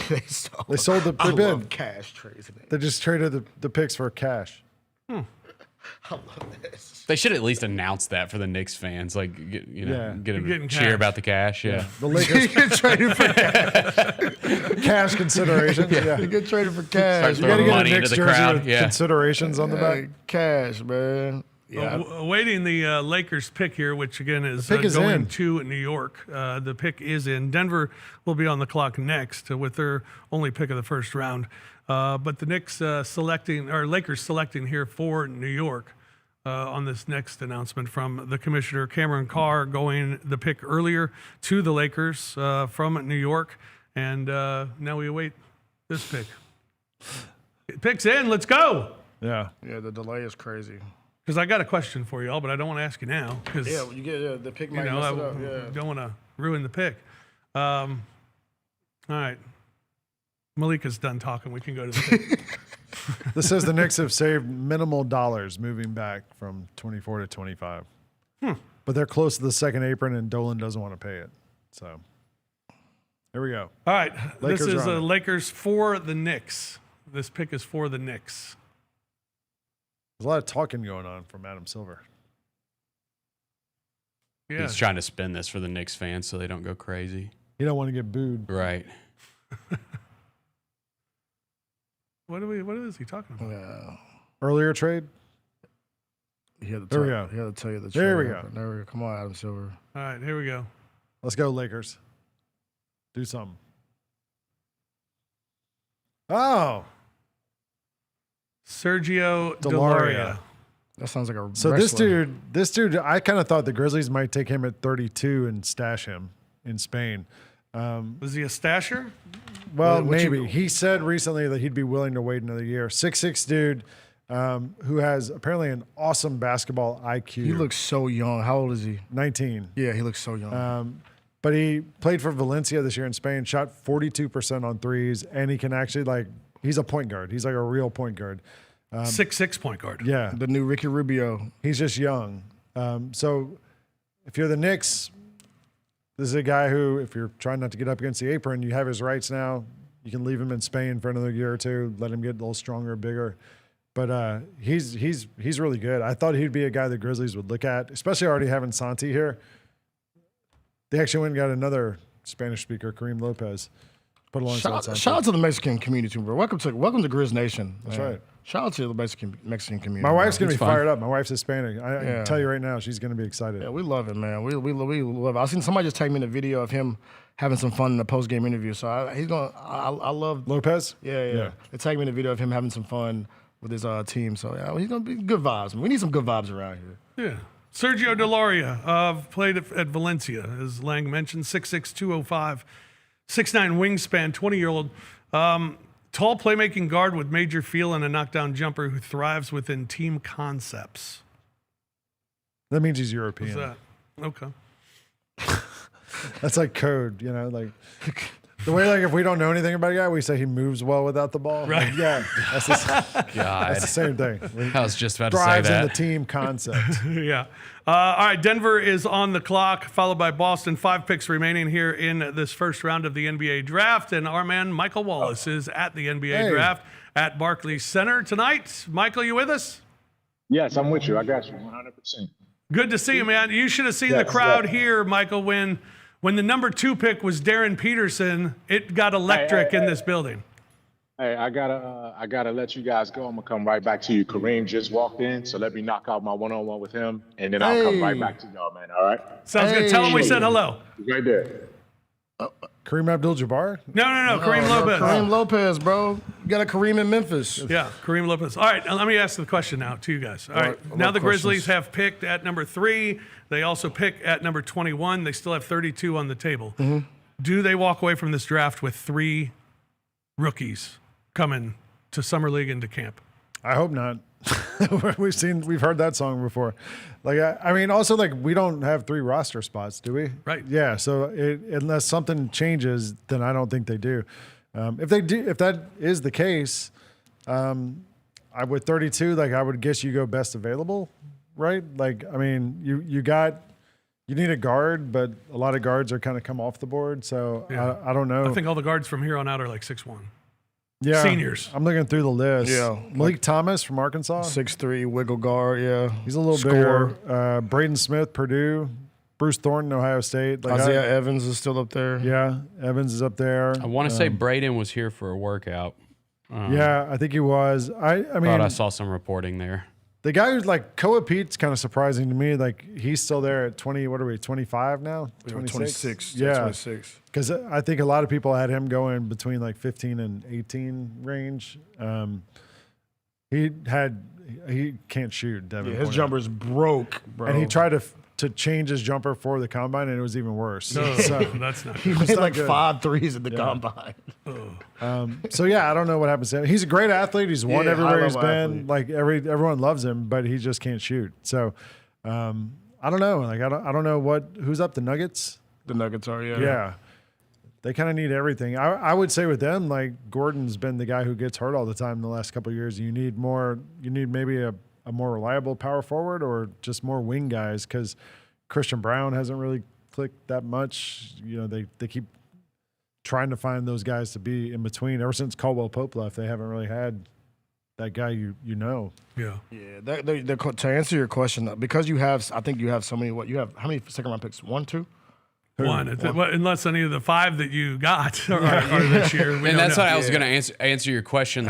they sold the I bid. love cash trades. They just traded the picks for cash. I love this. They should at least announce that for the Knicks fans, like get them cash. cheer about the cash. Yeah, The Lakers get traded for cash. cash considerations. Yeah. You get traded for cash. You got to get a money Knicks into the jersey crowd. with Yeah. considerations on the back. Cash, man. Yeah. Awaiting the Lakers pick here, which again is, pick is going in. to New York. The pick is in. Denver will be on the clock next with their only pick of the first round. But the Knicks Lakers selecting here for New York on this next announcement from the commissioner. Cameron Carr going the pick earlier to the Lakers from New York. And now we await this pick. Pick's in. Let's go. Yeah. Yeah, the delay is crazy. Because I got a question for y'all, but I don't want to ask you now. Yeah, you get the pick might mess it up. Yeah. Don't want to ruin the pick. All right. Malika's done talking. We can go to the pick. This says the Knicks have saved minimal dollars moving back from 24 to 25. But they're close to the second apron, and Dailyn doesn't want to pay it. So here we go. All right. Lakers this is are on it. Lakers for the Knicks. This pick is for the Knicks. There's a lot of talking going on from Adam Silver. Yeah. He's trying to spin this for the Knicks fans so they don't go crazy. You don't want to get booed. Right. What is he talking about? Yeah. Earlier trade? There we go. He had to tell you the truth. There we go. There we go. Come on, Adam Silver. All right, here we go. Let's go, Lakers. Do something. Oh. Sergio Delaria. Delaria. That sounds like a So wrestler. this dude, I kind of thought the Grizzlies might take him at 32 and stash him in Spain. Was he a stasher? Well, maybe. He said recently that he'd be willing to wait another year. 6'6" dude who has apparently an awesome basketball IQ. He looks so young. How old is he? 19. Yeah, he looks so young. But he played for Valencia this year in Spain, shot 42% on threes, and he can actually, he's a point guard. He's like a real point guard. 6'6" point guard. Yeah. The new Ricky Rubio. He's just young. So if you're the Knicks, this is a guy who, if you're trying not to get up against the apron, you have his rights now. You can leave him in Spain for another year or two, let him get a little stronger, bigger. But he's really good. I thought he'd be a guy the Grizzlies would look at, especially already having Santi here. They actually went and got another Spanish speaker, Kareem Lopez. Put alongside Santi. Shout out to the Mexican community, bro. Welcome to Grizz Nation. That's right. Shout out to the Mexican community. My wife's going to be fired up. My wife's Hispanic. I can tell you right now, she's going to be excited. Yeah, we love it, man. We love it. I seen somebody just tag me in a video of him having some fun in the post-game interview. So I love Lopez? Yeah. They tagged me in a video of him having some fun with his team. So, yeah, he's going to be good vibes. We need some good vibes around here. Yeah. Sergio Dellaria played at Valencia, as Lang mentioned, 6'6", 205, 6'9" wingspan, 20-year-old. Tall playmaking guard with major feel and a knockdown jumper who thrives within team concepts. That means he's European. What's that? Okay. That's like code, the way, if we don't know anything about a guy, we say he moves well without the ball. Right. Yeah. That's the same thing. I was just about to say Thrives that. in the team concept. Yeah. All right, Denver is on the clock, followed by Boston. 5 picks remaining here in this first round of the NBA draft. And our man, Michael Wallace, is at the NBA draft at Barclays Center tonight. Michael, you with us? Yes, I'm with you. I got you 100%. Good to see you, man. You should have seen the crowd here, Michael, when the number 2 pick was Darryn Peterson. It got electric in this building. Hey, I gotta let you guys go. I'm gonna come right back to you. Kareem just walked in, so let me knock out my one-on-one with him, and then I'll come right back to y'all, man. All right? Sounds good. Tell him we said hello. He's right there. Kareem Abdul-Jabbar? No. Kareem Lopez. Kareem Lopez, bro. You got a Kareem in Memphis. Yeah, Kareem Lopez. All right, let me ask the question now to you guys. All right, now the Grizzlies have picked at number 3. They also pick at number 21. They still have 32 on the table. Mm-hmm. Do they walk away from this draft with 3 rookies coming to Summer League and to camp? I hope not. We've heard that song before. I mean, also, we don't have 3 roster spots, do we? Right. Yeah. So unless something changes, then I don't think they do. If they do, if that is the case, with 32, I would guess you go best available, right? I mean, you need a guard, but a lot of guards are kind of come off the board. So I don't know. I think all the guards from here on out are 6'1". Yeah, seniors. I'm looking through the list. Yeah, Malik Thomas from Arkansas, 6'3", wiggle guard. Yeah, he's a little bigger. Braden Smith, Purdue. Bruce Thornton, Ohio State. Isaiah Evans is still up there. Yeah, Evans is up there. I want to say Brayden was here for a workout. Yeah, I think he was. I mean, thought I saw some reporting there. The guy who's Koa Pete's kind of surprising to me. He's still there at 20. What are we? 25 now? 26. Yeah, 26. Because I think a lot of people had him going between 15 and 18 range. He can't shoot. Devin, his jumper's broke, bro. And he tried to change his jumper for the combine, and it was even worse. No, so, that's not. He made 5 threes in the combine. So I don't know what happens to him. He's a great athlete. He's won everywhere he's been. Everyone loves him, but he just can't shoot. So I don't know. I don't know who's up. The Nuggets. The Nuggets are yeah. They kind of need everything. I would say with them, Gordon's been the guy who gets hurt all the time in the last couple of years. You need more. You need maybe a more reliable power forward or just more wing guys because Christian Brown hasn't really clicked that much. They keep trying to find those guys to be in between. Ever since Caldwell Pope left, they haven't really had that guy Yeah. Yeah. To answer your question, because I think you have so many. You have how many second-round picks? 1, 2? One. Unless any of the 5 that you got are this year. And that's what I was going to answer your question.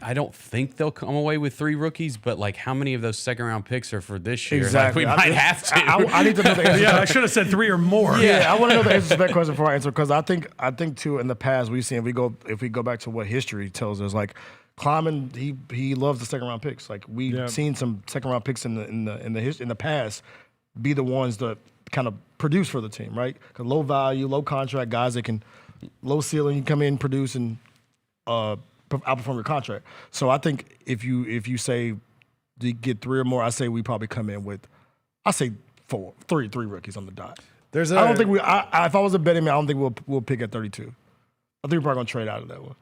I don't think they'll come away with 3 rookies, but how many of those second-round picks are for this year? Exactly. We might have to. I need to know the answer. Yeah, I should have said 3 or more. Yeah, I want to know the answer to that question before I answer because I think too in the past we've seen if we go back to what history tells us Kleiman he loves the second-round picks. We've seen some second-round picks in the past be the ones that kind of produce for the team, right? 'Cause low value, low contract guys that can low ceiling, you come in, produce, and outperform your contract. So I think if you say to get 3 or more, I say we probably come in with, I say 3 rookies on the dot. I don't think if I was a betting man, I don't think we'll pick at 32. I think we're probably gonna trade out of that one.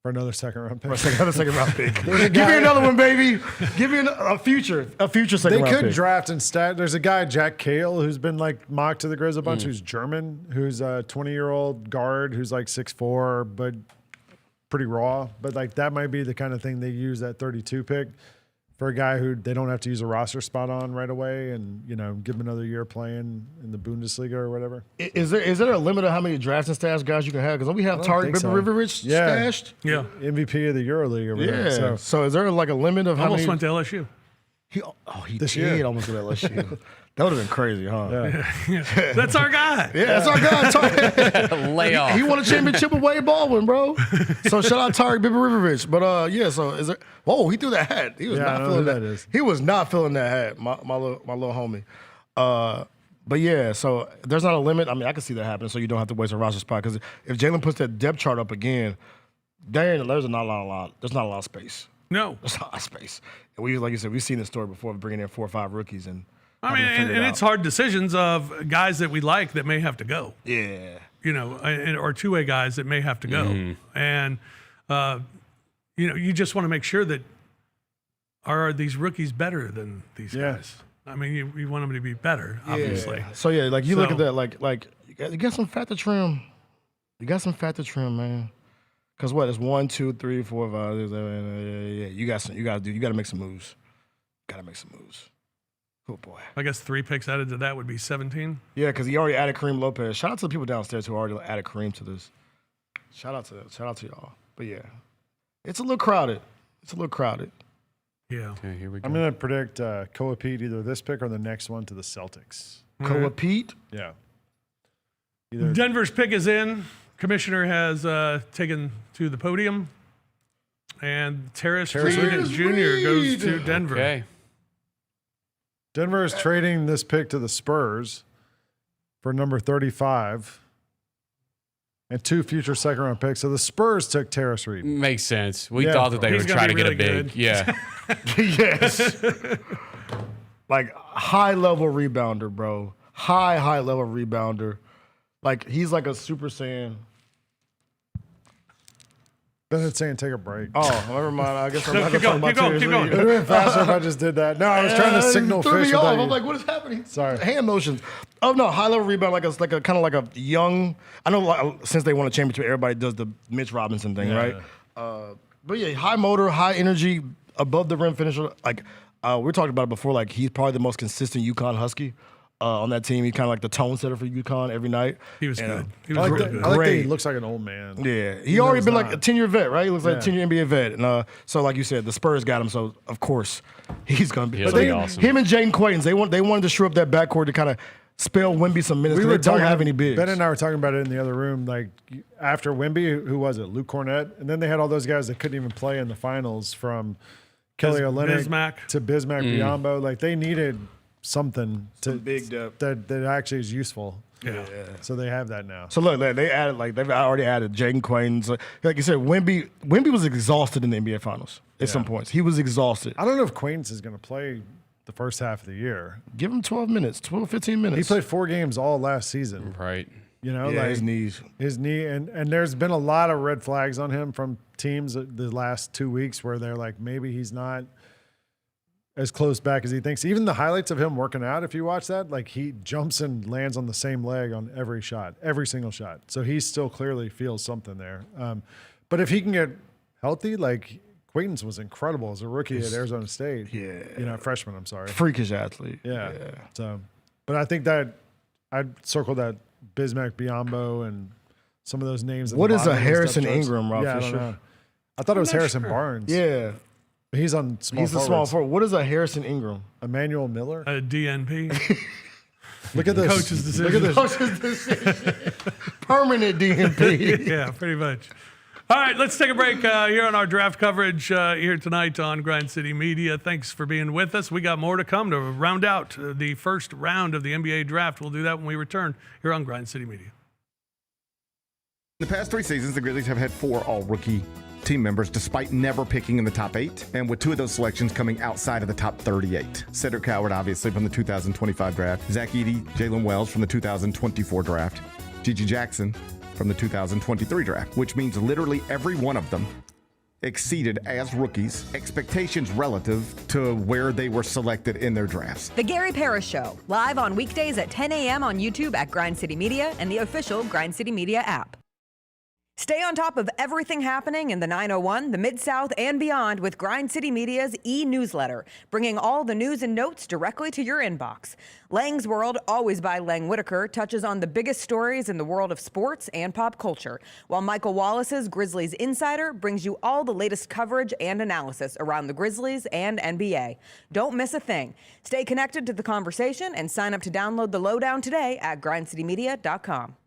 For another second round pick. Another second round pick. Give me another one, baby. Give me a future second round pick. They could draft instead. There's a guy, Jack Cale, who's been like mocked to the Grizz a bunch, who's German, who's a 20-year-old guard who's like 6'4", but pretty raw. But like that might be the kind of thing they use that 32 pick for a guy who they don't have to use a roster spot on right away, and give him another year playing in the Bundesliga or whatever. Is there a limit of how many draft and stash guys you can have? Because we have Tarek Biberovic stashed. Yeah, MVP of the EuroLeague over there. So is there like a limit of how many? Almost went to LSU. He did almost go to LSU. That would have been crazy, huh? Yeah. That's our guy. Yeah, that's our guy. Lay off. He won a championship with Wade Baldwin, bro. So shout out Tarek Biberovic. But so is it? Whoa, he threw that hat. He was not feeling that. He was not feeling that hat. My little homie. But yeah, so there's not a limit. I mean, I can see that happening. So you don't have to waste a roster spot, because if Jalen puts that depth chart up again, Darryn, there's not a lot of space. No, there's not a lot of space. And like you said, we've seen this story before of bringing in 4 or 5 rookies and. I mean, and it's hard decisions of guys that we like that may have to go. Yeah. Or two-way guys that may have to go. And, you just want to make sure that are these rookies better than these guys? I mean, you want them to be better, obviously. So, like you look at that, like you got some fat to trim. You got some fat to trim, man. Because what? It's 1, 2, 3, 4, 5. You got to make some moves. Oh, boy. I guess 3 picks added to that would be 17. Yeah, because he already added Kareem Lopez. Shout out to the people downstairs who already added Kareem to this. Shout out to y'all. But, yeah, it's a little crowded. Yeah. Okay, here we go. I'm going to predict Koa Pete either this pick or the next one to the Celtics. Koa Pete? Yeah. Denver's pick is in. Commissioner has taken to the podium. And Terrace Reed Jr. goes to Denver. Okay. Denver is trading this pick to the Spurs for number 35 and 2 future second-round picks. So the Spurs took Terrace Reed. Makes sense. We thought that they would try to get a big. Yeah. Yes. Like, high-level rebounder, bro. High-level rebounder. Like, he's like a Super Saiyan. Bennett saying take a break. Oh, never mind. I guess I'm not going to talk about keep going. It would have been faster if I just did that. No, I was trying to signal threw fish. Me off. I'm like, what is happening? Sorry. Hand motions. Oh no, high level rebound, like a kind of like a young. I know since they won a championship, everybody does the Mitch Robinson thing, right? But yeah, high motor, high energy, above the rim finisher. Like we talked about it before. Like he's probably the most consistent UConn Husky. On that team, he's kind of like the tone setter for UConn every night. He was good. He was really good. I like that he looks like an old man. Yeah, he already been like a 10-year vet, right? He looks like a 10-year NBA vet. And so, like you said, the Spurs got him. So of course, he's gonna be. Awesome. Him and Jaden Quaintance, they wanted to shore up that backcourt to kind of spell Wemby some minutes. They don't have any bigs. Ben and I were talking about it in the other room. Like after Wemby, who was it? Luke Cornett, and then they had all those guys that couldn't even play in the finals, from Kelly Olynyk to Bismack Biyombo. Like they needed something that actually is useful. Yeah. So they have that now. So look, they added they've already added Jaden Quaintance. Like you said, Wemby was exhausted in the NBA Finals at some points. He was exhausted. I don't know if Quaintance is going to play the first half of the year. Give him 12 minutes, 15 minutes. He played 4 games all last season. Right. You know, like his knee, and there's been a lot of red flags on him from teams the last 2 weeks where they're like, maybe he's not as close back as he thinks. Even the highlights of him working out, if you watch that, like he jumps and lands on the same leg on every shot, every single shot. So he still clearly feels something there. But if he can get healthy, like Quaintance was incredible as a rookie at Arizona State. Yeah. You know, freshman, I'm sorry. Freakish athlete. Yeah. So, but I think that I'd circle that Bismack Biyombo and some of those names. What is a Harrison Ingram, Rob Fisher? I don't know. I thought it was Harrison Barnes. Yeah. He's on small He's a small forward. What is a Harrison Ingram? Emmanuel Miller? A DNP. Look at this. Coach's decision. Look at this. Coach's decision. Permanent DNP. Yeah, pretty much. All right, let's take a break here on our draft coverage here tonight on Grind City Media. Thanks for being with us. We got more to come to round out the first round of the NBA draft. We'll do that when we return here on Grind City Media. In the past 3 seasons, the Grizzlies have had 4 all-rookie team members despite never picking in the top 8, and with 2 of those selections coming outside of the top 38. Cedric Coward, obviously, from the 2025 draft. Zach Edey, Jalen Wells from the 2024 draft. Gigi Jackson from the 2023 draft, which means literally every one of them exceeded as rookies expectations relative to where they were selected in their drafts. The Gary Parrish Show, live on weekdays at 10 a.m. on YouTube at Grind City Media and the official Grind City Media app. Stay on top of everything happening in the 901, the Mid-South, and beyond with Grind City Media's e-newsletter, bringing all the news and notes directly to your inbox. Lang's World, always by Lang Whitaker, touches on the biggest stories in the world of sports and pop culture, while Michael Wallace's Grizzlies Insider brings you all the latest coverage and analysis around the Grizzlies and NBA. Don't miss a thing. Stay connected to the conversation and sign up to download the lowdown today at grindcitymedia.com.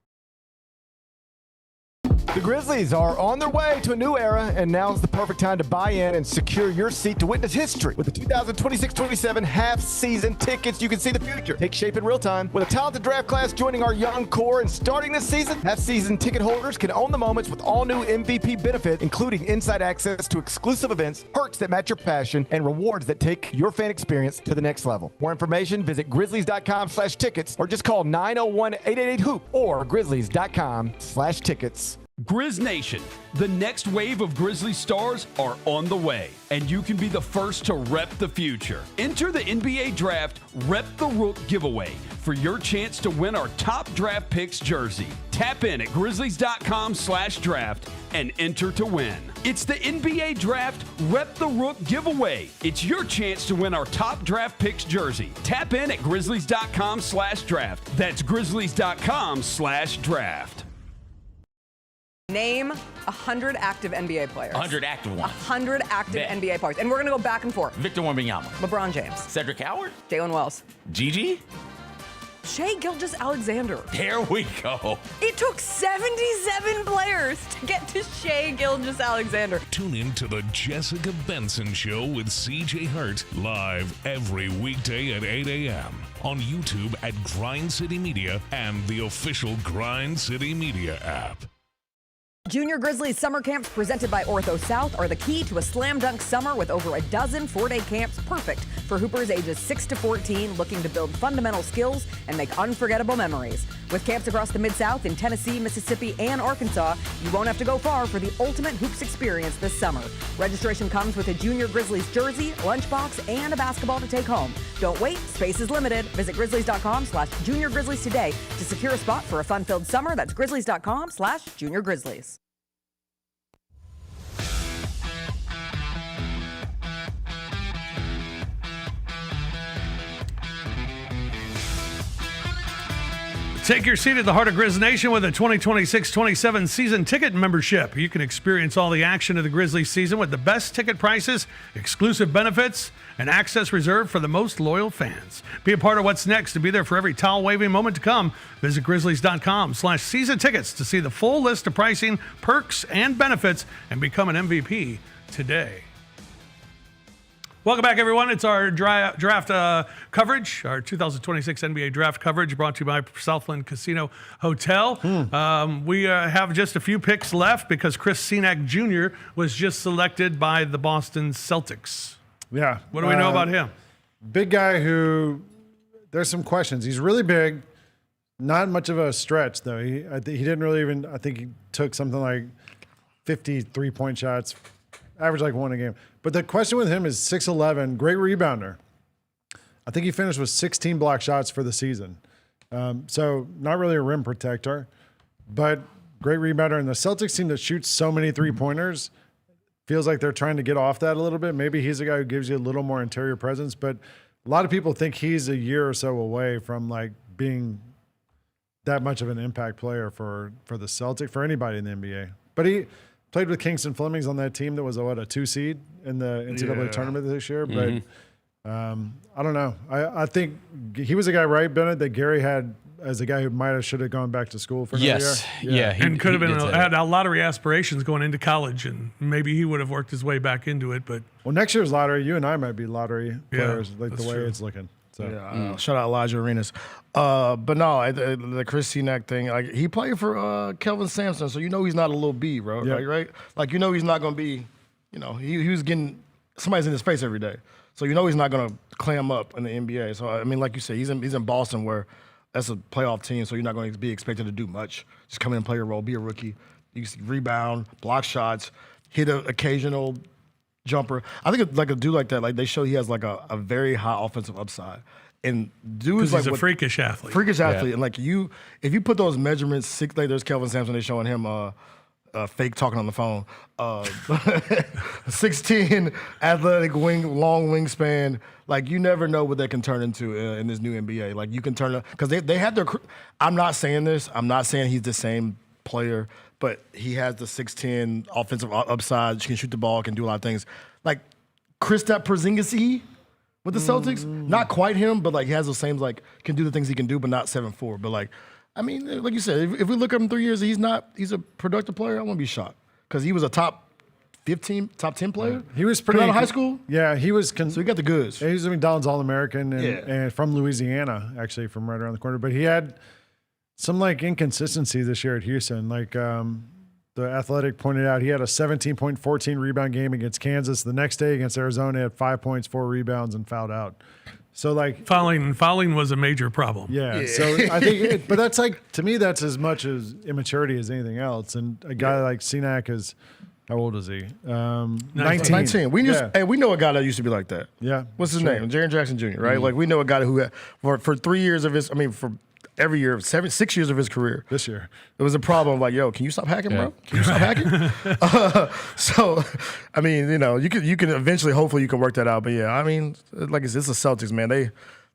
The Grizzlies are on their way to a new era, and now's the perfect time to buy in and secure your seat to witness history. With the 2026-27 half-season tickets, you can see the future take shape in real time. With a talented draft class joining our young core and starting this season, half-season ticket holders can own the moments with all new MVP benefits, including inside access to exclusive events, perks that match your passion, and rewards that take your fan experience to the next level. More information, visit grizzlies.com/tickets or just call 901-888-HOOP or grizzlies.com/tickets. Grizz Nation, the next wave of Grizzly stars are on the way, and you can be the first to rep the future. Enter the NBA Draft Rep the Rook giveaway for your chance to win our top draft picks jersey. Tap in at grizzlies.com/draft and enter to win. It's the NBA Draft Rep the Rook giveaway. It's your chance to win our top draft picks jersey. Tap in at grizzlies.com/draft. That's grizzlies.com/draft. Name 100 active NBA players. 100 active ones. 100 active Bet. NBA players. And we're going to go back and forth. Victor Wembanyama. LeBron James. Cedric Howard. Jalen Wells. Gigi. Shai Gilgeous-Alexander. There we go. It took 77 players to get to Shai Gilgeous-Alexander. Tune in to the Jessica Benson Show with CJ Hart live every weekday at 8 a.m. on YouTube at Grind City Media and the official Grind City Media app. Junior Grizzlies summer camps presented by Ortho South are the key to a slam dunk summer with over a dozen 4-day camps perfect for hoopers ages 6 to 14 looking to build fundamental skills and make unforgettable memories. With camps across the Mid-South in Tennessee, Mississippi, and Arkansas, you won't have to go far for the ultimate hoops experience this summer. Registration comes with a Junior Grizzlies jersey, lunchbox, and a basketball to take home. Don't wait, space is limited. Visit grizzlies.com/Junior Grizzlies today to secure a spot for a fun-filled summer. That's grizzlies.com/Junior Grizzlies. Take your seat at the heart of Grizz Nation with a 2026-27 season ticket membership. You can experience all the action of the Grizzlies season with the best ticket prices, exclusive benefits, and access reserved for the most loyal fans. Be a part of what's next to be there for every towel-waving moment to come. Visit grizzlies.com/season tickets to see the full list of pricing, perks, and benefits and become an MVP today. Welcome back, everyone. It's our draft coverage, our 2026 NBA draft coverage brought to you by Southland Casino Hotel. We have just a few picks left because Chris Cack Jr. was just selected by the Boston Celtics. Yeah. What do we know about him? Big guy who, there's some questions. He's really big. Not much of a stretch, though. He didn't really even, I think he took something like 53-point shots, average like one a game. But the question with him is 6'11", great rebounder. I think he finished with 16 block shots for the season. So not really a rim protector, but great rebounder. And the Celtics seem to shoot so many three-pointers. Feels like they're trying to get off that a little bit. Maybe he's a guy who gives you a little more interior presence, but a lot of people think he's a year or so away from like being that much of an impact player for the Celtics, for anybody in the NBA. But he played with Kingston Flemings on that team that was a 2 seed in the NCAA tournament this year. But I don't know. I think he was a guy, right, Bennett, that Gary had as a guy who might have should have gone back to school for another Yes. year? Yeah. And could have been did say had that. a lottery aspirations going into college, and maybe he would have worked his way back into it. But Well, next year's lottery, you and I might be lottery players, like the that's way true. it's looking. So. Yeah, shout out Elijah Arenas. But no, the Chris Cack thing, like he played for Kelvin Sampson, so you know he's not a little B, bro. Yeah. Right? Like you know he's not gonna be, he was getting somebody's in his face every day, so you know he's not gonna clam up in the NBA. So I mean, like you said, he's in Boston where that's a playoff team, so you're not going to be expected to do much. Just come in and play your role, be a rookie. You can rebound, block shots, hit an occasional jumper. I think like a dude like that, like they show he has like a very high offensive upside. And dude's like he's a freakish athlete. Freakish athlete. And like if you put those measurements, like there's Kelvin Sampson, they're showing him fake talking on the phone. 6'10", athletic long wingspan. Like you never know what they can turn into in this new NBA. Like you can turn it because they had their. I'm not saying this. I'm not saying he's the same player, but he has the 6'10" offensive upside. Can shoot the ball. Can do a lot of things. Like Kristaps Porzingis with the Celtics. Not quite him, but like he has those same like can do the things he can do, but not 7'4". But like. I mean, like you said, if we look at him 3 years, he's a productive player. I won't be shocked because he was a top 15, top 10 player. He was pretty out of high school. Yeah, he was. So he got the goods. He was a McDonald's All-American and, Yeah. and from Louisiana, actually, from right around the corner. But he had some like inconsistency this year at Houston. Like the Athletic pointed out, he had a 17.14 rebound game against Kansas. The next day against Arizona, he had 5 points, 4 rebounds, and fouled out. So like fouling was a major problem. Yeah. So I think, but that's like to me, that's as much as immaturity as anything else. And a guy like Cack is, how old is he? 19. We know a guy that used to be like that. Yeah. What's his Sure. name? Jaren Jackson Jr. Right? Like we know a guy who had, for 3 years of his. I mean, for every year, 6 years of his career. This year, it was a problem. Like, yo, can you stop hacking, bro? Can you stop hacking? So, I mean, you can eventually, hopefully, you can work that out. But yeah, I mean, like it's the Celtics, man.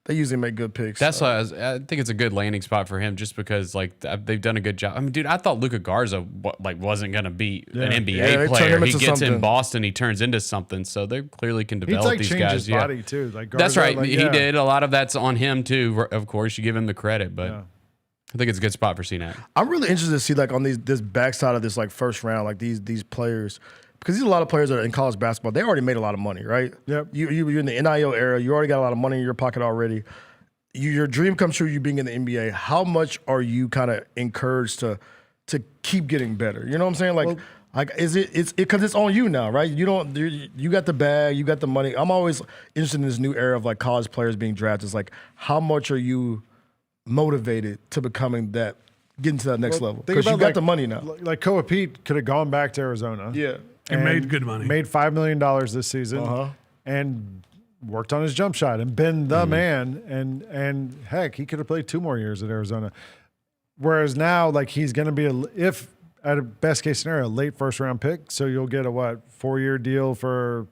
They usually make good picks. That's why I think it's a good landing spot for him, just because like they've done a good job. I mean, dude, I thought Luka Garza wasn't gonna be an NBA player. He gets in Boston, he turns into something. So they clearly can develop like these changed guys. his body too. Like that's Garza, right. like, He did. A lot of that's on him too. Of course, you give him the credit, but I think it's a good spot for Cack. I'm really interested to see like on this backside of this like first round, like these players. Because there's a lot of players that are in college basketball. They already made a lot of money, right? Yep. You're in the NIL era. You already got a lot of money in your pocket already. Your dream comes true. You being in the NBA. How much are you kind of encouraged to keep getting better? You know what I'm saying? Like, is it because it's on you now, right? You got the bag, you got the money. I'm always interested in this new era of like college players being drafted. It's like, how much are you motivated to becoming that, getting to that next level? Because you got the money now. Like Koa Pete could have gone back to Arizona. Yeah. And made good money. Made $5 million this season. And worked on his jump shot and been the man. And heck, he could have played 2 more years at Arizona. Whereas now, like he's going to be if at a best case scenario, a late first round pick. So you'll get a 4-year deal for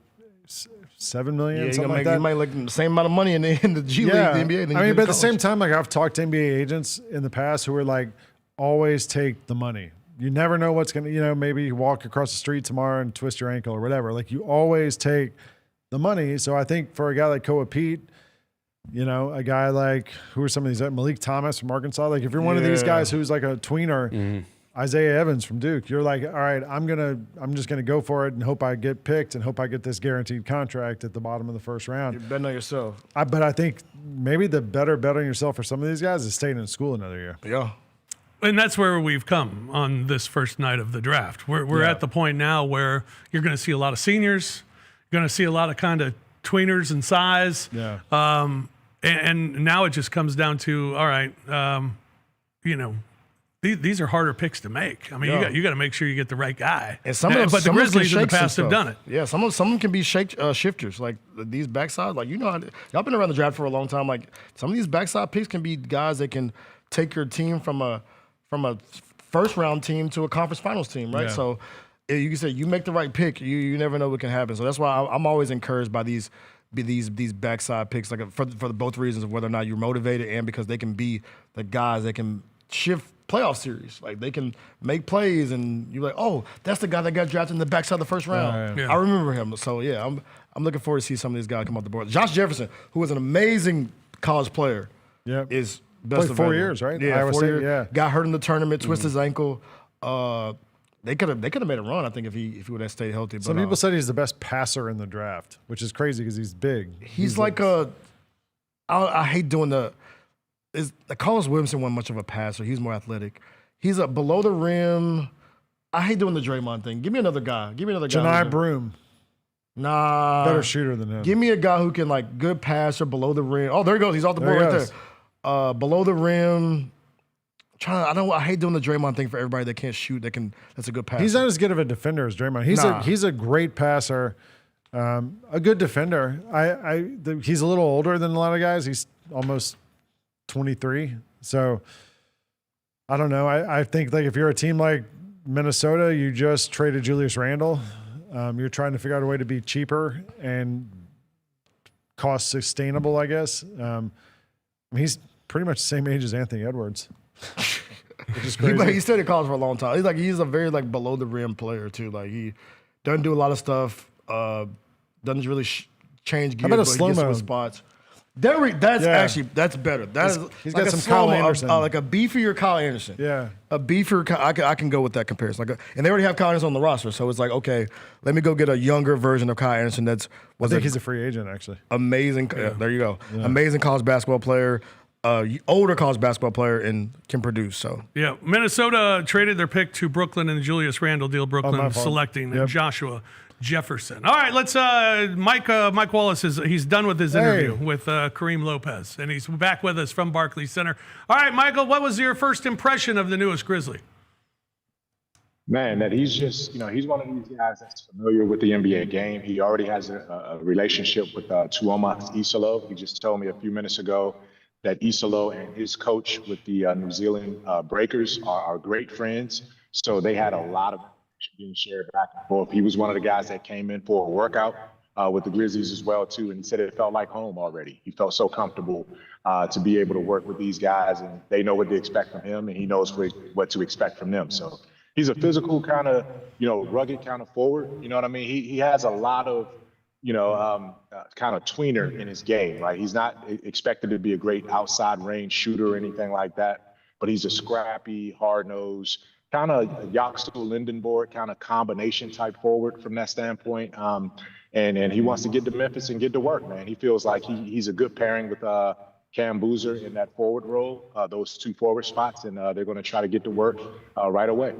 $7 million. Yeah, something like that. you might like the same amount of money in the G League, the NBA. Than I mean, but at the college. same time, like I've talked to NBA agents in the past who are like, always take the money. You never know what's going to, maybe you walk across the street tomorrow and twist your ankle or whatever. Like you always take the money. So I think for a guy like Koa Pete, a guy like, who are some of these, Malik Thomas from Arkansas, like if you're one of these guys who's like a tweener, Isaiah Evans from Duke, you're like, all right, I'm just gonna go for it and hope I get picked and hope I get this guaranteed contract at the bottom of the first round. You're betting on yourself. But I think maybe the better bet on yourself for some of these guys is staying in school another year. Yeah. And that's where we've come on this first night of the draft. We're at the point now where you're going to see a lot of seniors, you're going to see a lot of kind of tweeners in size. Yeah. And now it just comes down to, all right, these are harder picks to make. I mean, you got to make sure you get the right guy. And some of them, but the Grizzlies in the past have done it. Yeah, some of them can be shifters. Like these backside, like y'all been around the draft for a long time. Like some of these backside picks can be guys that can take your team from a first round team to a conference finals team, right? Yeah. So you can say you make the right pick, you never know what can happen. So that's why I'm always encouraged by these backside picks, like for both reasons of whether or not you're motivated and because they can be the guys that can shift playoff series. Like they can make plays and you're like, oh, that's the guy that got drafted in the backside of the first round. Yeah. I remember him. So yeah, I'm looking forward to see some of these guys come off the board. Josh Jefferson, who was an amazing college player, is Best Played 4 available. years, right? Yeah, Iowa 4 State, years. yeah. Got hurt in the tournament, twisted his ankle. They could have made a run, I think, if he would have stayed healthy. Some people said he's the best passer in the draft, which is crazy because he's big. He's like I hate doing Carlos Williamson wasn't much of a passer. He's more athletic. He's a below the rim. I hate doing the Draymond thing. Give me another guy. Janai Broom. Nah. Better shooter than him. Give me a guy who can good passer below the rim. Oh, there he goes. He's off the board right there. Below the rim. I hate doing the Draymond thing for everybody that can't shoot. That's a good passer. He's not as good of a defender as Draymond. He's a great passer, a good defender. He's a little older than a lot of guys. He's almost 23. So I don't know. I think if you're a team like Minnesota, you just traded Julius Randle. You're trying to figure out a way to be cheaper and cost sustainable, I guess. He's pretty much the same age as Anthony Edwards. Which is crazy. He stayed in college for a long time. He's a very below the rim player too. He doesn't do a lot of stuff. Doesn't really change gears. How about a but he slow gets mo? with spots. That's better. He's got some Kyle Anderson. Like a beefier Kyle Anderson. Yeah. A beefier. I can go with that comparison. And they already have Kyle Anderson on the roster, so it's okay, let me go get a younger version of Kyle Anderson. I think he's a free agent actually. Amazing. Yeah, there you go. Yeah. Amazing college basketball player. Older college basketball player and can produce. So yeah, Minnesota traded their pick to Brooklyn in the Julius Randle deal. Brooklyn selecting Joshua Jefferson. All right, let's. Mike Wallace he's done with his interview with Kareem Lopez, and he's back with us from Barclays Center. All right, Michael, what was your first impression of the newest Grizzly? Man, that he's just, he's one of these guys that's familiar with the NBA game. He already has a relationship with Tuomas Isolo. He just told me a few minutes ago that Isolo and his coach with the New Zealand Breakers are great friends. So they had a lot of being shared back and forth. He was one of the guys that came in for a workout with the Grizzlies as well, too. And he said it felt like home already. He felt so comfortable to be able to work with these guys, and they know what to expect from him, and he knows what to expect from them. So he's a physical kind of, rugged kind of forward. You know what I mean? He has a lot of, kind of tweener in his game, right? He's not expected to be a great outside range shooter or anything like that, but he's a scrappy, hard-nosed, kind of Yaxel Lendeborg kind of combination type forward from that standpoint. And he wants to get to Memphis and get to work, man. He feels like he's a good pairing with Cam Boozer in that forward role, those two forward spots, and they're going to try to get to work right away.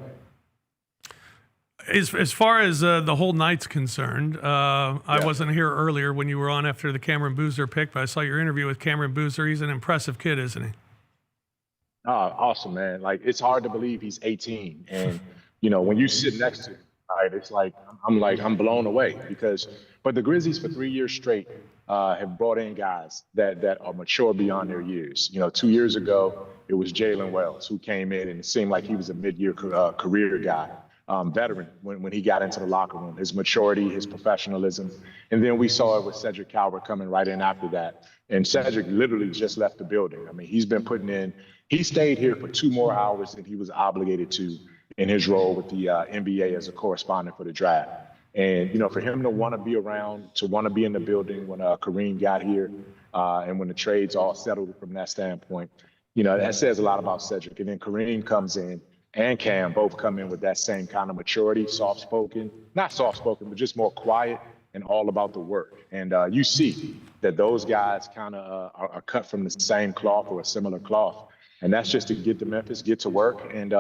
As far as the whole night's concerned, I wasn't here earlier when you were on after the Cameron Boozer pick, but I saw your interview with Cameron Boozer. He's an impressive kid, isn't he? Awesome, man. It's hard to believe he's 18. And, when you sit next to him, right, it's I'm blown away but the Grizzlies for 3 years straight have brought in guys that are mature beyond their years. 2 years ago, it was Jalen Wells who came in, and it seemed like he was a mid-year career guy. Veteran when he got into the locker room, his maturity, his professionalism. And then we saw it with Cedric Calvert coming right in after that. And Cedric literally just left the building. I mean, he's been he stayed here for 2 more hours than he was obligated to in his role with the NBA as a correspondent for the draft. And, for him to want to be around, to want to be in the building when Kareem got here and when the trades all settled from that standpoint, that says a lot about Cedric. And then Kareem comes in, and Cam both come in with that same kind of maturity, not soft-spoken, but just more quiet and all about the work. And you see that those guys kind of are cut from the same cloth or a similar cloth. And that's just to get to Memphis, get to work, and,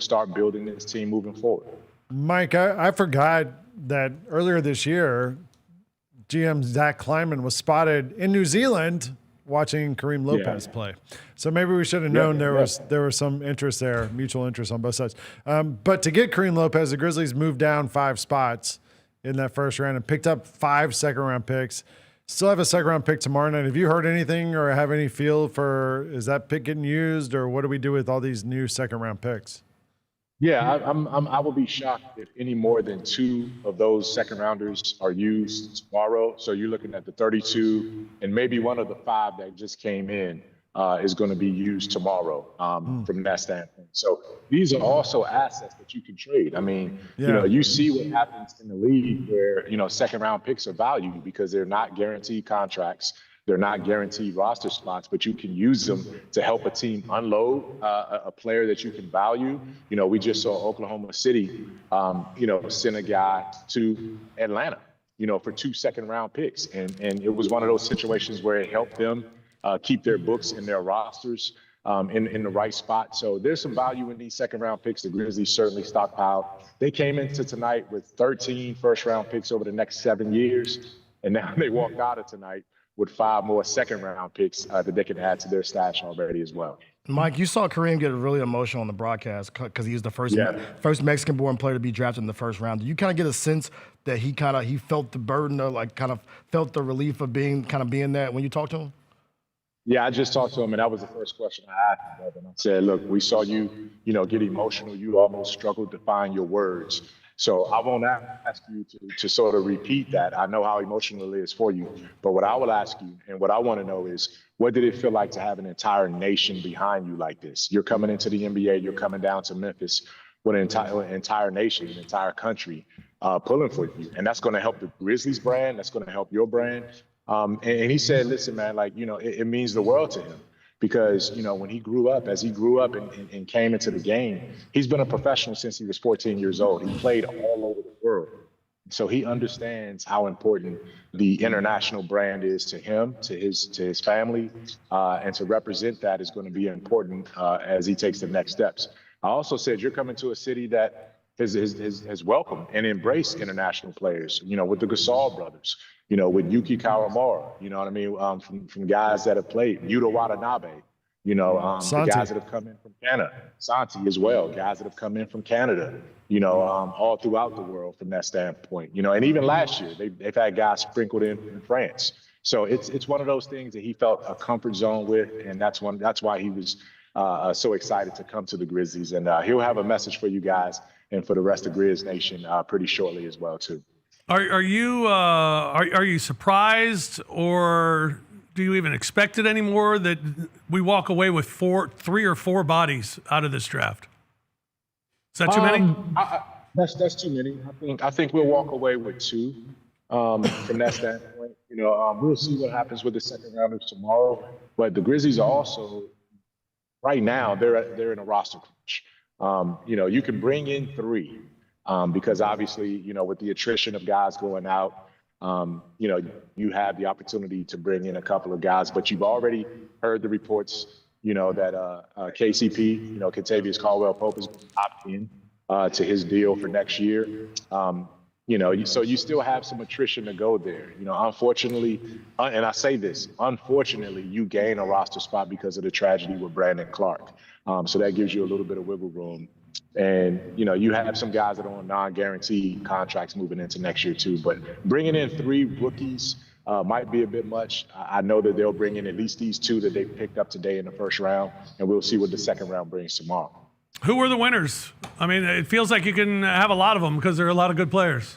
start building this team moving forward. Mike, I forgot that earlier this year, GM Zach Kleiman was spotted in New Zealand watching Kareem Lopez play. So maybe we should have known there was some interest there, mutual interest on both sides. But to get Kareem Lopez, the Grizzlies moved down 5 spots in that first round and picked up 5 second-round picks. Still have a second-round pick tomorrow night. Have you heard anything or have any feel for, is that pick getting used, or what do we do with all these new second-round picks? Yeah, I will be shocked if any more than 2 of those second rounders are used tomorrow. So you're looking at the 32, and maybe one of the 5 that just came in is going to be used tomorrow from that standpoint. So these are also assets that you can trade. I mean, you see what happens in the league where, second round picks are valued because they're not guaranteed contracts. They're not guaranteed roster spots, but you can use them to help a team unload a player that you can value. You know, we just saw Oklahoma City, send a guy to Atlanta, for 2 second-round picks. And it was one of those situations where it helped them keep their books and their rosters in the right spot. So there's some value in these second-round picks. The Grizzlies certainly stockpiled. They came into tonight with 13 first-round picks over the next 7 years, and now they walked out of tonight with 5 more second-round picks that they can add to their stash already as well. Mike, you saw Kareem get really emotional on the broadcast because he was the first Mexican-born player to be drafted in the first round. Do you kind of get a sense that he felt the burden of felt the relief of being that when you talked to him? Yeah, I just talked to him, and that was the first question I asked him. And I said, look, we saw you, get emotional. You almost struggled to find your words. So I won't ask you to sort of repeat that. I know how emotional it is for you. But what I will ask you, and what I want to know is, what did it feel like to have an entire nation behind you like this? You're coming into the NBA. You're coming down to Memphis with an entire nation, an entire country pulling for you. And that's going to help the Grizzlies brand. That's going to help your brand. And he said, listen, man, it means the world to him. Because, when he grew up, and came into the game, he's been a professional since he was 14 years old. He played all over the world. So he understands how important the international brand is to him, to his family, and to represent that is going to be important as he takes the next steps. I also said, you're coming to a city that has welcomed and embraced international players, with the Gasol brothers. With Yuki Kawamura, you know what I mean? From guys that have played, Yuta Watanabe, the guys that have come in from Canada, Santi as well, guys that have come in from Canada, all throughout the world from that standpoint, and even last year, they've had guys sprinkled in France. So it's one of those things that he felt a comfort zone with, and that's why he was so excited to come to the Grizzlies. And he'll have a message for you guys and for the rest of Grizz Nation pretty shortly as well, too. Are you surprised, or do you even expect it anymore that we walk away with 3 or 4 bodies out of this draft? Is that too many? That's too many. I think we'll walk away with 2 from that standpoint. We'll see what happens with the second rounders tomorrow. But the Grizzlies are also right now they're in a roster crunch. You can bring in 3. Because obviously, with the attrition of guys going out, you have the opportunity to bring in a couple of guys, but you've already heard the reports, that KCP, Kentavious Caldwell-Pope is opting in to his deal for next year. So you still have some attrition to go there. Unfortunately, and I say this, unfortunately, you gain a roster spot because of the tragedy with Brandon Clark. So that gives you a little bit of wiggle room. And, you have some guys that are on non-guaranteed contracts moving into next year, too. But bringing in 3 rookies might be a bit much. I know that they'll bring in at least these 2 that they picked up today in the first round, and we'll see what the second round brings tomorrow. Who were the winners? I mean, it feels like you can have a lot of them because there are a lot of good players.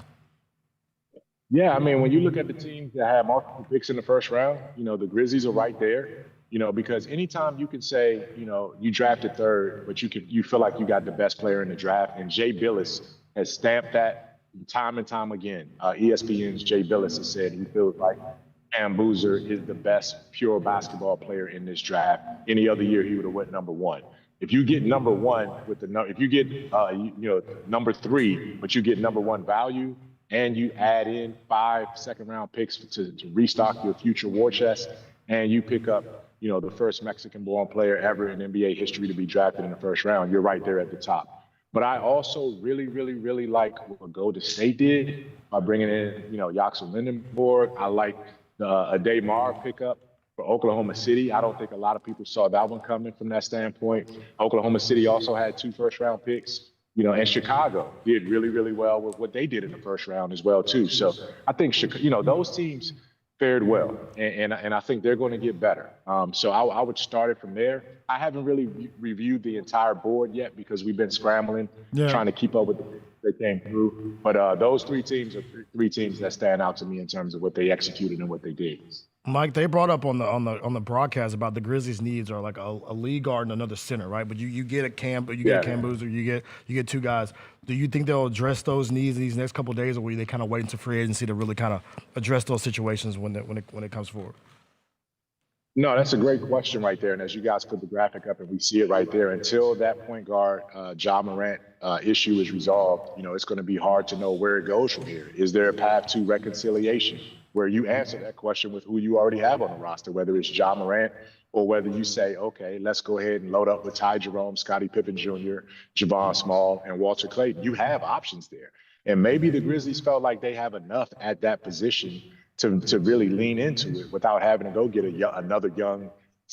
Yeah, I mean, when you look at the teams that had multiple picks in the first round, the Grizzlies are right there. Because anytime you can say, you drafted 3rd, but you feel like you got the best player in the draft, and Jay Billis has stamped that time and time again. ESPN's Jay Billis has said he feels like Cam Boozer is the best pure basketball player in this draft. Any other year, he would have went number 1. If you get number 1 if you get number 3, but you get number 1 value, and you add in 5 second-round picks to restock your future war chest, and you pick up the first Mexican-born player ever in NBA history to be drafted in the first round, you're right there at the top. But I also really, really, really like what Golden State did by bringing in, Yaxel Lendeborg. I like the Aday pickup for Oklahoma City. I don't think a lot of people saw that one coming from that standpoint. Oklahoma City also had 2 first-round picks. And Chicago did really, really well with what they did in the first round as well, too. So I think, those teams fared well, and I think they're going to get better. So I would start it from there. I haven't really reviewed the entire board yet because we've been scrambling, trying to keep up with they came through. But those 3 teams are 3 teams that stand out to me in terms of what they executed and what they did. Mike, they brought up on the broadcast about the Grizzlies' needs are like a lead guard and another center, right? But you get a Cam Boozer, you get 2 guys. Do you think they'll address those needs in these next couple of days, or will they kind of wait until free agency to really kind of address those situations when it comes forward? No, that's a great question right there. And as you guys put the graphic up and we see it right there, until that point guard, Ja Morant issue is resolved, it's going to be hard to know where it goes from here. Is there a path to reconciliation where you answer that question with who you already have on the roster, whether it's Ja Morant or whether you say, okay, let's go ahead and load up with Ty Jerome, Scottie Pippen Jr., Javon Small, and Walter Clayton. You have options there. And maybe the Grizzlies felt like they have enough at that position to really lean into it without having to go get another young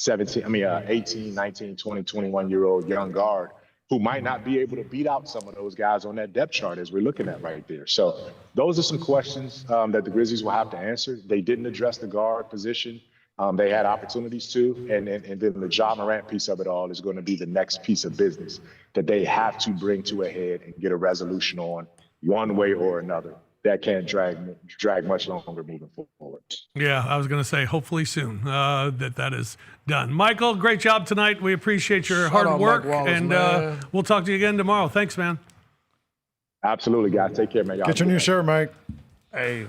18, 19, 20, 21-year-old young guard who might not be able to beat out some of those guys on that depth chart as we're looking at right there. So those are some questions that the Grizzlies will have to answer. They didn't address the guard position. They had opportunities to, and then the Ja Morant piece of it all is going to be the next piece of business that they have to bring to a head and get a resolution on one way or another. That can't drag much longer moving forward. Yeah, I was going to say hopefully soon that is done. Michael, great job tonight. We appreciate your hard work, and we'll talk to you again tomorrow. Thanks, man. Absolutely, guys. Take care, man. Y'all Get your new shirt, Mike. Hey.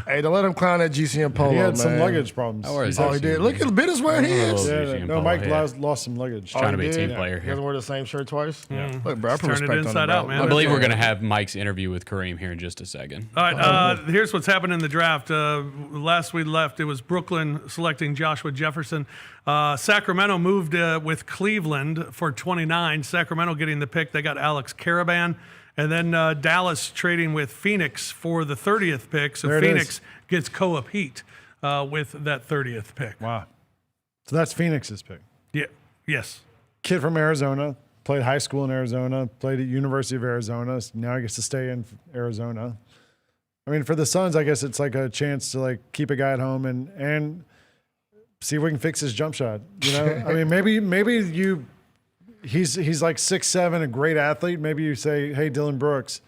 Hey, don't let him clown that GCM polo, He had man. some luggage problems. Oh, he did. Look at the business where he is. Yeah, no, Mike lost some luggage. Trying to be a team He player here. doesn't wear the same shirt twice. Yeah. Look, bro, I put Turn it respect on inside him, out, bro. man. I believe we're going to have Mike's interview with Kareem here in just a second. All right, here's what's happened in the draft. Last we left, it was Brooklyn selecting Joshua Jefferson. Sacramento moved with Cleveland for 29. Sacramento getting the pick. They got Alex Caravan. And then Dallas trading with Phoenix for the 30th pick. So Phoenix gets Koa Pete with that 30th pick. Wow. So that's Phoenix's pick. Yeah. Yes. Kid from Arizona, played high school in Arizona, played at University of Arizona. So now he gets to stay in Arizona. I mean, for the Suns, I guess it's like a chance to like keep a guy at home and see if we can fix his jump shot. I mean, maybe he's like 6'7", a great athlete. Maybe you say, hey, Dylan Brooks,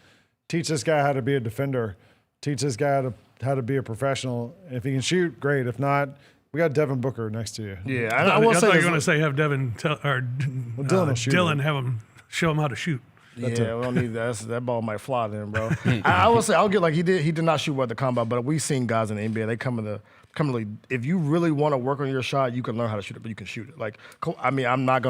teach this guy how to be a defender. Teach this guy how to be a professional. If he can shoot, great. If not, we got Devin Booker next to you. Yeah, I thought you were going to say have Devin Dylan will shoot Dylan have him show him how to shoot. We don't need that. That ball might fly then, bro. I will say I'll get like he did not shoot well at the combat, but we've seen guys in the NBA. They come in the if you really want to work on your shot, you can learn how to shoot it, but you can shoot it. Like, I mean, I'm not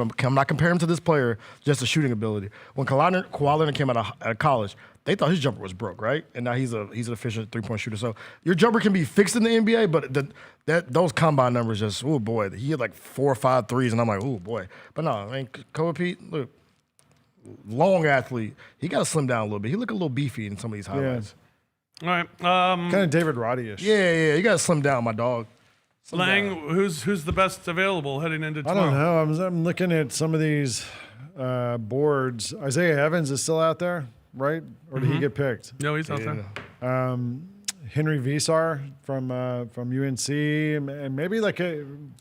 comparing him to this player, just the shooting ability. When Kawhi Leonard came out of college, they thought his jumper was broke, right? And now he's an efficient three-point shooter. So your jumper can be fixed in the NBA, but those combine numbers just, oh boy, he had like 4 or 5 threes, and I'm like, oh boy. But no, I mean, Koa Pete, look, long athlete. He got to slim down a little bit. He look a little beefy in some of these highlights. All right. Kind of David Roddy-ish. Yeah. You got to slim down, my dog. Lang, who's the best available heading into tomorrow? I don't know. I'm looking at some of these boards. Isaiah Evans is still out there, right? Or did he get picked? No, he's out there. Henry Visar from UNC, and maybe like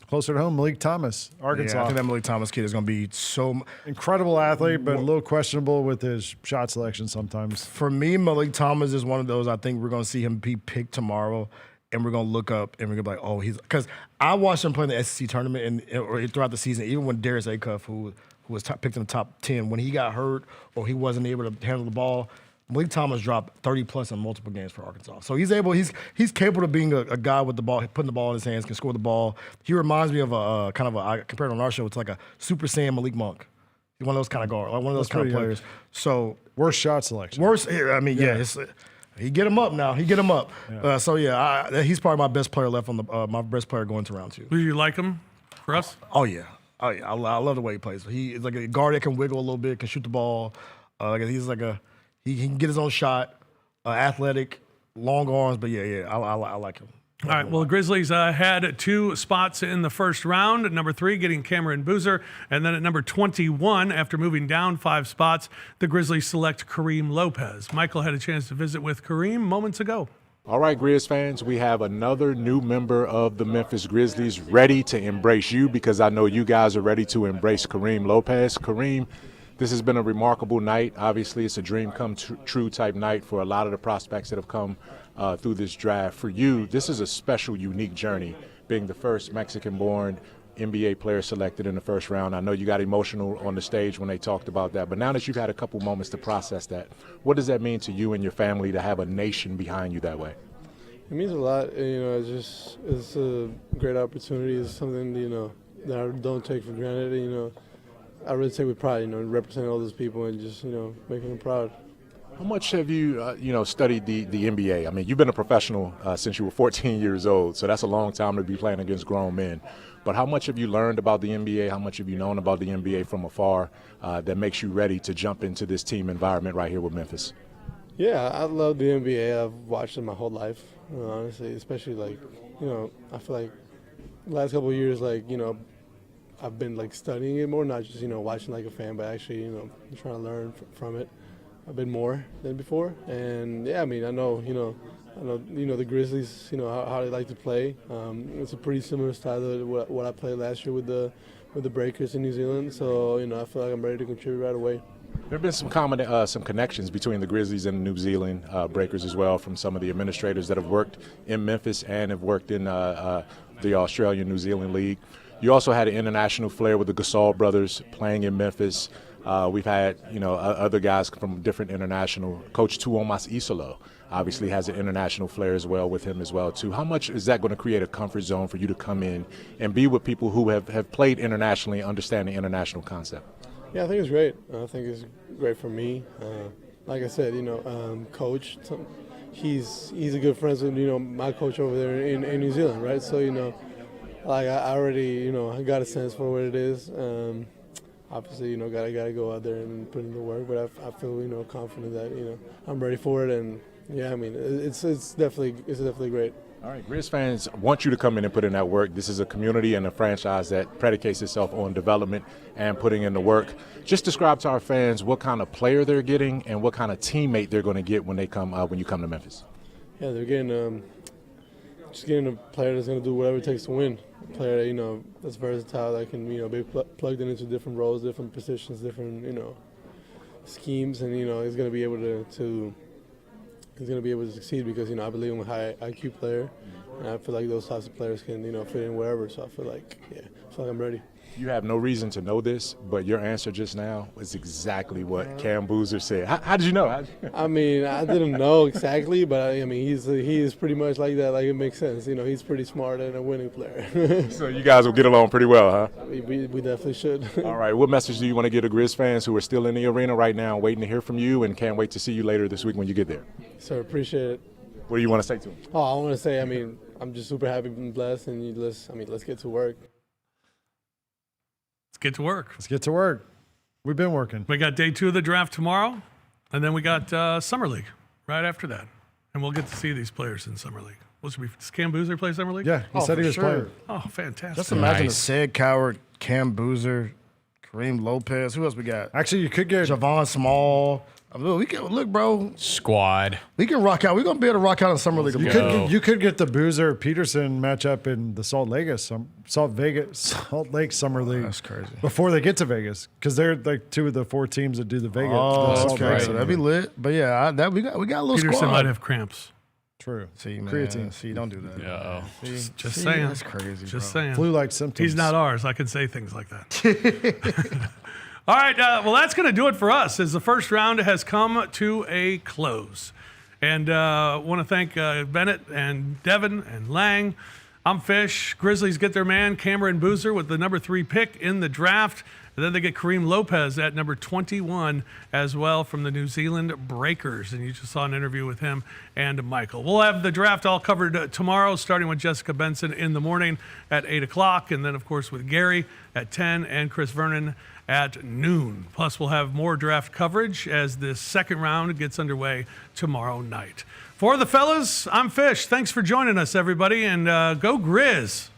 closer to home, Malik Thomas, Arkansas. Yeah, I think that Malik Thomas kid is going to be so incredible athlete, but a little questionable with his shot selection sometimes. For me, Malik Thomas is one of those. I think we're going to see him be picked tomorrow, and we're going to look up and we're going to be like, oh, he's because I watched him play in the SEC tournament or throughout the season, even when Darius Acuff, who was picked in the top 10, when he got hurt or he wasn't able to handle the ball. Malik Thomas dropped 30+ in multiple games for Arkansas. So he's capable of being a guy with the ball, putting the ball in his hands, can score the ball. He reminds me of I compared on our show, it's like a Super Saiyan Malik Monk. He's one of those kind of guards, like one of those kind of players. So worst shot selection. He get him up now. Yeah. He's probably my best player left on my best player going to round 2. Do you like him for us? Oh yeah. I love the way he plays. He is like a guard that can wiggle a little bit, can shoot the ball. He can get his own shot, athletic, long arms, but I like him. All right, well, the Grizzlies had 2 spots in the first round. At number 3, getting Cameron Boozer. And then at number 21, after moving down 5 spots, the Grizzlies select Kareem Lopez. Michael had a chance to visit with Kareem moments ago. All right, Grizz fans, we have another new member of the Memphis Grizzlies ready to embrace you because I know you guys are ready to embrace Kareem Lopez. Kareem, this has been a remarkable night. Obviously, it's a dream come true type night for a lot of the prospects that have come through this draft. For you, this is a special, unique journey, being the first Mexican-born NBA player selected in the first round. I know you got emotional on the stage when they talked about that, but now that you've had a couple moments to process that, what does that mean to you and your family to have a nation behind you that way? It means a lot. It's a great opportunity. It's something, that I don't take for granted. I really take with pride, representing all those people and just, making them proud. How much have you, studied the NBA? I mean, you've been a professional since you were 14 years old, so that's a long time to be playing against grown men. But how much have you learned about the NBA? How much have you known about the NBA from afar that makes you ready to jump into this team environment right here with Memphis? Yeah, I love the NBA. I've watched it my whole life, honestly, especially I feel like the last couple of years, I've been studying it more, not just, watching like a fan, but actually, trying to learn from it a bit more than before. And yeah, I mean, I know the Grizzlies, how they like to play. It's a pretty similar style to what I played last year with the Breakers in New Zealand. So, I feel like I'm ready to contribute right away. There have been some connections between the Grizzlies and the New Zealand Breakers as well from some of the administrators that have worked in Memphis and have worked in the Australian-New Zealand League. You also had an international flair with the Gasol brothers playing in Memphis. We've had, other guys from different international. Coach Tuomas Isolo obviously has an international flair as well with him as well, too. How much is that going to create a comfort zone for you to come in and be with people who have played internationally and understand the international concept? Yeah, I think it's great. I think it's great for me. Like I said, Coach, he's a good friend with, my coach over there in New Zealand, right? So, I already, I got a sense for what it is. Obviously, gotta go out there and put in the work, but I feel, confident that, I'm ready for it. And yeah, I mean, it's definitely great. All right, Grizz fans want you to come in and put in that work. This is a community and a franchise that predicates itself on development and putting in the work. Just describe to our fans what kind of player they're getting and what kind of teammate they're going to get when you come to Memphis. Yeah, they're getting a player that's going to do whatever it takes to win. A player that, that's versatile, that can, be plugged into different roles, different positions, different, schemes, and, he's going to be able to succeed because, I believe I'm a high IQ player, and I feel like those types of players can, fit in wherever. So I feel like I'm ready. You have no reason to know this, but your answer just now was exactly what Cam Boozer said. How did you know? I mean, I didn't know exactly, but I mean, he is pretty much like that. Like, it makes sense. He's pretty smart and a winning player. So you guys will get along pretty well, huh? We definitely should. All right. What message do you want to give to Grizz fans who are still in the arena right now, waiting to hear from you, and can't wait to see you later this week when you get there? Sir, appreciate it. What do you want to say to them? Oh, I want to say, I mean, I'm just super happy and blessed, and let's get to work. Get to work. Let's get to work. We've been working. We got day 2 of the draft tomorrow, and then we got Summer League right after that. And we'll get to see these players in Summer League. Does Cam Boozer play Summer League? Yeah, he said he was playing. Oh, fantastic. Just imagine a Sid Coward, Cam Boozer, Kareem Lopez. Who else we got? Actually, you could get Javon Small. Look, bro. Squad. We can rock out. We're gonna be able to rock out in Summer League. You could get the Boozer Peterson matchup in the Salt Lake Summer League. That's crazy. Before they get to Vegas, because they're like 2 of the 4 teams that do the Vegas. Oh, the that's crazy. So that'd be lit. But yeah, we got a little Peterson squad. might have cramps. True. See, man. Creatine. See, don't do that. Yeah. Just saying. That's crazy. Just bro. saying. Flu-like symptoms. He's not ours. I can say things like that. All right, well, that's going to do it for us as the first round has come to a close. And I want to thank Bennett and Devin and Lang. I'm Fish. Grizzlies get their man, Cameron Boozer, with the number 3 pick in the draft. And then they get Kareem Lopez at number 21 as well from the New Zealand Breakers. And you just saw an interview with him and Mikel. We'll have the draft all covered tomorrow, starting with Jessica Benson in the morning at 8 o'clock. And then, of course, with Gary at 10 and Chris Vernon at noon. Plus, we'll have more draft coverage as the second round gets underway tomorrow night. For the fellas, I'm Fish. Thanks for joining us, everybody. And go Grizz.